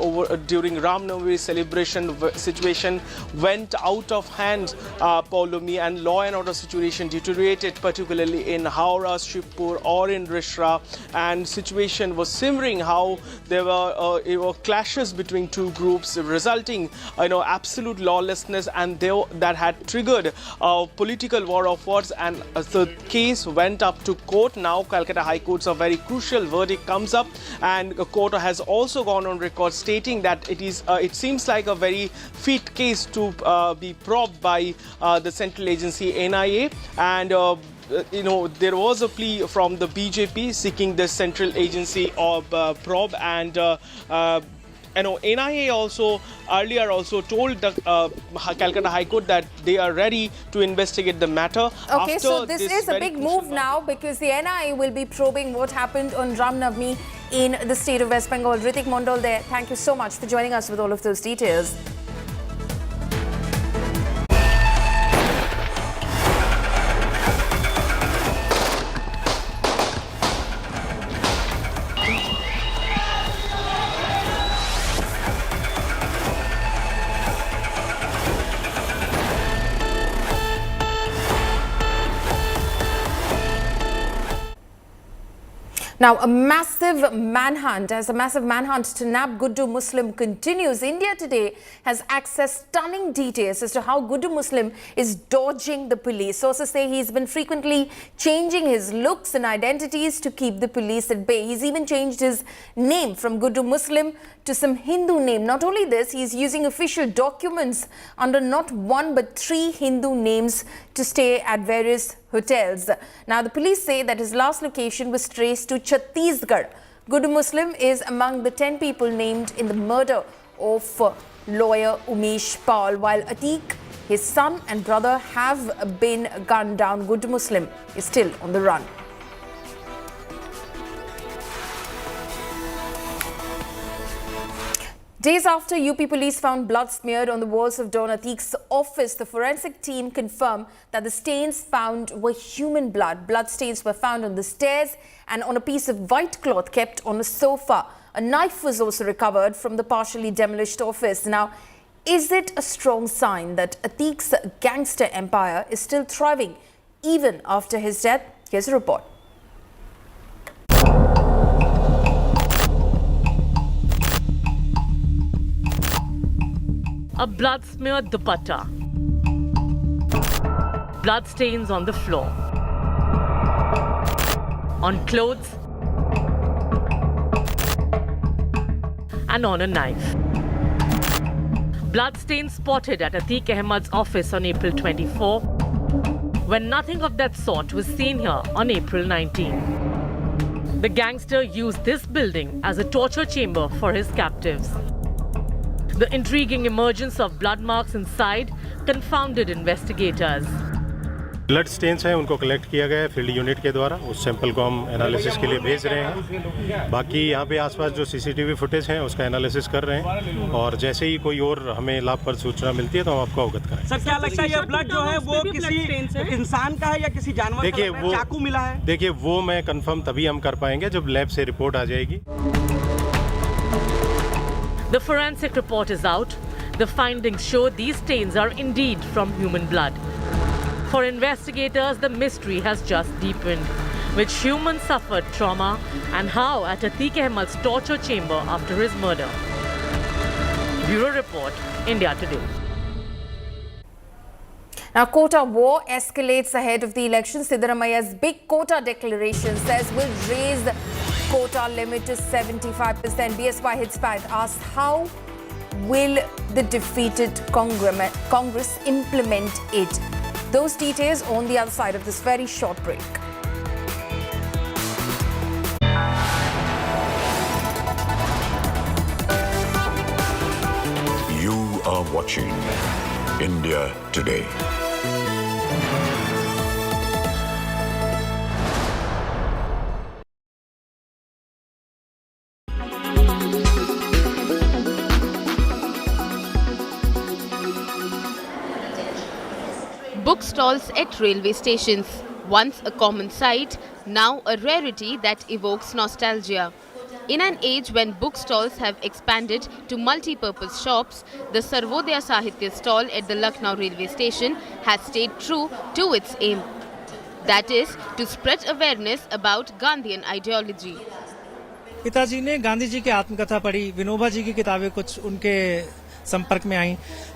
during Ram Navami celebration situation went out of hand, Paulomi, and law and order situation deteriorated, particularly in Howrah, Shivpur or in Rishra, and situation was simmering how there were clashes between two groups resulting absolute lawlessness, and that had triggered a political war of words, and the case went up to court. Now Calcutta High Court's a very crucial verdict comes up, and the court has also gone on record stating that it seems like a very fit case to be probed by the central agency NIA, and there was a plea from the BJP seeking the central agency of probe, and NIA also earlier also told the Calcutta High Court that they are ready to investigate the matter. Okay, so this is a big move now because the NIA will be probing what happened on Ram Navami in the state of West Bengal. Ritwik Mondal there, thank you so much for joining us with all of those details. Now, a massive manhunt to nab Guddu Muslim continues. India Today has accessed stunning details as to how Guddu Muslim is dodging the police. Sources say he's been frequently changing his looks and identities to keep the police at bay. He's even changed his name from Guddu Muslim to some Hindu name. Not only this, he's using official documents under not one but 3 Hindu names to stay at various hotels. Now, the police say that his last location was traced to Chhattisgarh. Guddu Muslim is among the 10 people named in the murder of lawyer Umesh Paul, while Atiq, his son and brother have been gunned down. Guddu Muslim is still on the run. Days after UP police found blood smeared on the walls of Don Atiq's office, the forensic team confirmed that the stains found were human blood. Blood stains were found on the stairs and on a piece of white cloth kept on a sofa. A knife was also recovered from the partially demolished office. Now, is it a strong sign that Atiq's gangster empire is still thriving even after his death? Here's a report. A blood-smeared dupatta. Blood stains on the floor. On clothes. And on a knife. Blood stains spotted at Atiq Ahmed's office on April 24, when nothing of that sort was seen here on April 19. The gangster used this building as a torture chamber for his captives. The intriguing emergence of blood marks inside confounded investigators. Blood stains हैं उनको collect किया गया है field unit के द्वारा उस sample को हम एनालिसिस के लिए भेज रहे हैं बाकी यहाँ पे आसपास जो सीसीटीवी फुटेज हैं उसका एनालिसिस कर रहे हैं और जैसे ही कोई और हमें लाभप्रद सूचना मिलती है तो हम आपको अवगत कराएंगे। सर क्या लगता है ये ब्लड जो है वो किसी इंसान का है या किसी जानवर देखिए का वो चाकू मिला है? देखिए वो मैं कंफर्म तभी हम कर पाएंगे जब लैब से रिपोर्ट आ जाएगी। The forensic report is out. The findings show these stains are indeed from human blood. For investigators, the mystery has just deepened. Which humans suffered trauma and how at Atiq Ahmed's torture chamber after his murder. Bureau Report, India Today. Now, quota war escalates ahead of the election. Siddaramaia's big quota declaration says will raise the quota limit to 75%. BSY Hitspat asks how will the defeated Congress implement it? Those details on the other side of this very short break. You are watching India Today. Bookstalls at railway stations. Once a common sight, now a rarity that evokes nostalgia. In an age when bookstalls have expanded to multi-purpose shops, the Sarvodaya Sahitya stall at the Lucknow railway station has stayed true to its aim. That is, to spread awareness about Gandhian ideology. पिताजी ने गांधी जी की आत्मकथा पढ़ी, विनोबा जी की किताबें कुछ उनके संपर्क में आई,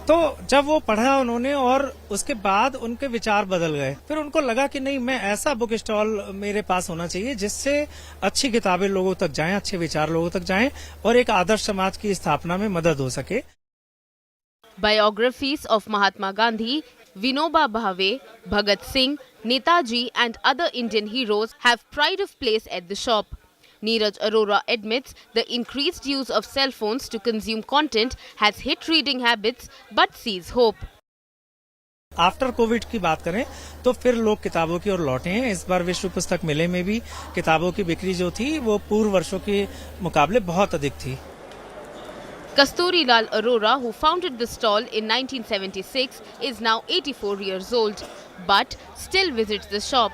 तो जब वो पढ़ा उन्होंने और उसके बाद उनके विचार बदल गए। फिर उनको लगा कि नहीं, मैं ऐसा बुक स्टॉल मेरे पास होना चाहिए जिससे अच्छी किताबें लोगों तक जाएं, अच्छे विचार लोगों तक जाएं और एक आदर्श समाज की स्थापना में मदद हो सके। Biographies of Mahatma Gandhi, Vinoba Bhave, Bhagat Singh, Netaji and other Indian heroes have pride of place at the shop. Neeraj Arora admits the increased use of cell phones to consume content has hit reading habits but sees hope. After Covid की बात करें तो फिर लोग किताबों की ओर लौटे हैं। इस बार विश्व पुस्तक मेले में भी किताबों की बिक्री जो थी वो पूर्व वर्षों के मुकाबले बहुत अधिक थी। Kasturi Lal Arora, who founded the stall in 1976, is now 84 years old, but still visits the shop.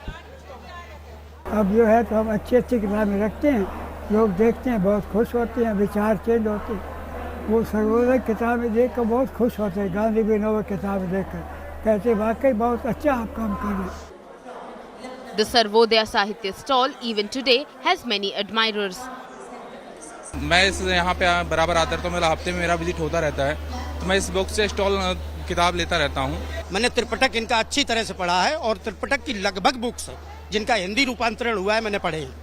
अब जो है तो हम अच्छी अच्छी किताबें रखते हैं, लोग देखते हैं, बहुत खुश होते हैं, विचार चेंज होते हैं। वो सर्वोदय किताबें देखकर बहुत खुश होते हैं, गांधी विनोबा किताबें देखकर कहते वाकई बहुत अच्छा आप काम कर रहे हैं। The Sarvodaya Sahitya stall even today has many admirers. मैं इस यहाँ पे बराबर आता रहता हूँ, मेरा हफ्ते में मेरा विजिट होता रहता है, तो मैं इस बुक से स्टॉल किताब लेता रहता हूँ। मैंने त्रिपिटक इनका अच्छी तरह से पढ़ा है और त्रिपिटक की लगभग बुक्स जिनका हिंदी रूपांतरण हुआ है मैंने पढ़े हैं।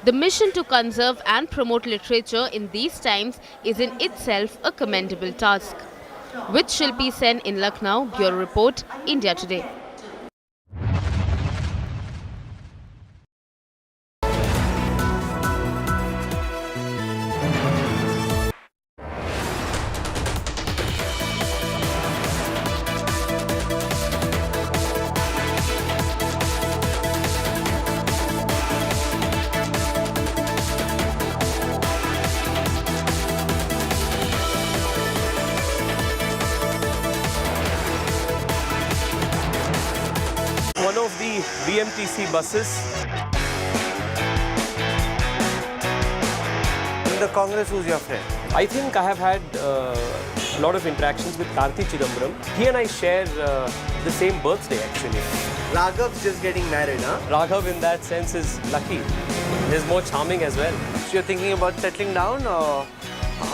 The mission to conserve and promote literature in these times is in itself a commendable task. With Shilpi Sen in Lucknow, Bureau Report, India Today. BMTC buses. In the Congress, who's your friend? I think I have had a lot of interactions with Karthi Chidambaram. He and I share the same birthday actually. Raghav's just getting married, huh? Raghav in that sense is lucky. He's more charming as well. So you're thinking about settling down, or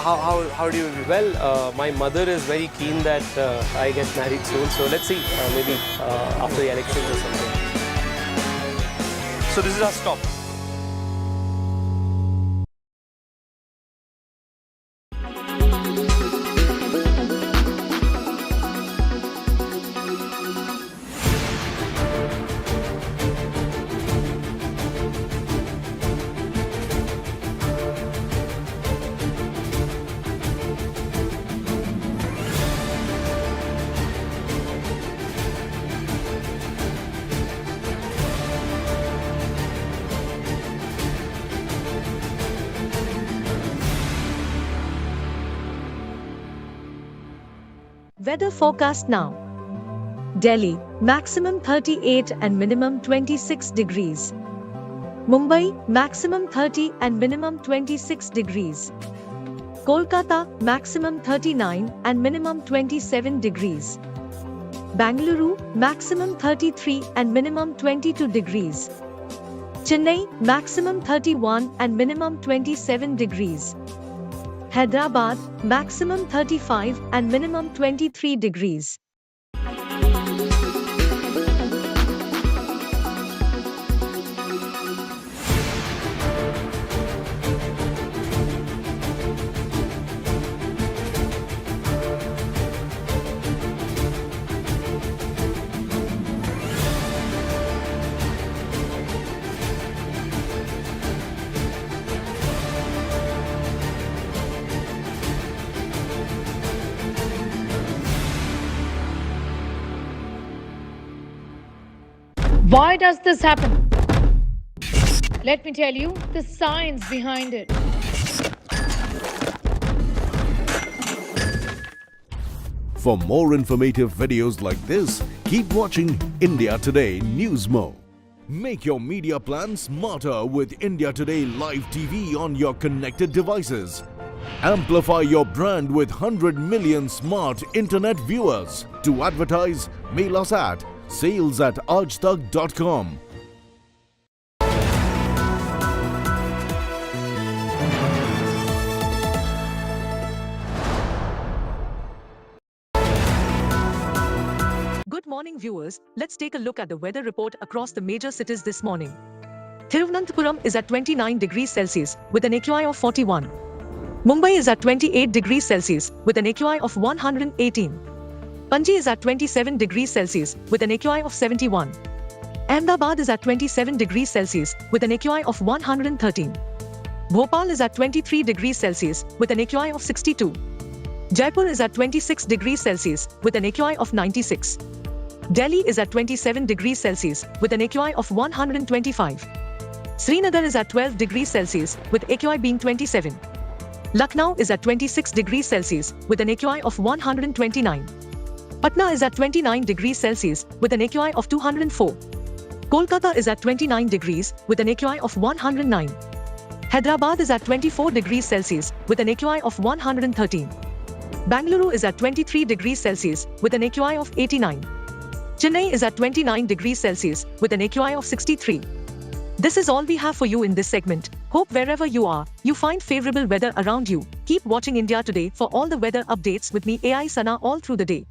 how do you? Well, my mother is very keen that I get married soon. So let's see, maybe after the elections or something. So this is our stop. Weather forecast now. Delhi, maximum 38 and minimum 26 degrees. Mumbai, maximum 30 and minimum 26 degrees. Kolkata, maximum 39 and minimum 27 degrees. Bangalore, maximum 33 and minimum 22 degrees. Chennai, maximum 31 and minimum 27 degrees. Hyderabad, maximum 35 and minimum 23 degrees. Why does this happen? Let me tell you the science behind it. For more informative videos like this, keep watching India Today Newsmo. Make your media plan smarter with India Today Live TV on your connected devices. Amplify your brand with 100 million smart internet viewers. To advertise, mail us at sales@aajtak.com. Good morning, viewers. Let's take a look at the weather report across the major cities this morning. Thiruvananthapuram is at 29 degrees Celsius with an AQI of 41. Mumbai is at 28 degrees Celsius with an AQI of 118. Panji is at 27 degrees Celsius with an AQI of 71. Ahmedabad is at 27 degrees Celsius with an AQI of 113. Bhopal is at 23 degrees Celsius with an AQI of 62. Jaipur is at 26 degrees Celsius with an AQI of 96. Delhi is at 27 degrees Celsius with an AQI of 125. Srinagar is at 12 degrees Celsius with AQI being 27. Lucknow is at 26 degrees Celsius with an AQI of 129. Patna is at 29 degrees Celsius with an AQI of 204. Kolkata is at 29 degrees with an AQI of 109. Hyderabad is at 24 degrees Celsius with an AQI of 113. Bangalore is at 23 degrees Celsius with an AQI of 89. Chennai is at 29 degrees Celsius with an AQI of 63. This is all we have for you in this segment. Hope wherever you are, you find favorable weather around you. Keep watching India Today for all the weather updates with me, AI Sana, all through the day.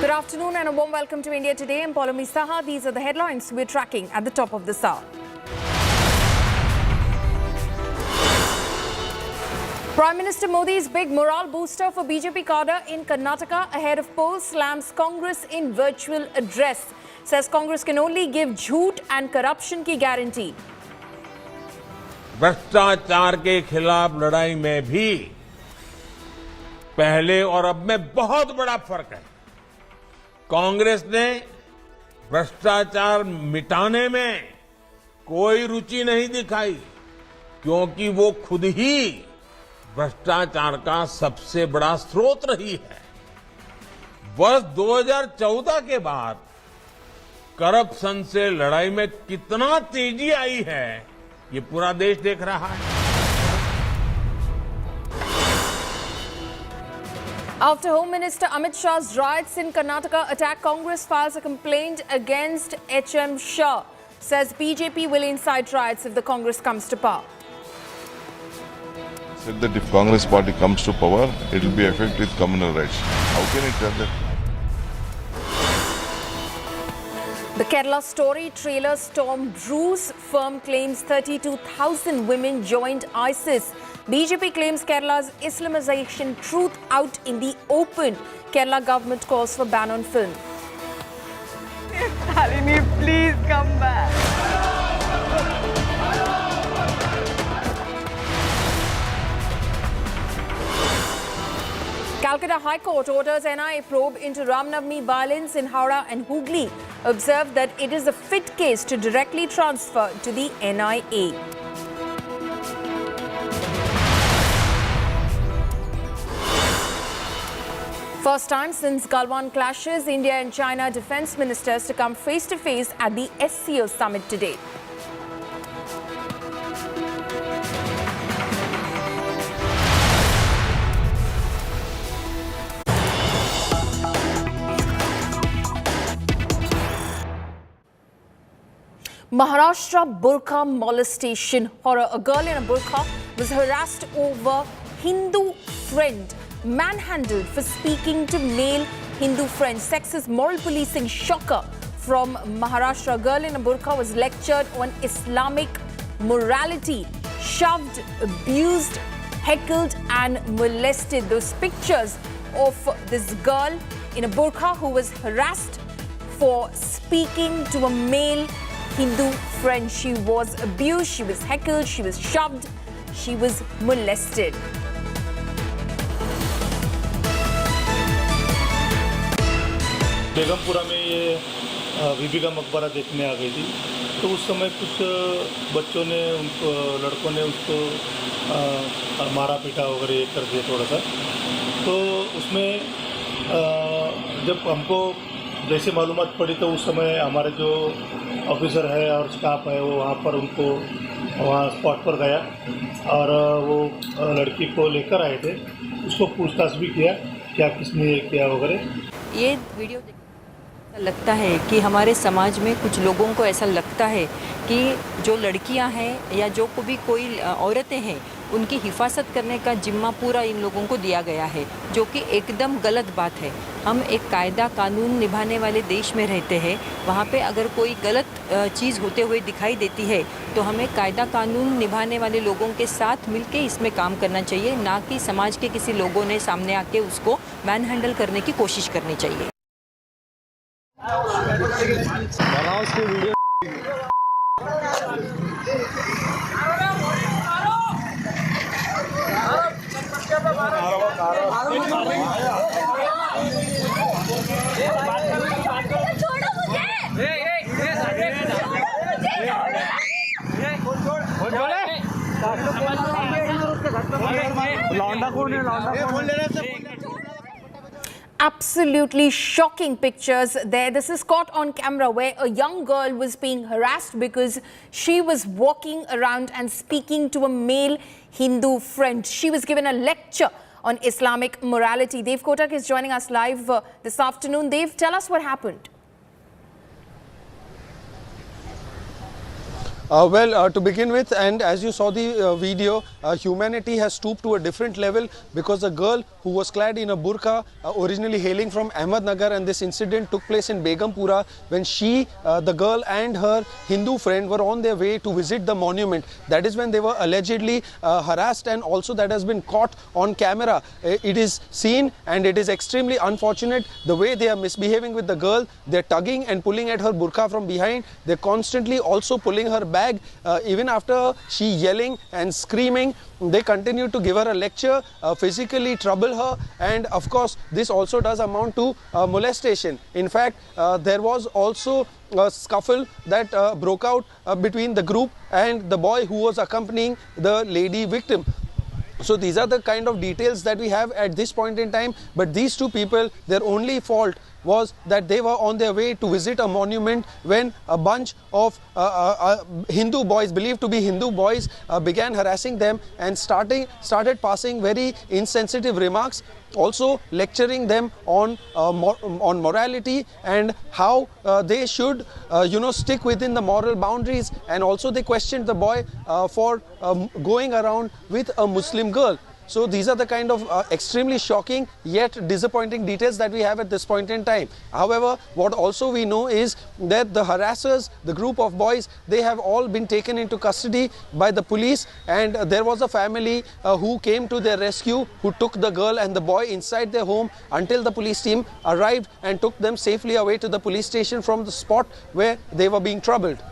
Good afternoon and a warm welcome to India Today. I'm Paulami Saha. These are the headlines we're tracking at the top of this hour. Prime Minister Modi's big morale booster for BJP cadre in Karnataka ahead of polls slams Congress in virtual address. Says Congress can only give jhoot and corruption की guarantee. भ्रष्टाचार के खिलाफ लड़ाई में भी पहले और अब में बहुत बड़ा फर्क है। कांग्रेस ने भ्रष्टाचार मिटाने में कोई रुचि नहीं दिखाई, क्योंकि वो खुद ही भ्रष्टाचार का सबसे बड़ा स्रोत रही है। वर्ष 2014 के बाद करप्शन से लड़ाई में कितना तेजी आई है, ये पूरा देश देख रहा है। After Home Minister Amit Shah's riots in Karnataka attack, Congress files a complaint against HM Shah. Says BJP will incite riots if the Congress comes to power. Said that if Congress party comes to power, it will be affected with communal rights. How can it tell that? The Kerala story trailer storm brews. Firm claims 32,000 women joined ISIS. BJP claims Kerala's Islamization truth out in the open. Kerala government calls for ban on film. Shalini, please come back. Calcutta High Court orders NIA probe into Navami violence in Howrah and Hooghly. Observed that it is a fit case to directly transfer to the NIA. First time since Galwan clashes, India and China defense ministers to come face to face at the SCO summit today. Maharashtra burqa molestation horror. A girl in a burqa was harassed over Hindu friend, manhandled for speaking to male Hindu friend. Sexist moral policing shocker from Maharashtra. A girl in a burqa was lectured on Islamic morality, shoved, abused, heckled and molested. Those pictures of this girl in a burqa who was harassed for speaking to a male Hindu friend. She was abused, she was heckled, she was shoved, she was molested. Begumpura में ये बीबी का मकबरा देखने आ गई थी, तो उस समय कुछ बच्चों ने उनको लड़कों ने उसको मारा पीटा वगैरह ये कर दिया थोड़ा सा। तो उसमें जब हमको जैसे मालूमात पड़ी तो उस समय हमारे जो ऑफिसर है और स्टाफ है वो वहाँ पर उनको वहाँ स्पॉट पर गया और वो लड़की को लेकर आए थे, उसको पूछताछ भी किया क्या किसने किया वगैरह। ये वीडियो लगता है कि हमारे समाज में कुछ लोगों को ऐसा लगता है कि जो लड़कियां हैं या जो कोई औरतें हैं उनकी हिफाजत करने का जिम्मा पूरा इन लोगों को दिया गया है, जो कि एकदम गलत बात है। हम एक कायदा कानून निभाने वाले देश में रहते हैं, वहाँ पे अगर कोई गलत चीज़ होते हुए दिखाई देती है तो हमें कायदा कानून निभाने वाले लोगों के साथ मिलके इसमें काम करना चाहिए, ना कि समाज के किसी लोगों ने सामने आके उसको मैन हैंडल करने की कोशिश करनी चाहिए। Absolutely shocking pictures there. This is caught on camera where a young girl was being harassed because she was walking around and speaking to a male Hindu friend. She was given a lecture on Islamic morality. Dev Kotak is joining us live this afternoon. Dev, tell us what happened. To begin with, and as you saw the video, humanity has stooped to a different level because a girl who was clad in a burqa, originally hailing from Ahmednagar, and this incident took place in Begumpura when she, the girl and her Hindu friend were on their way to visit the monument. That is when they were allegedly harassed, and also that has been caught on camera. It is seen and it is extremely unfortunate the way they are misbehaving with the girl. They're tugging and pulling at her burqa from behind. They're constantly also pulling her back bag. Even after she yelling and screaming, they continued to give her a lecture, physically trouble her, and of course this also does amount to molestation. In fact, there was also a scuffle that broke out between the group and the boy who was accompanying the lady victim. So these are the kind of details that we have at this point in time. But these two people, their only fault was that they were on their way to visit a monument when a bunch of Hindu boys, believed to be Hindu boys, began harassing them and started passing very insensitive remarks, also lecturing them on morality and how they should stick within the moral boundaries. And also they questioned the boy for going around with a Muslim girl. So these are the kind of extremely shocking yet disappointing details that we have at this point in time. However, what also we know is that the harassers, the group of boys, they have all been taken into custody by the police, and there was a family who came to their rescue, who took the girl and the boy inside their home until the police team arrived and took them safely away to the police station from the spot where they were being troubled.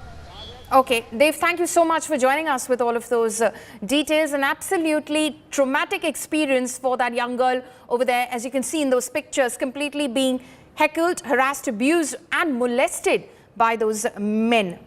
Okay, Dave, thank you so much for joining us with all of those details. An absolutely traumatic experience for that young girl over there, as you can see in those pictures, completely being heckled, harassed, abused and molested by those men.